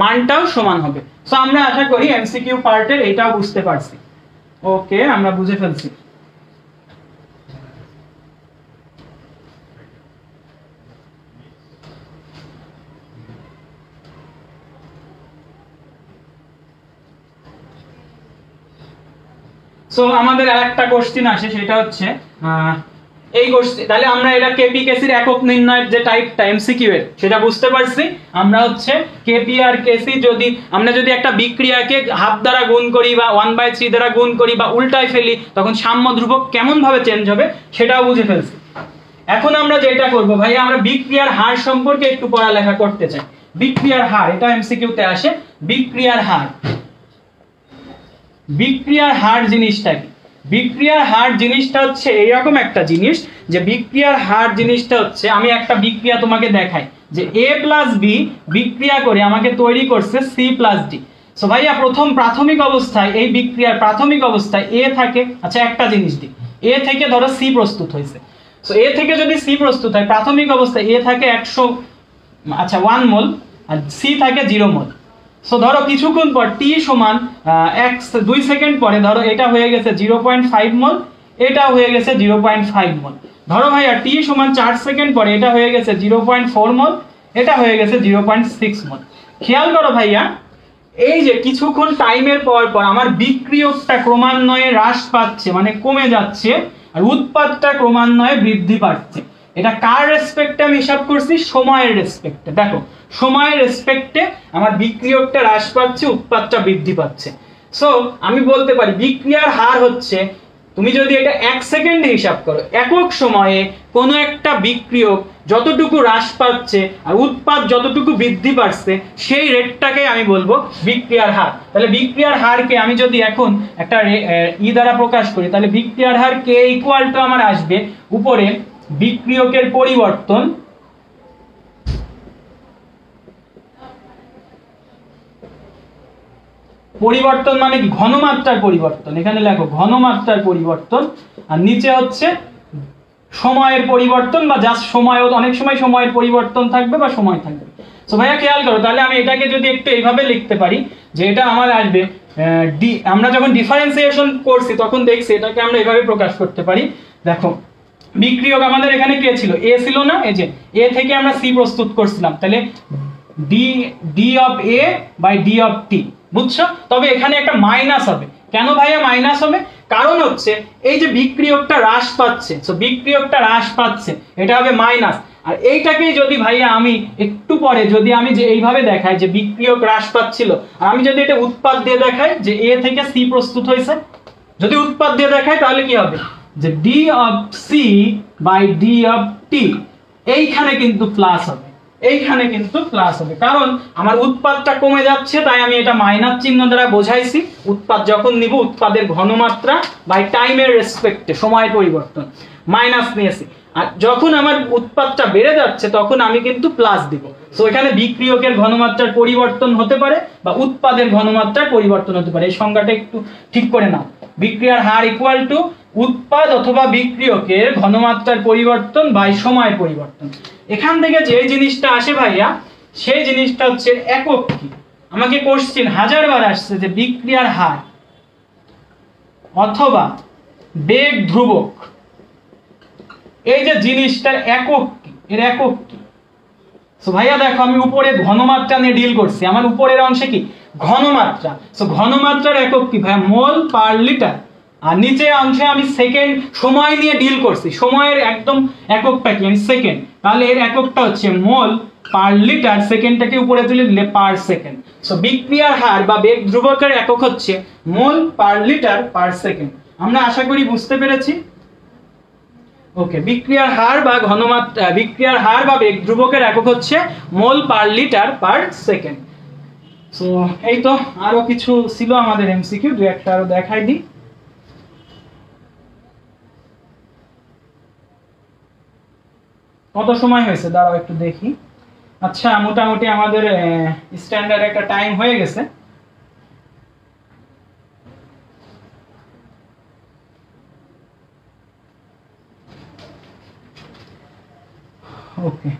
মানটাও সমান হবে। সো আমরা আশা করি এমসিকিউ পার্টের এটাও বুঝতে পারছি। ওকে, আমরা বুঝে ফেলছি। সো আমাদের আরেকটা কোশ্চেন আসে, সেটা হচ্ছে এই কোশ্চেন, তাহলে আমরা এটা কেপি কেসির একক নির্ণয়ের যে টাইপটা এমসিকিউ এর, সেটা বুঝতে পারছি। আমরা হচ্ছে কেপি আর কেসি যদি আমরা যদি একটা বিক্রিয়াকে হাফ দ্বারা গুণ করি বা 1/3 দ্বারা গুণ করি বা উল্টায় ফেলি, তখন সাম্য ধ্রুবক কেমন ভাবে চেঞ্জ হবে সেটাও বুঝে ফেলছি। এখন আমরা যেটা করব ভাই, আমরা বিক্রিয়ার হার সম্পর্কে একটু পড়ালেখা করতে চাই। বিক্রিয়ার হার, এটা এমসিকিউতে আসে। বিক্রিয়ার হার, বিক্রিয়ার হার জিনিসটা কি? বিক্রিয়ার হার জিনিসটা হচ্ছে এইরকম একটা জিনিস, যে বিক্রিয়ার হার জিনিসটা হচ্ছে, আমি একটা বিক্রিয়া তোমাকে দেখাই যে a প্লাস বি বিক্রিয়া করে আমাকে তৈরি করছে সি প্লাস ডি। সো ভাইয়া প্রথম প্রাথমিক অবস্থায় এই বিক্রিয়ার প্রাথমিক অবস্থায় এ থাকে, আচ্ছা একটা জিনিস দিই, এ থেকে ধরো সি প্রস্তুত হয়েছে। সো এ থেকে যদি সি প্রস্তুত হয়, প্রাথমিক অবস্থায় এ থাকে 100, আচ্ছা 1 মোল, আর সি থাকে 0 মোল। সো ধরো কিছুক্ষণ পর টি সমান 2 সেকেন্ড পরে ধরো এটা হয়ে গেছে 0.5 মোল, এটা হয়ে গেছে 0.5 মোল। ধরো ভাইয়া টি সমান 4 সেকেন্ড পরে এটা হয়ে গেছে 0.4 মোল, এটা হয়ে গেছে 0.6 মোল। খেয়াল করো ভাইয়া, এই যে কিছুক্ষণ টাইমের পর পর আমার বিক্রিয়কটা ক্রমান্বয়ে হ্রাস পাচ্ছে, মানে কমে যাচ্ছে, আর উৎপাদটা ক্রমান্বয়ে বৃদ্ধি পাচ্ছে। এটা কার রেসপেক্টে আমি হিসাব করছি? সময়ের রেসপেক্টে। দেখো সময়ের রেসপেক্টে আমার বিক্রিয়কটা হ্রাস পাচ্ছে, উৎপাদটা বৃদ্ধি পাচ্ছে। সো আমি বলতে পারি বিক্রিয়ার হার হচ্ছে, তুমি যদি এটা 1 সেকেন্ডে হিসাব করো, একক সময়ে কোনো একটা বিক্রিয়ক যতটুকু হ্রাস পাচ্ছে আর উৎপাদ যতটুকু বৃদ্ধি পাচ্ছে, সেই রেটটাকে আমি বলবো বিক্রিয়ার হার। তাহলে বিক্রিয়ার হারকে আমি যদি এখন একটা দ্বারা প্রকাশ করি, তাহলে বিক্রিয়ার হার কে ইকুয়াল টু আমার আসবে উপরে বিক্রিয়কের পরিবর্তন পরিবর্তন মানে কি? ঘনমাত্রার পরিবর্তন। এখানে লেখো ঘনমাত্রার পরিবর্তন, আর নিচে হচ্ছে সময়ের পরিবর্তন, বা জাস্ট সময়, অনেক সময় সময়ের পরিবর্তন থাকবে বা সময় থাকবে। সো ভাইয়া খেয়াল করো, তাহলে আমি এটাকে যদি একটু এইভাবে লিখতে পারি যে এটা আমার আসবে ডি। আমরা যখন ডিফারেন্সিয়েশন করছি তখন দেখছি এটাকে আমরা এইভাবে প্রকাশ করতে পারি। দেখো বিক্রিয়ক আমাদের এখানে কে ছিল? এ ছিল না? এই যে এ থেকে আমরা সি প্রস্তুত করছিলাম, তাহলে d of A by d of t, বুঝছো? তবে এখানে একটা মাইনাস হবে। কেন ভাইয়া মাইনাস হবে? কারণ হচ্ছে এই যে বিক্রিয়কটা হ্রাস পাচ্ছে, সো বিক্রিয়কটা হ্রাস পাচ্ছে, এটা হবে মাইনাস। আর এইটাকেই যদি ভাইয়া আমি একটু পরে যদি আমি যে এইভাবে দেখাই যে বিক্রিয়ক হ্রাস পাচ্ছিল, আর আমি যদি এটা উৎপাদ দিয়ে দেখাই যে এ থেকে সি প্রস্তুত হয়েছে, যদি উৎপাদ দিয়ে দেখাই তাহলে কি হবে? যে d of C by d of t, এইখানে কিন্তু প্লাস হবে, এইখানে কিন্তু প্লাস হবে, কারণ আমার উৎপাদটা কমে যাচ্ছে, তাই আমি এটা মাইনাস চিহ্ন দ্বারা বোঝাইছি। উৎপাদ যখন নিব, উৎপাদের ঘনমাত্রা বাই টাইমের রেসপেক্টে, সময়ের পরিবর্তন, মাইনাস নিয়েছি। আর যখন আমার উৎপাদটা বেড়ে যাচ্ছে তখন আমি কিন্তু প্লাস দিব। সো এখানে বিক্রিয়কের ঘনমাত্রার পরিবর্তন হতে পারে বা উৎপাদের ঘনমাত্রার পরিবর্তন হতে পারে। এই সংজ্ঞাটা একটু ঠিক করে নাও। বিক্রিয়ার হার ইকুয়াল টু উৎপাদ অথবা বিক্রিয়কের ঘনমাত্রার পরিবর্তন বাই সময়ের পরিবর্তন। এখান থেকে যে জিনিসটা আসে ভাইয়া, সেই জিনিসটা হচ্ছে একক কি। আমাকে কোশ্চেন হাজারবার আসছে যে বিক্রিয়ার হার অথবা বেগ ধ্রুবক, এই যে জিনিসটার একক কি, এর একক কি। সো ভাইয়া দেখো আমি উপরে ঘনমাত্রা নিয়ে ডিল করছি, আমার উপরের অংশে কি ঘনমাত্রা। সো ঘনমাত্রার একক কি ভাইয়া মোল পার লিটার, আর নিচের অংশে আমি সেকেন্ড সময় নিয়ে ডিল করছি, সময়ের একদম এককটা কি আমি সেকেন্ড, তাহলে এর এককটা হচ্ছে মোল পার লিটার, সেকেন্ডটাকে উপরে তুলে দিলে পার সেকেন্ড। সো বিক্রিয়ার হার বা বেগ ধ্রুবকের একক হচ্ছে mole per litre per second. আমরা আশা করি বুঝতে পেরেছি। ওকে, বিক্রিয়ার হার বা ঘনমাত্রা, বিক্রিয়ার হার বা বেগ ধ্রুবকের একক হচ্ছে mole per litre per second. So এই তো, আরো কিছু ছিল আমাদের এমসিকিউ, দুই একটা আরো দেখাই দিই। কত সময় হয়েছে দাঁড়াও একটু দেখি। আচ্ছা, মোটামুটি আমাদের স্ট্যান্ডার্ড একটা টাইম হয়ে গেছে। ওকে,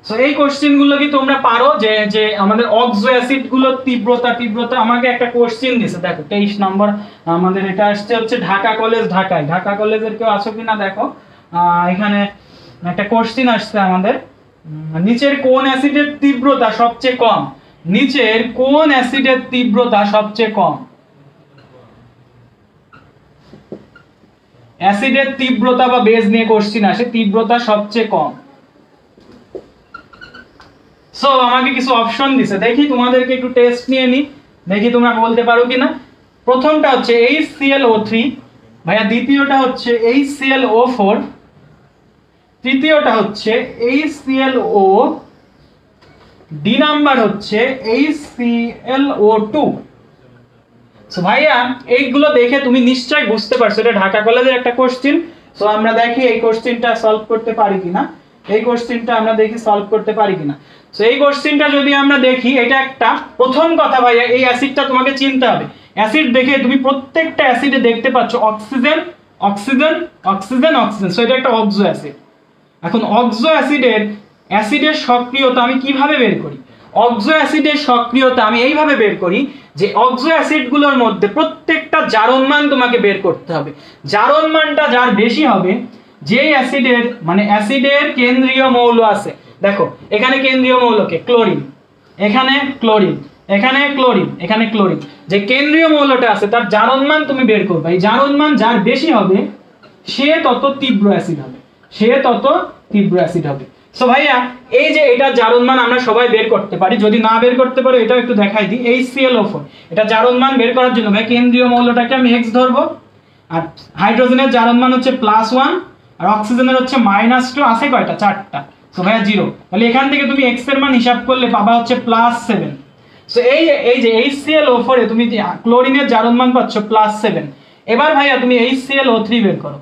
সো এই কোশ্চেন গুলো কি তোমরা পারো? যে যে আমাদের অক্সো অ্যাসিড গুলোর তীব্রতা আমাকে একটা কোশ্চেন দিয়েছে, দেখো 23 নম্বর আমাদের এটা আসছে হচ্ছে ঢাকা কলেজ, ঢাকায়। ঢাকা কলেজের কেউ আছো কিনা দেখো, এখানে একটা কোশ্চেন আসছে আমাদের, নিচের কোন অ্যাসিডের তীব্রতা সবচেয়ে কম, নিচের কোন অ্যাসিডের তীব্রতা সবচেয়ে কম। অ্যাসিডের তীব্রতা বা বেজ নিয়ে কোশ্চেন আসে, তীব্রতা সবচেয়ে কম। সো আমাকে কিছু অপশন দিছে, দেখি তোমাদেরকে একটু টেস্ট নিয়ে নি, দেখি তোমরা বলতে পারো কিনা। প্রথমটা হচ্ছে HClO3 ভাইয়া, দ্বিতীয়টা হচ্ছে HClO4, তৃতীয়টা হচ্ছে HClO, ডি নাম্বার হচ্ছে HClO2। সো ভাইয়া এইগুলো দেখে তুমি নিশ্চয়ই বুঝতে পারছো এটা ঢাকা কলেজের একটা কোশ্চেন। সো আমরা দেখি এই কোশ্চেনটা সলভ করতে পারি কিনা, এই কোশ্চেনটা আমরা দেখি সলভ করতে পারি কিনা। সো এই কোশ্চেনটা যদি আমরা দেখি, এটা একটা, প্রথম কথা ভাইয়া এই অ্যাসিডটা তোমাকে চিনতে হবে। অ্যাসিড দেখে তুমি প্রত্যেকটা অ্যাসিডে দেখতে পাচ্ছ oxygen oxygen oxygen oxygen, so এটা একটা অক্সো অ্যাসিড। এখন অক্সো অ্যাসিডের সক্রিয়তা আমি কিভাবে বের করি? অক্সো অ্যাসিডের সক্রিয়তা আমি এইভাবে বের করি যে অক্সো অ্যাসিডগুলোর মধ্যে প্রত্যেকটা জারণ মান তোমাকে বের করতে হবে। জারণ মানটা যার বেশি হবে, যে অ্যাসিডের মানে অ্যাসিডের কেন্দ্রীয় মৌল আছে, দেখো এখানে কেন্দ্রীয় মৌলকে ক্লোরিন, এখানে ক্লোরিন, এখানে ক্লোরিন, এখানে ক্লোরিন, যে কেন্দ্রীয় মৌলটা আছে তার জারণ মান তুমি বের করবে। এই জারণ মান যার বেশি হবে সে তত তীব্র অ্যাসিড হবে, সে তত তীব্র অ্যাসিড হবে। সো ভাইয়া এই যে এটা জারণ মান আমরা সবাই বের করতে পারি, যদি না বের করতে পারো এটাও একটু দেখাই দিই। HClO4 এটা জারণ মান বের করার জন্য ভাই কেন্দ্রীয় মৌলটাকে আমি X ধরবো, আর হাইড্রোজেনের জারণ মান হচ্ছে +1, আর অক্সিজেনের হচ্ছে -2, আছে কয়টা? 4টা। সো ভাইয়া 0, তাহলে এখান থেকে তুমি X এর মান হিসাব করলে পাবা হচ্ছে +7। সো এই যে HClO4 এ তুমি ক্লোরিনের জারণ মান পাচ্ছ +7। এবার ভাইয়া তুমি HClO3 বের করো,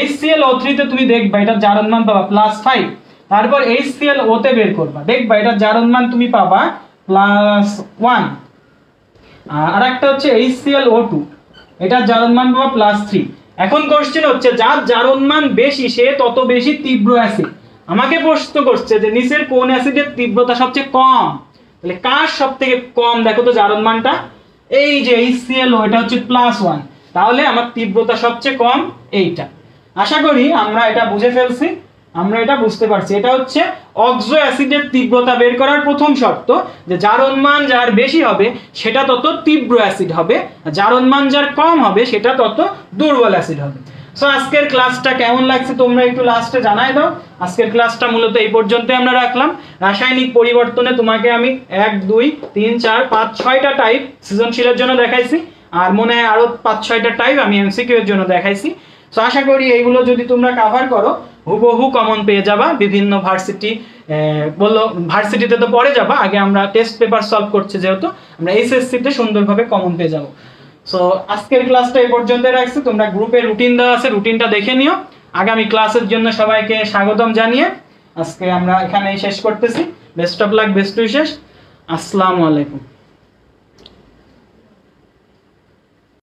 HClO3 তে তুমি দেখবা এটা জারণ মান পাবা +5, তারপর HClO তে বের করবা, দেখবা এটা জারণ মান তুমি পাবা +1, আর একটা হচ্ছে HClO2 এটা জারণ মান পাবা +3। এখন কোশ্চেন হচ্ছে যার জারণ মান বেশি সে তত বেশি তীব্র অ্যাসিড। আমাকে প্রশ্ন করছে যে নিচের কোন অ্যাসিডের তীব্রতা সবচেয়ে কম, তাহলে কার সবথেকে কম দেখো তো জারণ মানটা, এই যে HClO এটা হচ্ছে +1, তাহলে আমার তীব্রতা সবচেয়ে কম এইটা। আশা করি আমরা এটা বুঝে ফেলছি, আমরা এটা বুঝতে পারছি। এটা হচ্ছে অক্সো অ্যাসিডের তীব্রতা বের করার প্রথম শর্ত, যে জারণ মান যার বেশি হবে সেটা তত তীব্র অ্যাসিড হবে, জারণ মান যার কম হবে সেটা তত দুর্বল অ্যাসিড হবে। সো আজকের ক্লাসটা কেমন লাগছে তোমরা একটু লাস্টে জানাই দাও। আজকের ক্লাসটা মূলত এই পর্যন্তই আমরা রাখলাম। রাসায়নিক পরিবর্তনে তোমাকে আমি 1 2 3 4 5 6টা টাইপ সৃজনশীলের জন্য দেখাইছি, আর মনে হয় আরো 5-6টা টাইপ আমি এমসিকিউ এর জন্য দেখাইছি। সো আশা করি এইগুলো যদি তোমরা কভার করো হুবহু কমন পেয়ে যাবা। বিভিন্ন ভার্সিটি বললো ভার্সিটিতে তো পরে যাবা, আগে আমরা টেস্ট পেপার সলভ করছি যেহেতু, আমরা এইচএসসি তে সুন্দরভাবে কমন পেয়ে যাবো। সো আজকের ক্লাসটা এই পর্যন্ত রাখছি, তোমরা গ্রুপে রুটিন দেওয়া আছে, রুটিনটা দেখে নিও। আগামী ক্লাসের জন্য সবাইকে স্বাগতম জানিয়ে আজকে আমরা এখানেই শেষ করতেছি। Best of luck, best wishes, আসসালামু আলাইকুম।